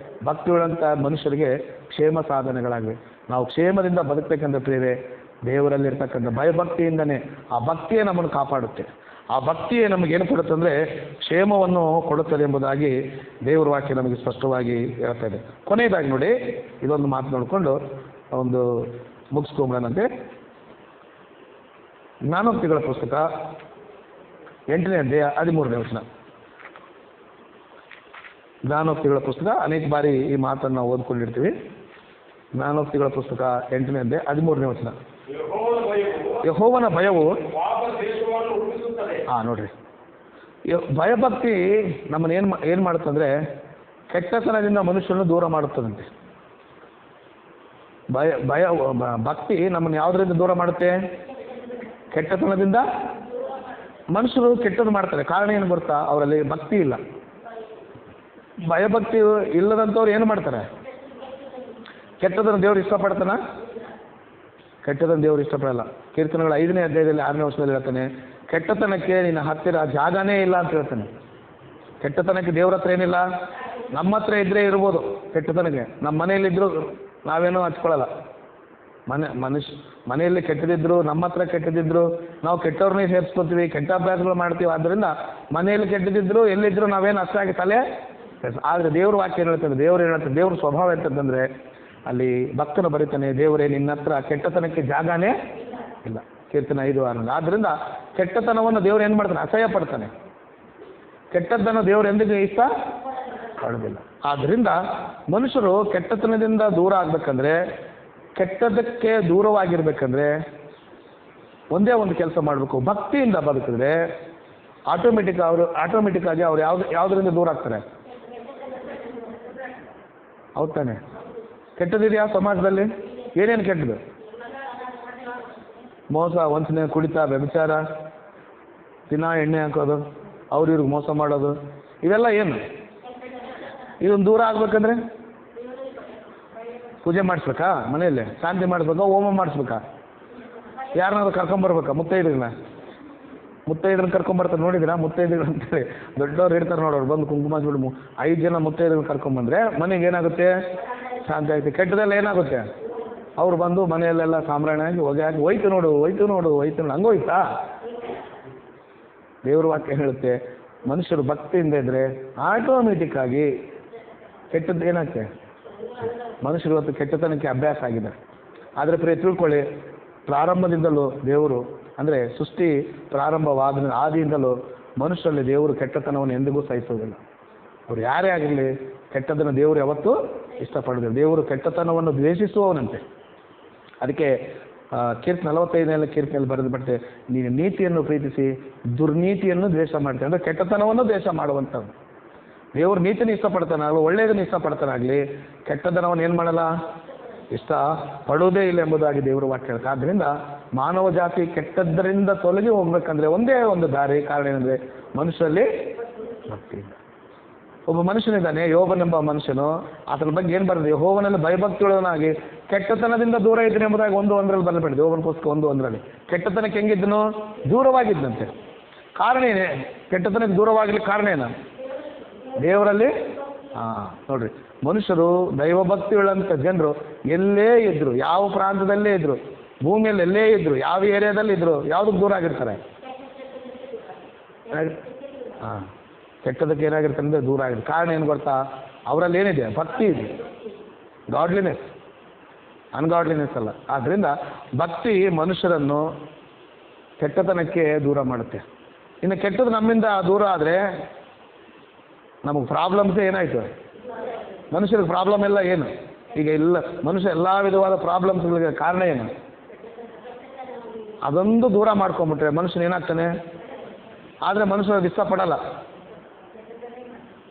ಭಕ್ತಿಗಳಂಥ ಮನುಷ್ಯರಿಗೆ ಕ್ಷೇಮ ಸಾಧನೆಗಳಾಗಿವೆ. ನಾವು ಕ್ಷೇಮದಿಂದ ಬದುಕಬೇಕಂತ ಪ್ರಿಯರೇ, ದೇವರಲ್ಲಿರ್ತಕ್ಕಂಥ ಭಯಭಕ್ತಿಯಿಂದನೇ ಆ ಭಕ್ತಿಯೇ ನಮ್ಮನ್ನು ಕಾಪಾಡುತ್ತೆ. ಆ ಭಕ್ತಿಯೇ ನಮಗೇನು ಕೊಡುತ್ತೆ ಅಂದರೆ ಕ್ಷೇಮವನ್ನು ಕೊಡುತ್ತದೆ ಎಂಬುದಾಗಿ ದೇವರ ವಾಕ್ಯ ನಮಗೆ ಸ್ಪಷ್ಟವಾಗಿ ಹೇಳ್ತಾ ಇದೆ. ಕೊನೆಯದಾಗಿ ನೋಡಿ, ಇದೊಂದು ಮಾತು ನೋಡಿಕೊಂಡು ಒಂದು ಮುಗಿಸ್ಕೊಂಬಿಡೋಣಂತೆ. ಜ್ಞಾನೋಕ್ತಿಗಳ ಪುಸ್ತಕ 8ನೇ ಅಧ್ಯಾಯ 13ನೇ ವಚನ. ಜ್ಞಾನೋಕ್ತಿಗಳ ಪುಸ್ತಕ ಅನೇಕ ಬಾರಿ ಈ ಮಾತನ್ನು ನಾವು ಓದ್ಕೊಂಡಿರ್ತೀವಿ. ಜ್ಞಾನೋಕ್ತಿಗಳ ಪುಸ್ತಕ 8ನೇ ಅಧ್ಯಾಯ 13ನೇ ವಚನ. ಯೆಹೋವನ ಭಯವು ನೋಡ್ರಿ, ಭಯಭಕ್ತಿ ನಮ್ಮನ್ನು ಏನು ಮಾಡುತ್ತಂದ್ರೆ ಕೆಟ್ಟತನದಿಂದ ಮನುಷ್ಯನನ್ನು ದೂರ ಮಾಡುತ್ತದಂತೆ. ಭಕ್ತಿ ನಮ್ಮನ್ನು ಯಾವುದರಿಂದ ದೂರ ಮಾಡುತ್ತೆ? ಕೆಟ್ಟತನದಿಂದ. ಮನುಷ್ಯರು ಕೆಟ್ಟದ್ದು ಮಾಡ್ತಾರೆ, ಕಾರಣ ಏನು ಗೊತ್ತಾ? ಅವರಲ್ಲಿ ಭಕ್ತಿ ಇಲ್ಲ. ಭಯಭಕ್ತಿ ಇಲ್ಲದಂಥವ್ರು ಏನು ಮಾಡ್ತಾರೆ? ಕೆಟ್ಟದನ್ನು ದೇವರು ಇಷ್ಟಪಡ್ತಾನ? ಕೆಟ್ಟದನ್ನು ದೇವರು ಇಷ್ಟಪಡಲ್ಲ. ಕೀರ್ತನೆಗಳ 5ನೇ ಅಧ್ಯಾಯದಲ್ಲಿ 6ನೇ ವಚನದಲ್ಲಿ ಹೇಳ್ತಾನೆ, ಕೆಟ್ಟತನಕ್ಕೆ ನಿನ್ನ ಹತ್ತಿರ ಜಾಗನೇ ಇಲ್ಲ ಅಂತ ಹೇಳ್ತಾನೆ. ಕೆಟ್ಟತನಕ್ಕೆ ದೇವ್ರ ಹತ್ರ ಏನಿಲ್ಲ. ನಮ್ಮ ಹತ್ರ ಇದ್ದರೆ ಇರ್ಬೋದು ಕೆಟ್ಟತನಕ್ಕೆ. ನಮ್ಮ ಮನೆಯಲ್ಲಿದ್ದರೂ ನಾವೇನೋ ಹಚ್ಕೊಳ್ಳಲ್ಲ. ಮನೆಯಲ್ಲಿ ಕೆಟ್ಟದಿದ್ರು, ನಮ್ಮ ಹತ್ರ ಕೆಟ್ಟದಿದ್ರು ನಾವು ಕೆಟ್ಟವ್ರನ್ನೇ ಸೇರಿಸ್ಕೊತೀವಿ, ಕೆಟ್ಟ ಅಭ್ಯಾಸಗಳು ಮಾಡ್ತೀವಿ. ಆದ್ದರಿಂದ ಮನೆಯಲ್ಲಿ ಕೆಟ್ಟದಿದ್ರು ಎಲ್ಲಿದ್ರು ನಾವೇನು ಅಷ್ಟಾಗಿ ತಲೆ. ಆದರೆ ದೇವ್ರ ವಾಕ್ಯ ಏನು ಹೇಳ್ತಾರೆ? ದೇವ್ರು ಏನು ಹೇಳ್ತಾರೆ? ದೇವ್ರ ಸ್ವಭಾವ ಎಂತಂದರೆ ಅಲ್ಲಿ ಭಕ್ತನು ಬರೀತಾನೆ, ದೇವರೇ ನಿನ್ನ ಹತ್ರ ಕೆಟ್ಟತನಕ್ಕೆ ಜಾಗನೇ ಇಲ್ಲ. ಕೀರ್ತನೆ 5:6. ಆದ್ದರಿಂದ ಕೆಟ್ಟತನವನ್ನು ದೇವ್ರು ಏನು ಮಾಡ್ತಾನೆ? ಅಸಹ್ಯ ಪಡ್ತಾನೆ. ಕೆಟ್ಟದ್ದನ್ನು ದೇವ್ರು ಎಂದಿಗೂ ಇಷ್ಟ ಪಡೋದಿಲ್ಲ. ಆದ್ದರಿಂದ ಮನುಷ್ಯರು ಕೆಟ್ಟತನದಿಂದ ದೂರ ಆಗ್ಬೇಕಂದ್ರೆ, ಕೆಟ್ಟದಕ್ಕೆ ದೂರವಾಗಿರ್ಬೇಕಂದ್ರೆ ಒಂದೇ ಒಂದು ಕೆಲಸ ಮಾಡಬೇಕು. ಭಕ್ತಿಯಿಂದ ಬದುಕಿದ್ರೆ ಆಟೋಮೆಟಿಕ್ ಆಗಿ ಅವ್ರು ಯಾವುದರಿಂದ ದೂರ ಆಗ್ತಾರೆ? ಹೌದು ತಾನೆ? ಕೆಟ್ಟದಿದೆಯಾ ಸಮಾಜದಲ್ಲಿ? ಏನೇನು ಕೆಟ್ಟದು? ಮೋಸ, ವಂಚನೆ, ಕುಡಿತ, ವ್ಯಭಿಚಾರ, ದಿನ ಎಣ್ಣೆ ಹಾಕೋದು, ಇವ್ರಿಗೆ ಮೋಸ ಮಾಡೋದು, ಇವೆಲ್ಲ ಏನು? ಇದೊಂದು ದೂರ ಆಗ್ಬೇಕಂದ್ರೆ ಪೂಜೆ ಮಾಡಿಸ್ಬೇಕಾ? ಮನೆಯಲ್ಲೇ ಶಾಂತಿ ಮಾಡಿಸ್ಬೇಕಾ? ಹೋಮ ಮಾಡಿಸ್ಬೇಕಾ? ಯಾರನ್ನಾದ್ರು ಕರ್ಕೊಂಬರ್ಬೇಕಾ? ಮುತ್ತೈದ್ರನ್ನ ಕರ್ಕೊಂಬರ್ತಾರೆ. ನೋಡಿದಿರಾ ಮುತ್ತೈದ್ರು ಅಂತೇಳಿ ದೊಡ್ಡವ್ರು ಹೇಳ್ತಾರೆ ನೋಡೋರು, ಬಂದು ಕುಂಕುಮ ಸುಡು 5 ಜನ ಮುತ್ತೈದ್ರನ್ನ ಕರ್ಕೊಂಬಂದ್ರೆ ಮನೆಗೆ ಏನಾಗುತ್ತೆ? ಶಾಂತಿ ಆಗುತ್ತೆ. ಕೆಟ್ಟದೆಲ್ಲ ಏನಾಗುತ್ತೆ? ಅವ್ರು ಬಂದು ಮನೆಯಲ್ಲೆಲ್ಲ ಸಾಮ್ರಾಣಿ ಹೊಗೆ ಹಾಕಿ ಹೋಯ್ತು ನೋಡು ಹಂಗೋಯ್ತಾ? ದೇವ್ರ ವಾಕ್ಯ ಹೇಳುತ್ತೆ, ಮನುಷ್ಯರು ಭಕ್ತಿಯಿಂದ ಇದ್ರೆ ಆಟೋಮೆಟಿಕ್ ಆಗಿ ಕೆಟ್ಟದ್ದು ಏನಾಗುತ್ತೆ? ಮನುಷ್ಯರು ಇವತ್ತು ಕೆಟ್ಟತನಕ್ಕೆ ಅಭ್ಯಾಸ ಆಗಿದೆ. ಆದರೆ ಪ್ರಿಯ ತಿಳ್ಕೊಳ್ಳಿ, ಪ್ರಾರಂಭದಿಂದಲೂ ದೇವರು ಅಂದರೆ ಸೃಷ್ಟಿ ಪ್ರಾರಂಭವಾದ ಆದಿಯಿಂದಲೂ ಮನುಷ್ಯರಲ್ಲಿ ದೇವರು ಕೆಟ್ಟತನವನ್ನು ಎಂದಿಗೂ ಸಹಿಸೋದಿಲ್ಲ. ಅವ್ರು ಯಾರೇ ಆಗಿರಲಿ ಕೆಟ್ಟದನ್ನು ದೇವರು ಯಾವತ್ತೂ ಇಷ್ಟಪಡೋದಿಲ್ಲ. ದೇವರು ಕೆಟ್ಟತನವನ್ನು ದ್ವೇಷಿಸುವವನಂತೆ. ಅದಕ್ಕೆ 45ನೇ ಕೀರ್ತನೆಯಲ್ಲಿ ಬರೆದು ಬಟ್ಟೆ, ನೀನು ನೀತಿಯನ್ನು ಪ್ರೀತಿಸಿ ದುರ್ನೀತಿಯನ್ನು ದ್ವೇಷ ಮಾಡ್ತೇನೆ. ಅಂದರೆ ಕೆಟ್ಟತನವನ್ನು ದ್ವೇಷ ಮಾಡುವಂಥದ್ದು. ದೇವರು ನೀತಿನ ಇಷ್ಟಪಡ್ತಾನಾಗಲಿ, ಒಳ್ಳೆಯದನ್ನು ಇಷ್ಟಪಡ್ತಾನಾಗಲಿ, ಕೆಟ್ಟತನವನ್ನು ಏನು ಮಾಡಲ್ಲ? ಇಷ್ಟ ಪಡುವುದೇ ಇಲ್ಲ ಎಂಬುದಾಗಿ ದೇವರು ವಾಕ್ಯ ಹೇಳ್ತಾರೆ. ಆದ್ದರಿಂದ ಮಾನವ ಜಾತಿ ಕೆಟ್ಟದ್ದರಿಂದ ತೊಲಗಿ ಹೋಗ್ಬೇಕಂದ್ರೆ ಒಂದೇ ಒಂದು ದಾರಿ. ಕಾರಣ ಏನಂದರೆ ಮನುಷ್ಯರಲ್ಲಿ ಭಕ್ತಿ ಇಲ್ಲ. ಒಬ್ಬ ಮನುಷ್ಯನಿದ್ದಾನೆ, ಯೋಬನೆಂಬ ಮನುಷ್ಯನು. ಆತನ ಬಗ್ಗೆ ಏನು ಬರ್ತದೆ? ಯೆಹೋವನಲ್ಲಿ ಭಯಭಕ್ತಿಯುಳ್ಳವನಾಗಿ ಕೆಟ್ಟತನದಿಂದ ದೂರ ಇದ್ದನು ಎಂಬುದಾಗಿ 1:1 ಬರಲ್ಪಟ್ಟಿದೆ. ಯೋಬನ ಪುಸ್ತಕ 1:1. ಕೆಟ್ಟತನಕ್ಕೆ ಹೆಂಗಿದ್ದನು? ದೂರವಾಗಿದ್ದಂತೆ. ಕಾರಣ ಏನೇ? ಕೆಟ್ಟತನಕ್ಕೆ ದೂರವಾಗಲಿಕ್ಕೆ ಕಾರಣ ಏನ? ದೇವರಲ್ಲಿ ನೋಡ್ರಿ, ಮನುಷ್ಯರು ದೈವಭಕ್ತಿಯುಳ್ಳಂಥ ಜನರು ಎಲ್ಲೇ ಇದ್ರು, ಯಾವ ಪ್ರಾಂತದಲ್ಲೇ ಇದ್ರು, ಭೂಮಿಯಲ್ಲಿ ಎಲ್ಲೇ ಇದ್ರು, ಯಾವ ಏರಿಯಾದಲ್ಲಿ ಇದ್ರು, ಯಾವುದಕ್ಕೆ ದೂರ ಆಗಿರ್ತಾರೆ? ಕೆಟ್ಟದಕ್ಕೆ ಏನಾಗಿರ್ತಾರೆ ಅಂದರೆ ದೂರ ಆಗಿರ್ತಾರೆ. ಕಾರಣ ಏನು ಗೊತ್ತಾ? ಅವರಲ್ಲಿ ಏನಿದೆ? ಭಕ್ತಿ ಇದೆ, ಗಾಡ್ಲಿನೆಸ್. ಅನ್ಗಾಡ್ಲಿನೆಸ್ ಅಲ್ಲ. ಆದ್ದರಿಂದ ಭಕ್ತಿ ಮನುಷ್ಯರನ್ನು ಕೆಟ್ಟತನಕ್ಕೆ ದೂರ ಮಾಡುತ್ತೆ. ಇನ್ನು ಕೆಟ್ಟದ್ದು ನಮ್ಮಿಂದ ದೂರ ಆದರೆ ನಮಗೆ ಪ್ರಾಬ್ಲಮ್ಸೇ ಏನಾಯಿತು? ಮನುಷ್ಯರಿಗೆ ಪ್ರಾಬ್ಲಮ್ ಎಲ್ಲ ಏನು? ಈಗ ಇಲ್ಲ ಮನುಷ್ಯ ಎಲ್ಲ ವಿಧವಾದ ಪ್ರಾಬ್ಲಮ್ಸ್ಗಳಿಗೆ ಕಾರಣ ಏನು? ಅದೊಂದು ದೂರ ಮಾಡ್ಕೊಂಬಿಟ್ರೆ ಮನುಷ್ಯನ ಏನಾಗ್ತಾನೆ? ಆದರೆ ಮನುಷ್ಯರು ಇಷ್ಟಪಡಲ್ಲ,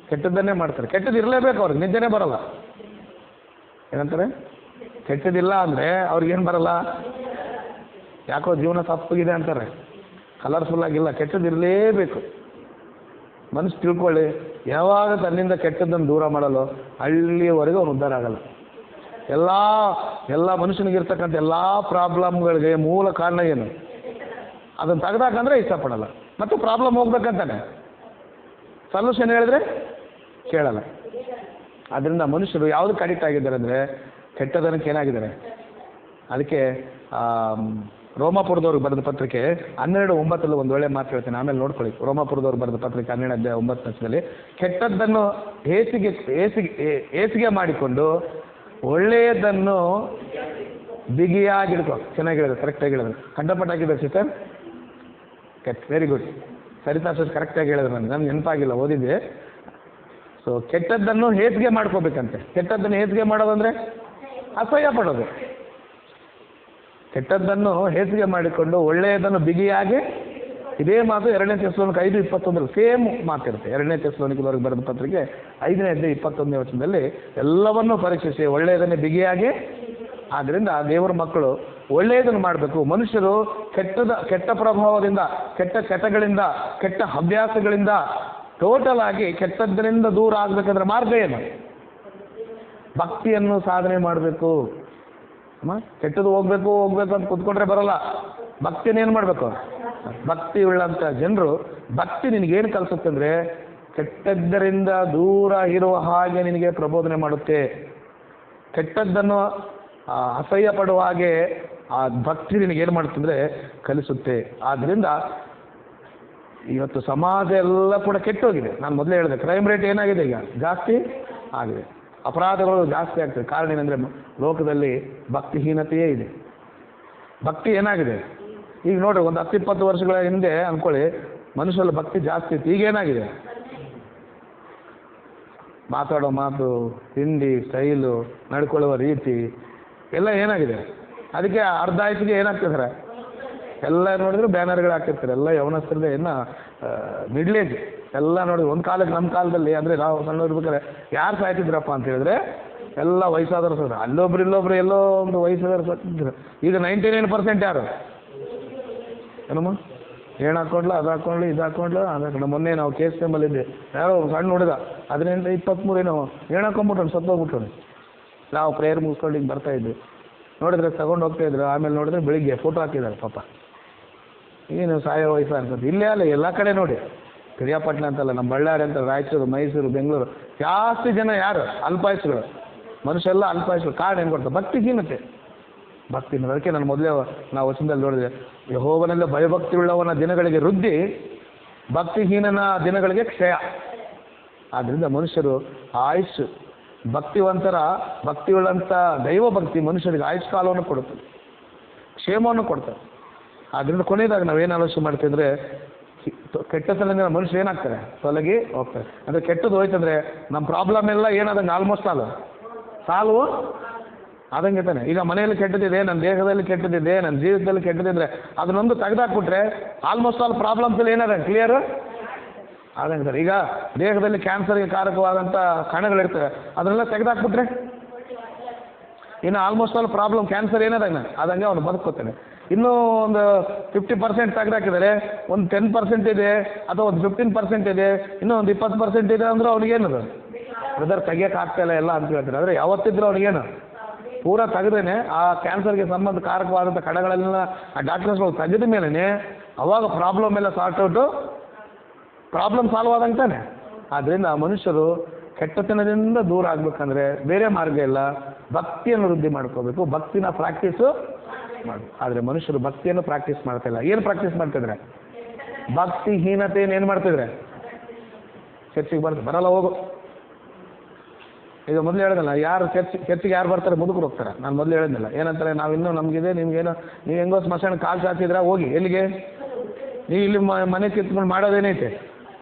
ಕೆಟ್ಟದ್ದನ್ನೇ ಮಾಡ್ತಾರೆ. ಕೆಟ್ಟದ್ದು ಇರಲೇಬೇಕು, ಅವ್ರಿಗೆ ನಿದ್ದೆನೇ ಬರಲ್ಲ. ಏನಂತಾರೆ? ಕೆಟ್ಟದಿಲ್ಲ ಅಂದರೆ ಅವ್ರಿಗೇನು ಬರಲ್ಲ? ಯಾಕೋ ಜೀವನ ತಪ್ಪಗಿದೆ ಅಂತಾರೆ, ಕಲರ್ಫುಲ್ ಆಗಿಲ್ಲ. ಕೆಟ್ಟದಿರಲೇಬೇಕು. ಮನಸ್ಸು ತಿಳ್ಕೊಳ್ಳಿ, ಯಾವಾಗ ತನ್ನಿಂದ ಕೆಟ್ಟದ್ದನ್ನು ದೂರ ಮಾಡಲು ಹಳ್ಳಿಯವರೆಗೂ ಅವನು ಉದ್ಧಾರ ಆಗಲ್ಲ. ಎಲ್ಲ ಮನುಷ್ಯನಿಗಿರ್ತಕ್ಕಂಥ ಎಲ್ಲ ಪ್ರಾಬ್ಲಮ್ಗಳಿಗೆ ಮೂಲ ಕಾರಣ ಏನು? ಅದನ್ನು ತೆಗೆದಾಕಂದ್ರೆ ಇಷ್ಟಪಡಲ್ಲ, ಮತ್ತು ಪ್ರಾಬ್ಲಮ್ ಹೋಗ್ಬೇಕಂತಾನೆ. ಸೊಲ್ಯೂಷನ್ ಹೇಳಿದ್ರೆ ಕೇಳಲ್ಲ. ಅದರಿಂದ ಮನುಷ್ಯರು ಯಾವುದಕ್ಕೆ ಅಡಿಕ್ಟ್ ಆಗಿದ್ದಾರೆ ಅಂದರೆ ಕೆಟ್ಟದನಕ್ಕೆ ಏನಾಗಿದ್ದಾರೆ. ಅದಕ್ಕೆ ರೋಮಾಪುರದವ್ರಿಗೆ ಬರೆದ ಪತ್ರಿಕೆ 12:9 ಒಂದು ಒಳ್ಳೆ ಮಾತು ಹೇಳ್ತೀನಿ, ಆಮೇಲೆ ನೋಡ್ಕೊಳ್ಳಿ. ರೋಮಾಪುರದವ್ರು ಬರೆದ ಪತ್ರಿಕೆ 12:9 ಕೆಟ್ಟದ್ದನ್ನು ಹೇಸಿಗೆ ಮಾಡಿಕೊಂಡು ಒಳ್ಳೆಯದನ್ನು ಬಿಗಿಯಾಗಿಡ್ಕೊ. ಚೆನ್ನಾಗಿ ಹೇಳಿದ್ರು, ಕರೆಕ್ಟಾಗಿ ಹೇಳಿದ್ರು, ಕಂಡಪಟ್ಟ ಹಾಕಿದ್ರು sister. Very good. Sarita sir ಕರೆಕ್ಟಾಗಿ ಹೇಳಿದ್ರು. ನನಗೆ ನೆನಪಾಗಿಲ್ಲ, ಓದಿದ್ದೆ. ಸೊ ಕೆಟ್ಟದ್ದನ್ನು ಹೇಸಿಗೆ ಮಾಡ್ಕೋಬೇಕಂತೆ. ಕೆಟ್ಟದ್ದನ್ನು ಹೇಸಿಗೆ ಮಾಡೋದಂದರೆ ಅಸಹ್ಯ ಪಡೋದು. ಕೆಟ್ಟದ್ದನ್ನು ಹೇಸಿಗೆ ಮಾಡಿಕೊಂಡು ಒಳ್ಳೆಯದನ್ನು ಬಿಗಿಯಾಗಿ, ಇದೇ ಮಾತು 2ನೇ ಥೆಸಲೋನಿಕ 5:21 ಸೇಮ್ ಮಾತಿರುತ್ತೆ. 2ನೇ ಥೆಸಲೋನಿಕದವರಿಗೆ ಬರೆದ ಪತ್ರಿಕೆ 5ನೇ ಅಧ್ಯಾಯ 21ನೇ ವಚನದಲ್ಲಿ ಎಲ್ಲವನ್ನೂ ಪರೀಕ್ಷಿಸಿ ಒಳ್ಳೆಯದನ್ನೇ ಬಿಗಿಯಾಗಿ. ಆದ್ದರಿಂದ ದೇವರ ಮಕ್ಕಳು ಒಳ್ಳೆಯದನ್ನು ಮಾಡಬೇಕು. ಮನುಷ್ಯರು ಕೆಟ್ಟ ಪ್ರಭಾವದಿಂದ, ಕೆಟ್ಟ ಚಟಗಳಿಂದ, ಕೆಟ್ಟ ಅಭ್ಯಾಸಗಳಿಂದ ಟೋಟಲ್ ಆಗಿ ಕೆಟ್ಟದ್ದರಿಂದ ದೂರ ಆಗಬೇಕಂದ್ರೆ ಮಾರ್ಗ ಏನು? ಭಕ್ತಿಯನ್ನು ಸಾಧನೆ ಮಾಡಬೇಕು. ಕೆಟ್ಟದ್ದು ಹೋಗ್ಬೇಕು ಅಂತ ಕೂತ್ಕೊಂಡ್ರೆ ಬರಲ್ಲ. ಭಕ್ತಿನೇನು ಮಾಡಬೇಕು? ಭಕ್ತಿ ಉಳ್ಳಂಥ ಜನರು, ಭಕ್ತಿ ನಿನಗೇನು ಕಲಿಸುತ್ತೆ ಅಂದರೆ ಕೆಟ್ಟದ್ದರಿಂದ ದೂರ ಇರುವ ಹಾಗೆ ನಿನಗೆ ಪ್ರಬೋಧನೆ ಮಾಡುತ್ತೆ. ಕೆಟ್ಟದ್ದನ್ನು ಅಸಹ್ಯ ಪಡುವ ಹಾಗೆ ಆ ಭಕ್ತಿ ನಿನಗೇನು ಮಾಡುತ್ತಂದರೆ ಕಲಿಸುತ್ತೆ. ಆದ್ದರಿಂದ ಇವತ್ತು ಸಮಾಜ ಎಲ್ಲ ಕೂಡ ಕೆಟ್ಟೋಗಿದೆ. ನಾನು ಮೊದಲೇ ಹೇಳಿದೆ, ಕ್ರೈಮ್ ರೇಟ್ ಏನಾಗಿದೆ, ಈಗ ಜಾಸ್ತಿ ಆಗಿದೆ, ಅಪರಾಧಗಳು ಜಾಸ್ತಿ ಆಗ್ತದೆ. ಕಾರಣ ಏನಂದರೆ ಲೋಕದಲ್ಲಿ ಭಕ್ತಿಹೀನತೆಯೇ ಇದೆ. ಭಕ್ತಿ ಏನಾಗಿದೆ ಈಗ ನೋಡ್ರಿ, ಒಂದು 10-20 ವರ್ಷಗಳ ಹಿಂದೆ ಅಂದ್ಕೊಳ್ಳಿ ಮನುಷ್ಯರಲ್ಲಿ ಭಕ್ತಿ ಜಾಸ್ತಿ ಇತ್ತು. ಈಗೇನಾಗಿದೆ? ಮಾತಾಡೋ ಮಾತು, ತಿಂಡಿ ಸ್ಟೈಲು, ನಡ್ಕೊಳ್ಳುವ ರೀತಿ ಎಲ್ಲ ಏನಾಗಿದೆ? ಅದಕ್ಕೆ ಅರ್ಧ ಆಯ್ತಿಗೆ ಏನಾಗ್ತಿದ್ದಾರೆ, ಎಲ್ಲ ನೋಡಿದ್ರು ಬ್ಯಾನರ್ಗಳು ಹಾಕಿರ್ತಾರೆ. ಎಲ್ಲ ಯವನಸ್ಥರದೇ, ಇನ್ನು ಮಿಡ್ಲ್ ಏಜ್ ಎಲ್ಲ ನೋಡಿದ್ರು. ಒಂದು ಕಾಲಕ್ಕೆ ನಮ್ಮ ಕಾಲದಲ್ಲಿ ಅಂದರೆ ನಾವು ಸಣ್ಣ ಇರ್ಬೇಕಾದ್ರೆ ಯಾರು ಸಾಯ್ತಿದ್ರಪ್ಪ ಅಂತ ಹೇಳಿದ್ರೆ ಎಲ್ಲ ವಯಸ್ಸಾದವರು ಸರ್. ಇಲ್ಲೊಬ್ರು ಎಲ್ಲೋ ಒಂದು ವಯಸ್ಸಾದವರು ಸತ್ತಿದ್ರು. ಈಗ 99% ಯಾರು? ಏನಮ್ಮ ಏನು ಹಾಕ್ಕೊಂಡ್ಲ, ಅದು ಹಾಕ್ಕೊಂಡ್ಲು, ಇದು ಹಾಕ್ಕೊಂಡ್ಲು, ಅದು ಮೊನ್ನೆ ನಾವು KSM ಇದ್ದೆ, ಯಾರೋ ಸಣ್ಣ ಹುಡುಗ 18-23 ಏನೋ ಏನು ಹಾಕೊಂಡ್ಬಿಟ್ಟು ಸತ್ತೋಗ್ಬಿಟ್ಟು. ನಾವು ಪ್ರೇಯರ್ ಮುಗಿಸ್ಕೊಂಡು ಹಿಂಗೆ ಬರ್ತಾಯಿದ್ವಿ, ನೋಡಿದ್ರೆ ತಗೊಂಡು ಹೋಗ್ತಾಯಿದ್ರು. ಆಮೇಲೆ ನೋಡಿದ್ರೆ ಬೆಳಿಗ್ಗೆ ಫೋಟೋ ಹಾಕಿದ್ದಾರೆ ಪಾಪ. ಏನು ಸಾಯೋ ವಯಸ್ಸು ಅನ್ಸುತ್ತೆ. ಇಲ್ಲೇ ಅಲ್ಲ, ಎಲ್ಲ ಕಡೆ ನೋಡಿ, ಪಿರಿಯಾಪಟ್ಟಣ ಅಂತಲ್ಲ, ನಮ್ಮ ಬಳ್ಳಾರಿ ಅಂತ, ರಾಯಚೂರು, ಮೈಸೂರು, ಬೆಂಗಳೂರು ಜಾಸ್ತಿ ಜನ ಯಾರು? ಅಲ್ಪಾಯುಸ್ಗಳು. ಮನುಷ್ಯ ಎಲ್ಲ ಅಲ್ಪಾಯುಸ್ಗಳು. ಕಾರಣ ಏನು ಕೊಡ್ತಾರೆ? ಭಕ್ತಿಹೀನತೆ. ಭಕ್ತಿ. ಅದಕ್ಕೆ ನಾನು ಮೊದಲೇ ನಾವು ವಚನದಲ್ಲಿ ನೋಡಿದೆ, ಯೆಹೋವನಲ್ಲಿ ಭಯಭಕ್ತಿ ಉಳ್ಳವನ ದಿನಗಳಿಗೆ ವೃದ್ಧಿ, ಭಕ್ತಿಹೀನನ ದಿನಗಳಿಗೆ ಕ್ಷಯ. ಆದ್ದರಿಂದ ಮನುಷ್ಯರು ಆಯುಷ್, ಭಕ್ತಿಯುಳ್ಳಂಥ ದೈವ ಭಕ್ತಿ ಮನುಷ್ಯರಿಗೆ ಆಯುಷ್ ಕಾಲವನ್ನು ಕೊಡುತ್ತದೆ, ಕ್ಷೇಮವನ್ನು ಕೊಡ್ತಾರೆ. ಆದ್ದರಿಂದ ಕೊನೆಯದಾಗಿ ನಾವೇನು ಆಲೋಚನೆ ಮಾಡ್ತೀವಿ ಅಂದರೆ ಕೆಟ್ಟತನದಿಂದ ಮನುಷ್ಯರು ಏನಾಗ್ತಾರೆ? ತೊಲಗಿ ಹೋಗ್ತಾರೆ. ಅಂದರೆ ಕೆಟ್ಟದ್ದು ಹೋಯ್ತಂದರೆ ನಮ್ಮ ಪ್ರಾಬ್ಲಮ್ ಎಲ್ಲ ಏನಾದಂಗೆ ಆಲ್ಮೋಸ್ಟ್ ಸಾಲ್ವ್ ಆದಂಗೆ ತಾನೆ. ಈಗ ಮನೆಯಲ್ಲಿ ಕೆಟ್ಟದಿದೆ, ನನ್ನ ದೇಹದಲ್ಲಿ ಕೆಟ್ಟದಿದೆ, ನನ್ನ ಜೀವಿತದಲ್ಲಿ ಕೆಟ್ಟದಿದ್ರೆ ಅದನ್ನೊಂದು ತೆಗೆದಾಕ್ಬಿಟ್ರೆ ಆಲ್ಮೋಸ್ಟ್ ಆಲ್ ಪ್ರಾಬ್ಲಮ್ಸ್ ಎಲ್ಲ ಏನಾದಂಗೆ ಕ್ಲಿಯರ್ ಆದಂಗೆ ಸರ್. ಈಗ ದೇಹದಲ್ಲಿ ಕ್ಯಾನ್ಸರ್ಗೆ ಕಾರಕವಾದಂಥ ಕಣಗಳಿರ್ತವೆ, ಅದನ್ನೆಲ್ಲ ತೆಗೆದಾಕ್ಬಿಟ್ರೆ ಇನ್ನು ಆಲ್ಮೋಸ್ಟ್ ಆಲ್ ಪ್ರಾಬ್ಲಮ್ ಕ್ಯಾನ್ಸರ್ ಏನಾದಂಗೆ ಆದಂಗೆ ಅವನು ಬದುಕೋತಾನೆ. ಇನ್ನೂ ಒಂದು 50% ತೆಗೆದಾಕಿದ್ದಾರೆ, ಒಂದು 10% ಇದೆ ಅಥವಾ ಒಂದು 15% ಇದೆ, ಇನ್ನೂ ಒಂದು 20% ಇದೆ ಅಂದ್ರೆ ಅವ್ನಿಗೇನದು ಬ್ರದರ್ ತೆಗಿಯೋಕೆ ಆಗ್ತಾಯಿಲ್ಲ ಎಲ್ಲ ಅಂತ ಹೇಳ್ತಾರೆ. ಆದರೆ ಯಾವತ್ತಿದ್ರು ಅವ್ನಿಗೇನು ಪೂರ ತೆಗೆದೇನೆ ಆ ಕ್ಯಾನ್ಸರ್ಗೆ ಸಂಬಂಧಕಾರಕವಾದಂಥ ಕಣಗಳೆಲ್ಲ ಆ ಡಾಕ್ಟರ್ಸ್ಗಳು ತೆಗೆದ ಮೇಲೇ ಅವಾಗ ಪ್ರಾಬ್ಲಮ್ ಎಲ್ಲ ಸಾರ್ಟ್ ಔಟು, ಪ್ರಾಬ್ಲಮ್ ಸಾಲ್ವ್ ಆದಂಗೆ ತಾನೆ. ಆದ್ದರಿಂದ ಮನುಷ್ಯರು ಕೆಟ್ಟತನದಿಂದ ದೂರ ಆಗಬೇಕಂದ್ರೆ ಬೇರೆ ಮಾರ್ಗ ಇಲ್ಲ, ಭಕ್ತಿಯನ್ನು ವೃದ್ಧಿ ಮಾಡ್ಕೋಬೇಕು, ಭಕ್ತಿನ ಪ್ರಾಕ್ಟೀಸು ಮಾಡಿ. ಆದರೆ ಮನುಷ್ಯರು ಭಕ್ತಿಯನ್ನು ಪ್ರಾಕ್ಟೀಸ್ ಮಾಡ್ತಾಯಿಲ್ಲ. ಏನು ಪ್ರಾಕ್ಟೀಸ್ ಮಾಡ್ತಿದ್ರೆ? ಭಕ್ತಿಹೀನತೆಯನ್ನು ಏನು ಮಾಡ್ತಿದ್ರೆ? ಚರ್ಚಿಗೆ ಬರಲ್ಲ, ಹೋಗು ಈಗ ಮೊದಲು ಹೇಳಿದ್ನಲ್ಲ, ಯಾರು ಚರ್ಚಿಗೆ ಯಾರು ಬರ್ತಾರೆ ಮುದುಕರು ಹೋಗ್ತಾರೆ. ನಾನು ಮೊದಲು ಹೇಳಿದ್ನಲ್ಲ ಏನಂತಾರೆ, ನಾವಿನ್ನೂ ನಮಗಿದೆ ನಿಮ್ಗೇನೋ ನೀವು ಹೆಂಗೋ ಸ್ಮಶಾನ ಕಾಲು ಚಾಚಿದ್ರೆ ಹೋಗಿ ಎಲ್ಲಿಗೆ, ನೀವು ಇಲ್ಲಿ ಮನೆ ಕಿತ್ಕೊಂಡು ಮಾಡೋದೇನೈತೆ,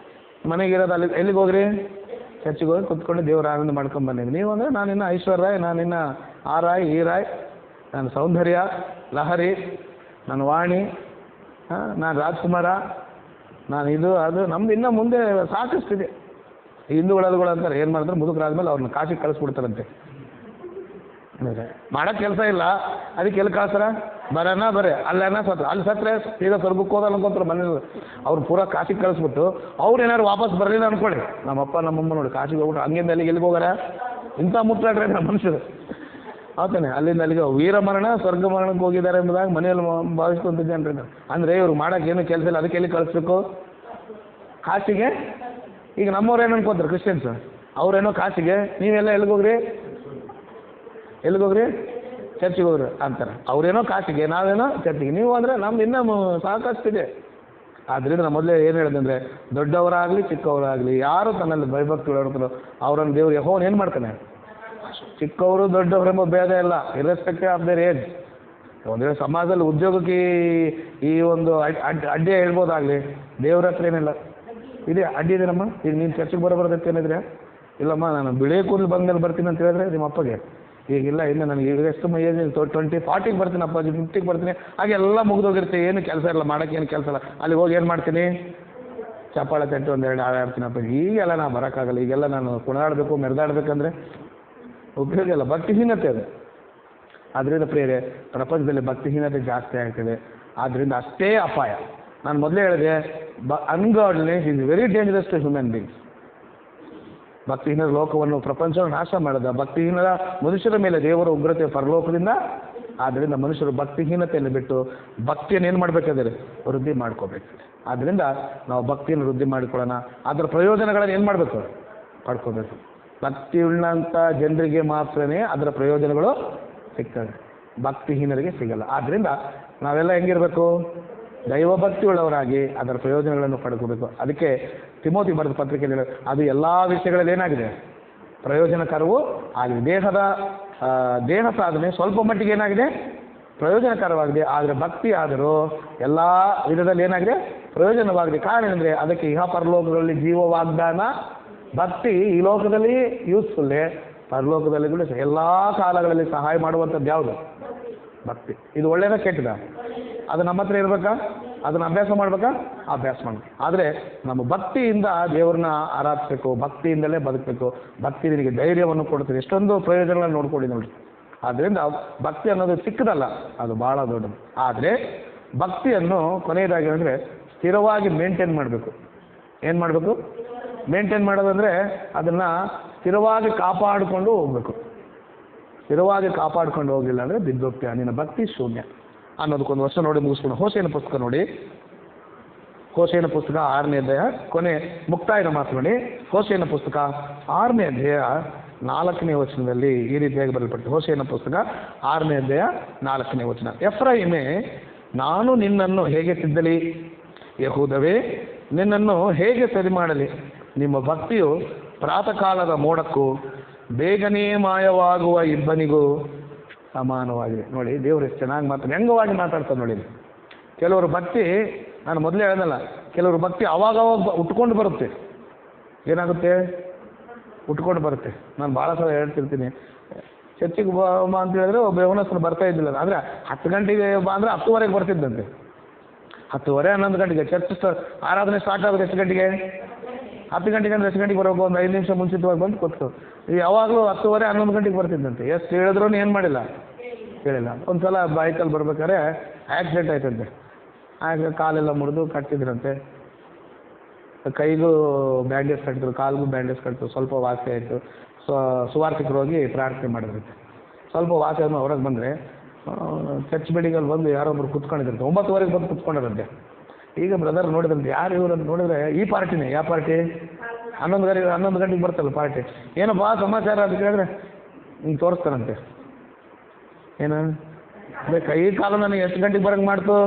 ಮನೆಗಿರೋದು ಅಲ್ಲಿ ಎಲ್ಲಿಗೆ ಹೋಗ್ರಿ, ಚರ್ಚಿಗೆ ಹೋಗಿ ಕುತ್ಕೊಂಡು ದೇವ್ರ ಆನಂದ ಮಾಡ್ಕೊಂಡು ಬಂದಿದ್ದೀನಿ. ನೀವು ಅಂದರೆ ನಾನಿನ್ನ ಐಶ್ವರ್ಯ, ನಾನಿನ್ನ ಆ ರಾಯ್ ಈ ರಾಯ್, ನಾನು ಸೌಂದರ್ಯ ಲಹರಿ, ನಾನು ವಾಣಿ, ನಾನು ರಾಜ್ಕುಮಾರ, ನಾನು ಇದು ಅದು, ನಮ್ದು ಇನ್ನೂ ಮುಂದೆ ಸಾಕಷ್ಟಿದೆ. ಹಿಂದೂಗಳು ಅಂತಾರೆ ಏನು ಮಾಡಿದ್ರೆ ಮುದುಕರಾದ್ಮೇಲೆ ಅವ್ರನ್ನ ಕಾಶಿಗೆ ಕಳಿಸ್ಬಿಡ್ತಾರಂತೆ. ಮಾಡೋಕ್ಕೆ ಕೆಲಸ ಇಲ್ಲ, ಅದಕ್ಕೆ ಎಲ್ಲಿ ಕಳ್ಸಾರ, ಬರೋಣ ಬರೇ ಅಲ್ಲೇನ ಸತ್ರ, ಅಲ್ಲಿ ಸತ್ತರೆ ಈಗ ಸ್ವರ್ಗಕ್ಕೆ ಹೋದ ಅನ್ಕೊಂತಾರೆ ಮನೇಲಿ. ಅವ್ರು ಪೂರಾ ಕಾಶಿಗೆ ಕಳಿಸ್ಬಿಟ್ಟು ಅವ್ರು ಏನಾದ್ರು ವಾಪಸ್ ಬರಲಿಲ್ಲ ಅನ್ಕೊಳ್ಳಿ, ನಮ್ಮಪ್ಪ ನಮ್ಮಮ್ಮ ನೋಡಿ ಕಾಶಿಗೆ ಹೋಗ್ಬಿಟ್ಟು ಹಂಗಿಂದ ಅಲ್ಲಿಗೆ ಎಲ್ಲಿಗೆ ಹೋಗಾರ, ಇಂಥ ಮುಟ್ಟಾಡ್ರೆ ನಮ್ಮ ಮನುಷ್ಯರು ಆತಾನೆ. ಅಲ್ಲಿಂದ ಅಲ್ಲಿಗೆ ವೀರ ಮರಣ ಸ್ವರ್ಗ ಮರಣಕ್ಕೆ ಹೋಗಿದ್ದಾರೆ ಎಂಬುದಾಗಿ ಮನೆಯಲ್ಲಿ ಭಾವಿಸ್ಕೊಂತ ಜನರು. ಅಂದರೆ ಇವ್ರು ಮಾಡೋಕೆ ಏನು ಕೆಲಸ ಇಲ್ಲ, ಅದಕ್ಕೆ ಎಲ್ಲಿ ಕಳಿಸ್ಬೇಕು, ಕಾಶಿಗೆ. ಈಗ ನಮ್ಮವ್ರು ಏನು ಅನ್ಕೋತಾರೆ ಕ್ರಿಶ್ಚಿಯನ್ಸ್, ಅವ್ರೇನೋ ಕಾಶಿಗೆ, ನೀವೆಲ್ಲ ಎಲ್ಲಿಗೋಗ್ರಿ ಚರ್ಚಿಗೆ ಹೋಗ್ರಿ ಅಂತಾರೆ. ಅವ್ರೇನೋ ಕಾಶಿಗೆ, ನಾವೇನೋ ಚರ್ಚಿಗೆ. ನೀವು ಅಂದರೆ ನಮ್ದು ಇನ್ನೂ ಸಾಕಷ್ಟಿದೆ. ಆದ್ದರಿಂದ ಮೊದಲೇ ಏನು ಹೇಳಿದಂದರೆ, ದೊಡ್ಡವರಾಗಲಿ ಚಿಕ್ಕವರಾಗಲಿ ಯಾರು ತನ್ನಲ್ಲಿ ಭಯಭಕ್ತಿ ಇರ್ತಾರೋ ಅವರನ್ನು ದೇವ್ರು ಯೆಹೋವನು ಏನು ಮಾಡ್ತಾನೆ, ಚಿಕ್ಕವರು ದೊಡ್ಡವರೆಂಬ ಭೇದ ಇಲ್ಲ, ಇರ್ರೆಸ್ಪೆಕ್ಟಿವ್ ಆಫ್ ದೇರ್ ಏಜ್. ಒಂದು ವೇಳೆ ಸಮಾಜದಲ್ಲಿ ಉದ್ಯೋಗಕ್ಕೆ ಈ ಒಂದು ಅಡ್ಡಿ ಹೇಳ್ಬೋದಾಗಲಿ, ದೇವ್ರ ಹತ್ರ ಏನಿಲ್ಲ ಇದೆ, ಅಡ್ಡಿ ಇದೆನಮ್ಮ, ಈಗ ನೀನು ಚರ್ಚಿಗೆ ಬರೋಬಾರ್ದಕ್ಕೆ ಏನಿದ್ರೆ, ಇಲ್ಲಮ್ಮ ನಾನು ಬಿಳಿ ಕೂದಲು ಬಂದ್ಮೇಲೆ ಬರ್ತೀನಿ ಅಂತ ಹೇಳಿದ್ರೆ ನಿಮ್ಮ ಅಪ್ಪಗೆ, ಈಗಿಲ್ಲ ಇನ್ನು ನನಗೆ ಈಗ ಎಷ್ಟು ಏಜ್ 20, 40ಗೆ ಬರ್ತೀನಿ ಅಪ್ಪಾಜಿ, 50ಗೆ ಬರ್ತೀನಿ, ಹಾಗೆಲ್ಲ ಮುಗಿದೋಗಿರುತ್ತೆ, ಏನು ಕೆಲಸ ಇಲ್ಲ, ಮಾಡೋಕ್ಕೆ ಏನು ಕೆಲಸ ಇಲ್ಲ. ಅಲ್ಲಿ ಹೋಗಿ ಏನು ಮಾಡ್ತೀನಿ, ಚಪ್ಪಾಳೆ ತಟ್ಟು ಒಂದೆರಡು ಆಡ್ತೀನಿ ಅಪ್ಪಾಜಿ. ಈಗೆಲ್ಲ ನಾನು ಬರೋಕ್ಕಾಗಲ್ಲ, ಈಗೆಲ್ಲ ನಾನು ಕುಣಾಡಬೇಕು ಮೆರೆದಾಡ್ಬೇಕಂದ್ರೆ ಉಪಯೋಗ ಇಲ್ಲ, ಭಕ್ತಿಹೀನತೆ ಅದು. ಆದ್ದರಿಂದ ಪ್ರಿಯರೇ, ಪ್ರಪಂಚದಲ್ಲಿ ಭಕ್ತಿಹೀನತೆ ಜಾಸ್ತಿ ಆಗ್ತದೆ. ಆದ್ದರಿಂದ ಅಷ್ಟೇ ಅಪಾಯ. ನಾನು ಮೊದಲೇ ಹೇಳಿದೆ, ungodliness is very dangerous to human beings. ಭಕ್ತಿಹೀನರ ಲೋಕವನ್ನು ಪ್ರಪಂಚವನ್ನು ನಾಶ ಮಾಡಿದ ಭಕ್ತಿಹೀನರ ಮನುಷ್ಯರ ಮೇಲೆ ದೇವರ ಉಗ್ರತೆ ಪರಲೋಕದಿಂದ. ಆದ್ದರಿಂದ ಮನುಷ್ಯರು ಭಕ್ತಿಹೀನತೆಯನ್ನು ಬಿಟ್ಟು ಭಕ್ತಿಯನ್ನು ಏನು ಮಾಡಬೇಕಾದ್ರೆ ವೃದ್ಧಿ ಮಾಡ್ಕೋಬೇಕು. ಆದ್ದರಿಂದ ನಾವು ಭಕ್ತಿಯನ್ನು ವೃದ್ಧಿ ಮಾಡಿಕೊಳ್ಳೋಣ, ಅದರ ಪ್ರಯೋಜನಗಳನ್ನು ಏನು ಮಾಡಬೇಕು, ಪಡ್ಕೋಬೇಕು. ಭಕ್ತಿ ಉಳ್ಳಂಥ ಜನರಿಗೆ ಮಾತ್ರನೇ ಅದರ ಪ್ರಯೋಜನಗಳು ಸಿಗ್ತವೆ, ಭಕ್ತಿಹೀನರಿಗೆ ಸಿಗಲ್ಲ. ಆದ್ದರಿಂದ ನಾವೆಲ್ಲ ಹೆಂಗಿರಬೇಕು, ದೈವಭಕ್ತಿ ಉಳ್ಳವರಾಗಿ ಅದರ ಪ್ರಯೋಜನಗಳನ್ನು ಪಡ್ಕೋಬೇಕು. ಅದಕ್ಕೆ ತಿಮೋತಿ ಬರೆದ ಪತ್ರಿಕೆಯಲ್ಲಿ ಅದು ಎಲ್ಲ ವಿಷಯಗಳಲ್ಲಿ ಏನಾಗಿದೆ, ಪ್ರಯೋಜನಕರವೂ ಆಗಿದೆ. ದೇಹ ಸಾಧನೆ ಸ್ವಲ್ಪ ಮಟ್ಟಿಗೆ ಏನಾಗಿದೆ, ಪ್ರಯೋಜನಕರವಾಗಿದೆ. ಆದರೆ ಭಕ್ತಿ ಆದರೂ ಎಲ್ಲ ವಿಧದಲ್ಲಿ ಏನಾಗಿದೆ, ಪ್ರಯೋಜನವಾಗಿದೆ. ಕಾರಣ ಅಂದರೆ ಅದಕ್ಕೆ ಇಹ ಪರಲೋಕಗಳಲ್ಲಿ ಜೀವ ವಾಗ್ದಾನ. ಭಕ್ತಿ ಈ ಲೋಕದಲ್ಲಿ ಯೂಸ್ಫುಲ್ಲೇ, ಪರಲೋಕದಲ್ಲಿ ಕೂಡ ಎಲ್ಲ ಕಾಲಗಳಲ್ಲಿ ಸಹಾಯ ಮಾಡುವಂಥದ್ದು ಯಾವುದು, ಭಕ್ತಿ. ಇದು ಒಳ್ಳೆಯದ ಕೆಟ್ಟದ, ಅದು ನಮ್ಮ ಹತ್ರ ಇರಬೇಕಾ, ಅದನ್ನು ಅಭ್ಯಾಸ ಮಾಡ್ಬೇಕಾ, ಅಭ್ಯಾಸ ಮಾಡಬೇಕು. ಆದರೆ ನಮ್ಮ ಭಕ್ತಿಯಿಂದ ದೇವ್ರನ್ನ ಆರಾಧಿಸಬೇಕು, ಭಕ್ತಿಯಿಂದಲೇ ಬದುಕಬೇಕು. ಭಕ್ತಿ ನಿನಗೆ ಧೈರ್ಯವನ್ನು ಕೊಡ್ತದೆ, ಎಷ್ಟೊಂದು ಪ್ರಯೋಜನಗಳನ್ನು ನೋಡ್ಕೊಳ್ಳಿ ನೋಡಿ. ಆದ್ದರಿಂದ ಭಕ್ತಿ ಅನ್ನೋದು ಚಿಕ್ಕದಲ್ಲ, ಅದು ಭಾಳ ದೊಡ್ಡದು. ಆದರೆ ಭಕ್ತಿಯನ್ನು ಕೊನೆಯದಾಗಿ ಅಂದರೆ ಸ್ಥಿರವಾಗಿ ಮೇಂಟೈನ್ ಮಾಡಬೇಕು. ಏನು ಮಾಡಬೇಕು, ಮೇಂಟೈನ್ ಮಾಡೋದಂದರೆ ಅದನ್ನು ಸ್ಥಿರವಾಗಿ ಕಾಪಾಡಿಕೊಂಡು ಹೋಗಬೇಕು. ಸ್ಥಿರವಾಗಿ ಕಾಪಾಡ್ಕೊಂಡು ಹೋಗಲಿಲ್ಲ ಅಂದರೆ ಬಿದ್ದೋಗ್ತೀಯ, ನಿನ್ನ ಭಕ್ತಿ ಶೂನ್ಯ ಅನ್ನೋದಕ್ಕೊಂದು ವರ್ಷ ನೋಡಿ ಮುಗಿಸ್ಕೊಂಡು. ಹೋಶೇಯನ ಪುಸ್ತಕ ನೋಡಿ, ಹೋಶೇಯನ ಪುಸ್ತಕ 6ನೇ ಅಧ್ಯಾಯ ಕೊನೆ ಮುಕ್ತಾಯದ ಮಾತು ನೋಡಿ. ಹೋಶೇಯನ ಪುಸ್ತಕ 6ನೇ ಅಧ್ಯಾಯ 4ನೇ ವಚನದಲ್ಲಿ ಈ ರೀತಿಯಾಗಿ ಬರೆಯಲ್ಪಟ್ಟಿದೆ. ಹೋಶೇಯನ ಪುಸ್ತಕ 6ನೇ ಅಧ್ಯಾಯ 4ನೇ ವಚನ. ಎಫ್ರಾಯಿಮೇ, ನಾನು ನಿನ್ನನ್ನು ಹೇಗೆ ತಿದ್ದಲಿ, ಯೆಹೂದವೇ ನಿನ್ನನ್ನು ಹೇಗೆ ಸರಿ ಮಾಡಲಿ. ನಿಮ್ಮ ಭಕ್ತಿಯು ಪ್ರಾತಃ ಕಾಲದ ಮೋಡಕ್ಕೂ ಬೇಗನೆ ಮಾಯವಾಗುವ ಇಬ್ಬನಿಗೂ ಸಮಾನವಾಗಿದೆ. ನೋಡಿ ದೇವರು ಎಷ್ಟು ಚೆನ್ನಾಗಿ ವ್ಯಂಗ್ಯವಾಗಿ ಮಾತಾಡ್ತಾರೆ ನೋಡಿ. ಕೆಲವರು ಭಕ್ತಿ, ನಾನು ಮೊದಲೇ ಹೇಳಿದಲ್ಲ, ಕೆಲವರು ಭಕ್ತಿ ಅವಾಗವಾಗ ಉಟ್ಕೊಂಡು ಬರುತ್ತೆ. ಏನಾಗುತ್ತೆ, ಉಟ್ಕೊಂಡು ಬರುತ್ತೆ. ನಾನು ಭಾಳ ಸಲ ಹೇಳ್ತಿರ್ತೀನಿ, ಚರ್ಚಿಗೆ ಬಾ ಅಂತ ಹೇಳಿದ್ರೆ ಒಬ್ಬ ಯವನಸ್ಥರು ಬರ್ತಾ ಇದ್ದಿಲ್ಲ. ಅಂದರೆ 10 ಗಂಟೆಗೆ ಬಾ ಅಂದರೆ 10:15ಗೆ ಬರ್ತಿದ್ದಂತೆ. 10:30 11 ಗಂಟೆಗೆ ಚರ್ಚ್ ಆರಾಧನೆ ಸ್ಟಾರ್ಟ್ ಆಗೋದು ಎಷ್ಟು ಗಂಟೆಗೆ, 10 ಗಂಟೆಗೆ ಅಂದರೆ ಎಷ್ಟು ಗಂಟೆಗೆ ಬರೋದು, ಒಂದು 5 ನಿಮಿಷ ಮುಂಚಿತವಾಗಿ ಬಂದು ಕೂತು. ಯಾವಾಗಲೂ 10:30 11 ಗಂಟೆಗೆ ಬರ್ತಿದ್ದಂತೆ. ಎಷ್ಟು ಹೇಳಿದ್ರೂ ಏನು ಮಾಡಿಲ್ಲ, ಹೇಳಿಲ್ಲ. ಒಂದು ಸಲ ಬೈಕಲ್ಲಿ ಬರ್ಬೇಕಾದ್ರೆ ಆಕ್ಸಿಡೆಂಟ್ ಆಯ್ತಂತೆ. ಕಾಲೆಲ್ಲ ಮುರಿದು ಕಟ್ಟಿದ್ರಂತೆ, ಕೈಗೂ ಬ್ಯಾಂಡೇಜ್ ಕಟ್ಟಿದ್ರು, ಕಾಲಿಗೂ ಬ್ಯಾಂಡೇಜ್ ಕಟ್ಟಿದ್ರು. ಸ್ವಲ್ಪ ವಾಸಿ ಆಯಿತು. ಸುವಾರ್ಥಿಕರು ಹೋಗಿ ಪ್ರಾರ್ಥನೆ ಮಾಡಿದ್ರಂತೆ. ಸ್ವಲ್ಪ ವಾಸಿ ಆದ್ಮೇಲೆ ಹೊರಗೆ ಬಂದರೆ ಚರ್ಚ್ ಬಿಲ್ಡಿಂಗಲ್ಲಿ ಬಂದು ಯಾರೊಬ್ಬರು ಕುತ್ಕೊಂಡಿದ್ರಂತೆ. 9:15ಗೆ ಬಂದು ಕುತ್ಕೊಂಡಿರಂತೆ. ಈಗ ಬ್ರದರ್ ನೋಡಿದ್ರಂತೆ, ಯಾರು ಇವರು ಅಂತ ನೋಡಿದ್ರೆ ಈ ಪಾರ್ಟಿನೇ. ಯಾವ ಪಾರ್ಟಿ, 11 ಗಂಟೆಗೆ ಬರ್ತಲ್ಲ ಪಾರ್ಟಿ. ಏನಪ್ಪಾ ಸಮಾಚಾರ ಅಂತ ಕೇಳಿದ್ರೆ ಹಿಂಗೆ ತೋರಿಸ್ತಾರಂತೆ. ಏನು ಕೈ ಕಾಲು ನನಗೆ ಎಷ್ಟು ಗಂಟೆಗೆ ಬರೋಂಗೆ ಮಾಡ್ತು.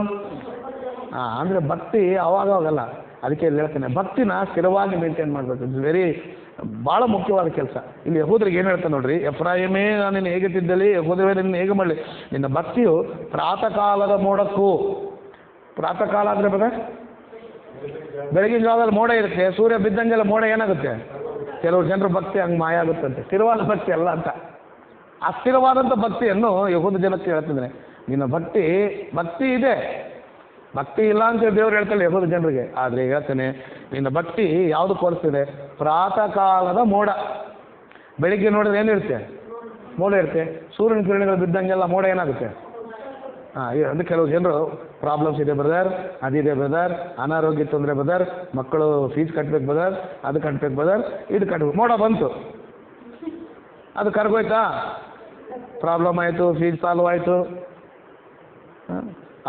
ಅಂದರೆ ಭಕ್ತಿ ಅವಾಗಲ್ಲ. ಅದಕ್ಕೆ ಹೇಳ್ತೇನೆ, ಭಕ್ತಿನ ಸ್ಥಿರವಾಗಿ ಮೇಂಟೈನ್ ಮಾಡಬೇಕು. ಇಟ್ಸ್ ವೆರಿ ಭಾಳ ಮುಖ್ಯವಾದ ಕೆಲಸ. ಇಲ್ಲಿ ಯಹೂದರಿಗೆ ಏನು ಹೇಳ್ತಾನೆ ನೋಡ್ರಿ, ಎಫ್ರಾಯಿಮೇ ನಾನು ನಿನ್ನ ಹೇಗೆ ತಿದ್ದಲಿ, ಯಹೂದವೇ ನಿನ್ನ ಹೇಗೆ ಮಾಡಲಿ, ನಿನ್ನ ಭಕ್ತಿಯು ಪ್ರಾತಃ ಕಾಲದ ಮೋಡಕ್ಕೂ. ಪ್ರಾತಃ ಕಾಲ ಅಂದರೆ ಬೆಳಗಿನ ಜಾವದಲ್ಲಿ ಮೋಡ ಇರುತ್ತೆ, ಸೂರ್ಯ ಬಿದ್ದಂಗೆಲ್ಲ ಮೋಡ ಏನಾಗುತ್ತೆ, ಕೆಲವು ಜನರ ಭಕ್ತಿ ಹಂಗೆ ಮಾಯ ಆಗುತ್ತಂತೆ. ಸ್ಥಿರವಾದ ಭಕ್ತಿ ಅಲ್ಲ ಅಂತ. ಅಸ್ಥಿರವಾದಂಥ ಭಕ್ತಿಯನ್ನು ಯಹೂದ ಜನಕ್ಕೆ ಹೇಳ್ತಿದ್ದಾನೆ. ನಿನ್ನ ಭಕ್ತಿ ಇದೆ, ಭಕ್ತಿ ಇಲ್ಲ ಅಂತ ದೇವ್ರು ಹೇಳ್ತಾನೆ ಯಹೂದ ಜನರಿಗೆ. ಆದರೆ ಹೇಳ್ತಾನೆ ನಿನ್ನ ಭಕ್ತಿ ಯಾವುದು ಹೋಲಿಸ್ತಿದೆ, ಪ್ರಾತಃ ಕಾಲದ ಮೋಡ. ಬೆಳಿಗ್ಗೆ ನೋಡಿದ್ರೆ ಏನಿರುತ್ತೆ, ಮೋಡ ಇರುತ್ತೆ, ಸೂರ್ಯನ ಕಿರಣಗಳು ಬಿದ್ದಂಗೆಲ್ಲ ಮೋಡ ಏನಾಗುತ್ತೆ. ಅದು ಕೆಲವು ಜನರು ಪ್ರಾಬ್ಲಮ್ಸ್ ಇದೆ ಬ್ರದರ್, ಅದಿದೆ ಬ್ರದರ್, ಅನಾರೋಗ್ಯ ತೊಂದರೆ ಬ್ರದರ್, ಮಕ್ಕಳು ಫೀಸ್ ಕಟ್ಬೇಕು ಬ್ರದರ್, ಅದು ಕಟ್ಬೇಕು ಬ್ರದರ್, ಇದು ಕಟ್ಬೇಕು, ಮೋಡ ಬಂತು, ಅದು ಕರ್ಗೋಯ್ತಾ, ಪ್ರಾಬ್ಲಮ್ ಆಯಿತು, ಫೀಸ್ ಸಾಲ್ವ್ ಆಯಿತು,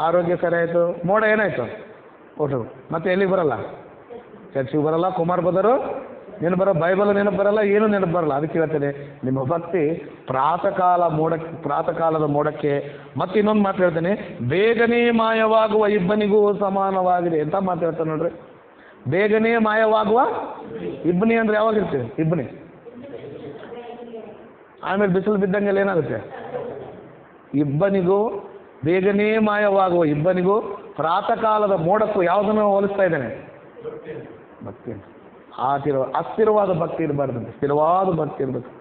ಆರೋಗ್ಯ ಸರಿ ಆಯಿತು, ಮೋಡ ಏನಾಯಿತು ಒಟ್ಟು ಮತ್ತೆ ಎಲ್ಲಿಗೆ ಬರಲ್ಲ, ಚರ್ಚಿಗೆ ಬರಲ್ಲ, ಕುಮಾರ್ ಬದರು ನೆನಪು ಬರೋ, ಬೈಬಲ್ ನೆನಪು ಬರಲ್ಲ, ಏನೂ ನೆನಪು ಬರಲ್ಲ. ಅದಕ್ಕೆ ಹೇಳ್ತೇನೆ ನಿಮ್ಮ ಭಕ್ತಿ ಪ್ರಾತಃ ಕಾಲದ ಮೋಡಕ್ಕೆ. ಮತ್ತೆ ಇನ್ನೊಂದು ಮಾತು ಹೇಳ್ತೇನೆ, ಬೇಗನೆ ಮಾಯವಾಗುವ ಇಬ್ಬನಿಗೂ ಸಮಾನವಾಗಿದೆ ಅಂತ ಮಾತು ಹೇಳ್ತಾನೆ ನೋಡ್ರಿ. ಬೇಗನೆ ಮಾಯವಾಗುವ ಇಬ್ಬನಿ ಅಂದರೆ ಯಾವಾಗ ಇರ್ತೀವಿ, ಇಬ್ಬನಿ ಆಮೇಲೆ ಬಿಸಿಲು ಬಿದ್ದಂಗೆಲ್ಲ ಏನಾಗುತ್ತೆ. ಇಬ್ಬನಿಗೂ ಬೇಗನೆ ಮಾಯವಾಗುವ ಇಬ್ಬನಿಗೂ ಪ್ರಾತಃ ಕಾಲದ ಮೋಡಕ್ಕೂ ಯಾವುದನ್ನು ಹೋಲಿಸ್ತಾ ಇದ್ದಾನೆ, ಭಕ್ತಿ. ಅಸ್ಥಿರವಾದ ಭಕ್ತಿ ಇರಬಾರ್ದಂತೆ, ಸ್ಥಿರವಾದ ಭಕ್ತಿ ಇರಬೇಕು,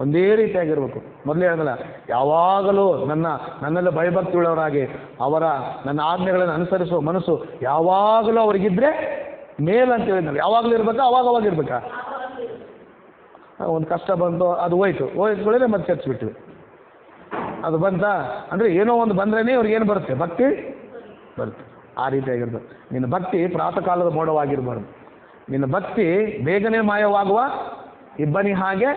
ಒಂದೇ ರೀತಿಯಾಗಿರ್ಬೇಕು. ಮೊದಲೇ ಹೇಳಿದಲ್ಲ, ಯಾವಾಗಲೂ ನನ್ನಲ್ಲಿ ಭಯಭಕ್ತಿ ಉಳ್ಳವರಾಗಿ ನನ್ನ ಆಜ್ಞೆಗಳನ್ನು ಅನುಸರಿಸುವ ಮನಸ್ಸು ಯಾವಾಗಲೂ ಅವ್ರಿಗಿದ್ರೆ ಮೇಲ್ ಅಂತ ಹೇಳಿದ್ನಲ್ಲ. ಯಾವಾಗಲೂ ಇರ್ಬೇಕಾ, ಅವಾಗ ಇರ್ಬೇಕಾ. ಒಂದು ಕಷ್ಟ ಬಂತು, ಅದು ಹೋಯ್ತುಕೊಳ್ಳಿ ಮತ್ತೆ ಚರ್ಚ್ ಬಿಟ್ವಿ, ಅದು ಬಂತ ಅಂದರೆ ಏನೋ ಒಂದು ಬಂದ್ರೇ ಅವ್ರಿಗೆ ಏನು ಬರುತ್ತೆ, ಭಕ್ತಿ ಬರುತ್ತೆ. ಆ ರೀತಿಯಾಗಿರ್ಬೇಕು. ನಿನ್ನ ಭಕ್ತಿ ಪ್ರಾತಃ ಕಾಲದ ಮೋಡವಾಗಿರ್ಬಾರ್ದು. ನಿನ್ನ ಭಕ್ತಿ ಬೇಗನೆ ಮಾಯವಾಗುವ ಇಬ್ಬನಿ ಹಾಗೆ.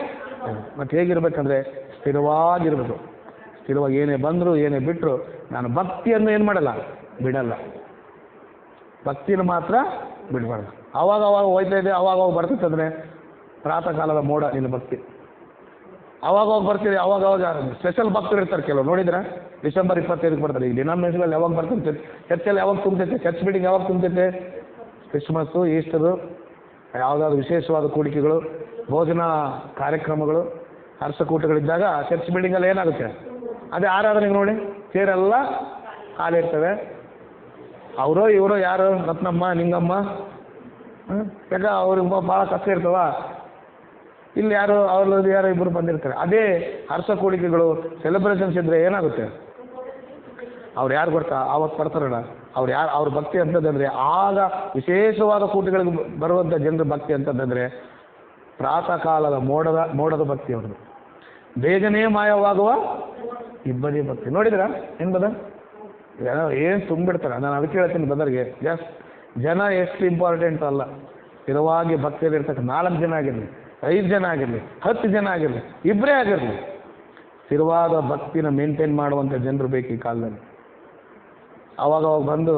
ಮತ್ತೆ ಹೇಗಿರ್ಬೇಕಂದ್ರೆ ಸ್ಥಿರವಾಗಿರ್ಬೇಕು. ಸ್ಥಿರವಾಗಿ ಏನೇ ಬಂದರು ಏನೇ ಬಿಟ್ಟರು ನಾನು ಭಕ್ತಿಯನ್ನು ಏನು ಮಾಡಲ್ಲ, ಬಿಡಲ್ಲ. ಭಕ್ತಿನ ಮಾತ್ರ ಬಿಡಬಾರ್ದು. ಅವಾಗ ಹೋಯ್ತಾ ಇದೆ, ಅವಾಗ ಬರ್ತೈತೆ ಅಂದರೆ ಪ್ರಾತಃ ಕಾಲದ ಮೋಡ ನಿನ್ನ ಭಕ್ತಿ. ಅವಾಗ ಬರ್ತೀರಿ, ಅವಾಗ ಸ್ಪೆಷಲ್ ಭಕ್ತರು ಇರ್ತಾರೆ ಕೆಲವು, ನೋಡಿದ್ರೆ ಡಿಸೆಂಬರ್ 25ಕ್ಕೆ ಬರ್ತಾರೆ. ಈಗ ಡಿನಾಮಿನೇಷನಲ್ಲಿ ಯಾವಾಗ ಬರ್ತಿರ್ತೈತೆ, ಚರ್ಚಲ್ಲಿ ಯಾವಾಗ ತುಂಬ್ತೈತೆ, ಚರ್ಚ್ ಮೀಟಿಂಗ್ ಯಾವಾಗ ತುಂಬ್ತೈತೆ, ಕ್ರಿಸ್ಮಸ್ಸು, ಈಸ್ಟರು, ಯಾವುದಾದ್ರು ವಿಶೇಷವಾದ ಕೂಡಿಕೆಗಳು, ಭೋಜನ ಕಾರ್ಯಕ್ರಮಗಳು, ಹರ್ಷಕೂಟಗಳಿದ್ದಾಗ ಚರ್ಚ್ ಬಿಲ್ಡಿಂಗಲ್ಲಿ ಏನಾಗುತ್ತೆ, ಅದೇ ಆರಾಧನೆಗೆ ನೋಡಿ ಚೇರೆಲ್ಲ ಖಾಲಿ ಇರ್ತವೆ. ಅವರು ಇವರು ಯಾರು, ರತ್ನಮ್ಮ ನಿಂಗಮ್ಮ, ಯಾಕೆ ಅವ್ರಿಗೆ ಭಾಳ ಕಷ್ಟ ಇರ್ತವ. ಇಲ್ಲಿ ಯಾರು ಇಬ್ಬರು ಬಂದಿರ್ತಾರೆ. ಅದೇ ಹರ್ಷ ಕೂಡಿಕೆಗಳು, ಸೆಲೆಬ್ರೇಷನ್ಸ್ ಇದ್ದರೆ ಏನಾಗುತ್ತೆ, ಅವ್ರು ಯಾರು ಗೊತ್ತಾ ಆವತ್ತು ಬರ್ತಾರಲ್ಲ, ಅವ್ರ ಭಕ್ತಿ ಅಂತಂದರೆ ಆಗ ವಿಶೇಷವಾದ ಕೂಟಗಳಿಗೆ ಬರುವಂಥ ಜನರ ಭಕ್ತಿ ಅಂತಂದರೆ ಪ್ರಾತಃ ಕಾಲದ ಮೋಡದ ಭಕ್ತಿ ಅವ್ರದ್ದು. ಬೇಗನೆ ಮಾಯವಾಗುವ ಇಬ್ಬನಿ ಭಕ್ತಿ. ನೋಡಿದ್ರಾ ಏನು ಬದ ಏನು ತುಂಬಿಡ್ತಾರೆ. ನಾನು ಅದಕ್ಕೆ ಹೇಳ್ತೀನಿ ಬದರಿಗೆ, ಜನ ಎಷ್ಟು ಇಂಪಾರ್ಟೆಂಟ್ ಅಲ್ಲ. ಸ್ಥಿರವಾಗಿ ಭಕ್ತಿಯಲ್ಲಿರ್ತಕ್ಕ 4 ಜನ ಆಗಿರಲಿ, 5 ಜನ ಆಗಿರಲಿ, 10 ಜನ ಆಗಿರಲಿ, ಇಬ್ಬರೇ ಆಗಿರಲಿ, ಸ್ಥಿರವಾದ ಭಕ್ತಿನ ಮೇಂಟೈನ್ ಮಾಡುವಂಥ ಜನರು ಬೇಕು ಈ ಕಾಲದಲ್ಲಿ. ಅವಾಗ ಬಂದು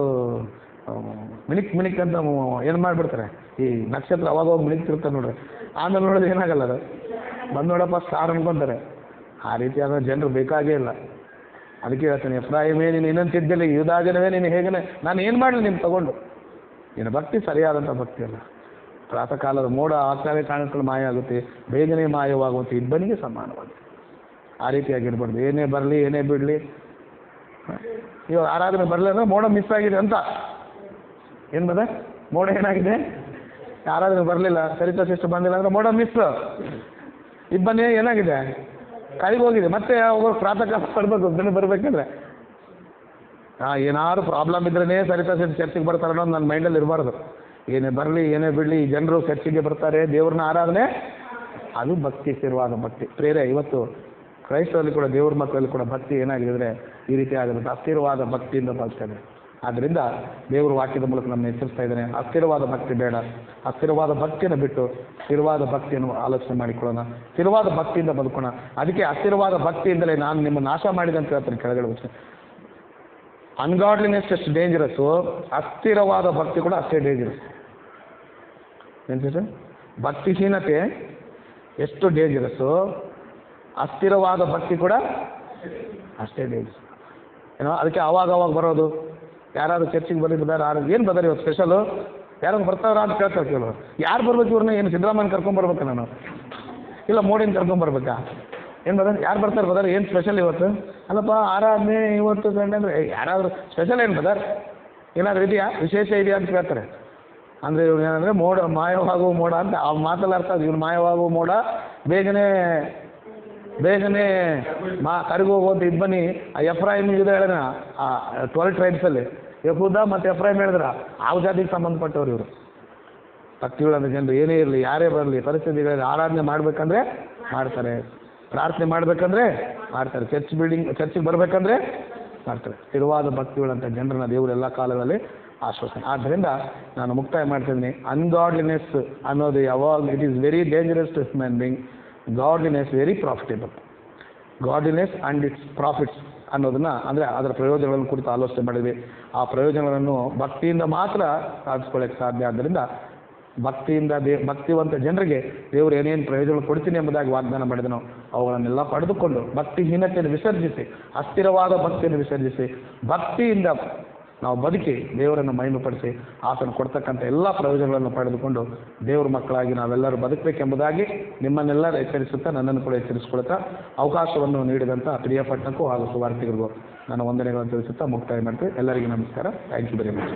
ಮಿನಿಕ್ ಅಂತ ಏನು ಮಾಡಿಬಿಡ್ತಾರೆ. ಈ ನಕ್ಷತ್ರ ಅವಾಗ ಮಿನಿಕ್ತಿರ್ತಾರೆ ನೋಡ್ರಿ. ಆಮೇಲೆ ನೋಡೋದು ಏನಾಗಲ್ಲ, ಅದು ಬಂದು ನೋಡಪ್ಪ ಸ್ಟಾರ್ ಅನ್ಕೊಂತಾರೆ. ಆ ರೀತಿಯಾದ ಜನರು ಬೇಕಾಗೇ ಇಲ್ಲ. ಅದಕ್ಕೆ ಹೇಳ್ತೇನೆ, ಎಫ್ರಾಯಿಮೇ ನೀನು ಇನ್ನೊಂದು ತಿದ್ದಿಲ್ಲ, ಯೂದಾಜನವೇ ನೀನು ಹೇಗನೆ, ನಾನು ಏನು ಮಾಡಲಿ ನಿಮ್ಗೆ ತಗೊಂಡು. ನಿನ್ನ ಭಕ್ತಿ ಸರಿಯಾದಂಥ ಭಕ್ತಿ ಅಲ್ಲ. ಪ್ರಾತಃ ಕಾಲದ ಮೋಡ ಆಗ್ತಾನೆ ಕಾಣಿಸ್ಕೊಂಡು ಮಾಯ ಆಗುತ್ತೆ, ಬೇಗನೆ ಮಾಯವಾಗುವಂಥ ಇಬ್ಬನಿಗೆ ಸಮಾನವಾಗಿದೆ. ಆ ರೀತಿಯಾಗಿರ್ಬಾರ್ದು. ಏನೇ ಬರಲಿ ಏನೇ ಬಿಡಲಿ, ಇವಾಗ ಆರಾಧನೆ ಬರಲಿ ಅಂದರೆ ಮೋಡ ಮಿಸ್ ಆಗಿದೆ ಅಂತ. ಏನು ಬದ ಮೋಡ ಏನಾಗಿದೆ, ಆರಾಧನೆ ಬರಲಿಲ್ಲ, ಸರಿತಾ ಸಿಸ್ಟರ್ ಬಂದಿಲ್ಲ ಅಂದರೆ ಮೋಡ ಮಿಸ್. ಇಬ್ಬನಿ ಏನಾಗಿದೆ, ಕೈಗೆ ಹೋಗಿದೆ. ಮತ್ತೆ ಒಬ್ಬರು ಪ್ರಾತಃ ಕಾಲ ಪಡ್ಬೇಕು, ದಿನ ಬರಬೇಕಂದ್ರೆ ಏನಾದ್ರು ಪ್ರಾಬ್ಲಮ್ ಇದ್ರೇ ಸರಿತಾ ಸಿಸ್ಟರ್ ಚರ್ಚಿಗೆ ಬರ್ತಾರೆ ಅನ್ನೋದು ನನ್ನ ಮೈಂಡಲ್ಲಿ ಇರಬಾರ್ದು. ಏನೇ ಬರಲಿ ಏನೇ ಬಿಡಲಿ, ಜನರು ಚರ್ಚಿಗೆ ಬರ್ತಾರೆ, ದೇವ್ರನ್ನ ಆರಾಧನೆ, ಅದು ಭಕ್ತಿ, ಸ್ಥಿರವಾದ ಭಕ್ತಿ. ಪ್ರೇರೆ ಇವತ್ತು ಕ್ರೈಸ್ತರಲ್ಲಿ ಕೂಡ, ದೇವ್ರ ಮಕ್ಕಳಲ್ಲಿ ಕೂಡ ಭಕ್ತಿ ಏನಾಗಿದ್ರೆ ಈ ರೀತಿ ಆಗುತ್ತೆ, ಅಸ್ಥಿರವಾದ ಭಕ್ತಿಯಿಂದ ಬಾಳ್ತಾನೆ. ಆದ್ದರಿಂದ ದೇವರು ವಾಕ್ಯದ ಮೂಲಕ ನಮ್ಮನ್ನು ಎಚ್ಚರಿಸ್ತಾ ಇದ್ದಾನೆ. ಅಸ್ಥಿರವಾದ ಭಕ್ತಿ ಬೇಡ. ಅಸ್ಥಿರವಾದ ಭಕ್ತಿಯನ್ನು ಬಿಟ್ಟು ಸ್ಥಿರವಾದ ಭಕ್ತಿಯನ್ನು ಆಲೋಚನೆ ಮಾಡಿಕೊಳ್ಳೋಣ, ಸ್ಥಿರವಾದ ಭಕ್ತಿಯಿಂದ ಬದುಕೋಣ. ಅದಕ್ಕೆ ಅಸ್ಥಿರವಾದ ಭಕ್ತಿಯಿಂದಲೇ ನಾನು ನಿಮ್ಮ ನಾಶ ಮಾಡಿದೆ ಅಂತ ಹೇಳ್ತಾರೆ ಕೆಳಗಡೆ ವಿಷಯ. ಅನ್ಗಾಡ್ಲಿನೆಸ್ ಎಷ್ಟು ಡೇಂಜರಸ್ಸು, ಅಸ್ಥಿರವಾದ ಭಕ್ತಿ ಕೂಡ ಅಷ್ಟೇ ಡೇಂಜರಸ್. ಏನು ಸರ್, ಭಕ್ತಿಹೀನತೆ ಎಷ್ಟು ಡೇಂಜರಸ್ಸು, ಅಸ್ಥಿರವಾದ ಭಕ್ತಿ ಕೂಡ ಅಷ್ಟೇ ಡೇಂಜರಸ್. ಏನೋ ಅದಕ್ಕೆ ಅವಾಗ ಬರೋದು. ಯಾರಾದರೂ ಚರ್ಚಿಗೆ ಬಂದಿದ್ದಾರೆ, ಏನು ಬದರಿ ಇವತ್ತು ಸ್ಪೆಷಲು ಯಾರು ಬರ್ತಾವ್ರ ಅಂತ ಕೇಳ್ತಾರೆ ಕೆಲವರು. ಯಾರು ಬರ್ಬೇಕು ಇವ್ರನ್ನ? ಏನು ಸಿದ್ದರಾಮಯ್ಯನ ಕರ್ಕೊಂಬರ್ಬೇಕಾ ನಾನು? ಇಲ್ಲ ಮೋಡಿನ ಕರ್ಕೊಂಬರ್ಬೇಕಾ? ಏನು ಬದ ಯಾರು ಬರ್ತಾರೆ ಬದಾರ? ಏನು ಸ್ಪೆಷಲ್ ಇವತ್ತು? ಅಲ್ಲಪ್ಪ ಆರಾಧನೆ ಇವತ್ತು ಸಂಡೆ ಅಂದರೆ ಯಾರಾದರೂ ಸ್ಪೆಷಲ್ ಏನು ಬದಾರ್? ಏನಾದರೂ ಇದೆಯಾ, ವಿಶೇಷ ಇದೆಯಾ ಅಂತ ಕೇಳ್ತಾರೆ. ಅಂದರೆ ಇವ್ರು ಏನಂದರೆ ಮೋಡ ಮಾಯವಾಗುವ ಮೋಡ ಅಂತ ಆ ಮಾತಲ್ಲಿ ಅರ್ಥ ಅದು. ಇವ್ರು ಮಾಯವಾಗುವ ಮೋಡ ಬೇಗನೆ ಕರಿಗೋಗು ಅಂತ ಇದು ಬನ್ನಿ. ಆ ಎಫ್ರಾಯಿಮ್ ಇದು ಹೇಳಿದ ಆ 12 ಟ್ರೈಬ್ಸಲ್ಲಿ ಯಹೂದ ಮತ್ತು ಎಫ್ರಾಯಿಮ್ ಹೇಳಿದ್ರ ಆ ಜಾತಿಗೆ ಸಂಬಂಧಪಟ್ಟವ್ರು ಇವರು. ಭಕ್ತಿಗಳಂತ ಜನರು ಏನೇ ಇರಲಿ, ಯಾರೇ ಬರಲಿ, ಪರಿಸ್ಥಿತಿಗಳಲ್ಲಿ ಆರಾಧನೆ ಮಾಡಬೇಕಂದ್ರೆ ಮಾಡ್ತಾರೆ, ಪ್ರಾರ್ಥನೆ ಮಾಡಬೇಕಂದ್ರೆ ಮಾಡ್ತಾರೆ, ಚರ್ಚಿಗೆ ಬರಬೇಕಂದ್ರೆ ಮಾಡ್ತಾರೆ. ಸ್ಥಿರವಾದ ಭಕ್ತಿಗಳಂತ ಜನರನ್ನ ದೇವರು ಎಲ್ಲ ಕಾಲದಲ್ಲಿ ಆಶ್ವಾಸನೆ. ಆದ್ದರಿಂದ ನಾನು ಮುಕ್ತಾಯ ಮಾಡ್ತಿದ್ದೀನಿ. ಅನ್ಗಾಡ್ಲಿನೆಸ್ ಅನ್ನೋದು ಯಾವಾಗ it is very dangerous to human being, godliness very profitable. Godliness and it's profits ಅನ್ನೋದನ್ನು ಅಂದರೆ ಅದರ ಪ್ರಯೋಜನಗಳನ್ನು ಕುರಿತು ಆಲೋಚನೆ ಮಾಡಿದ್ವಿ. ಆ ಪ್ರಯೋಜನಗಳನ್ನು ಭಕ್ತಿಯಿಂದ ಮಾತ್ರ ಸಾಧಿಸ್ಕೊಳ್ಳೋಕ್ಕೆ ಸಾಧ್ಯ. ಆದ್ದರಿಂದ ಭಕ್ತಿವಂತ ಜನರಿಗೆ ದೇವರು ಏನೇನು ಪ್ರಯೋಜನ ಕೊಡ್ತೀನಿ ಎಂಬುದಾಗಿ ವಾಗ್ದಾನ ಮಾಡಿದನೋ ಅವುಗಳನ್ನೆಲ್ಲ ಪಡೆದುಕೊಂಡು ಭಕ್ತಿಹೀನತೆಯನ್ನು ವಿಸರ್ಜಿಸಿ, ಅಸ್ಥಿರವಾದ ಭಕ್ತಿಯನ್ನು ವಿಸರ್ಜಿಸಿ, ಭಕ್ತಿಯಿಂದ ನಾವು ಬದುಕಿ ದೇವರನ್ನು ಮಹಿಮೆಪಡಿಸಿ ಆತನು ಕೊಡ್ತಕ್ಕಂಥ ಎಲ್ಲ ಪ್ರಯೋಜನಗಳನ್ನು ಪಡೆದುಕೊಂಡು ದೇವರ ಮಕ್ಕಳಾಗಿ ನಾವೆಲ್ಲರೂ ಬದುಕಬೇಕೆಂಬುದಾಗಿ ನಿಮ್ಮನ್ನೆಲ್ಲ ಎಚ್ಚರಿಸುತ್ತಾ, ನನ್ನನ್ನು ಕೂಡ ಎಚ್ಚರಿಸಿಕೊಳ್ತಾ, ಅವಕಾಶವನ್ನು ನೀಡಿದಂಥ ಪ್ರಿಯಪಟ್ಟಣಕ್ಕೂ ಹಾಗೂ ಸುವಾರ್ತಿಗರಿಗೂ ನಾನು ವಂದನೆಗಳನ್ನು ತಿಳಿಸುತ್ತಾ ಮುಕ್ತಾಯ ಮಾಡ್ತೀವಿ. ಎಲ್ಲರಿಗೂ ನಮಸ್ಕಾರ. Thank you very much.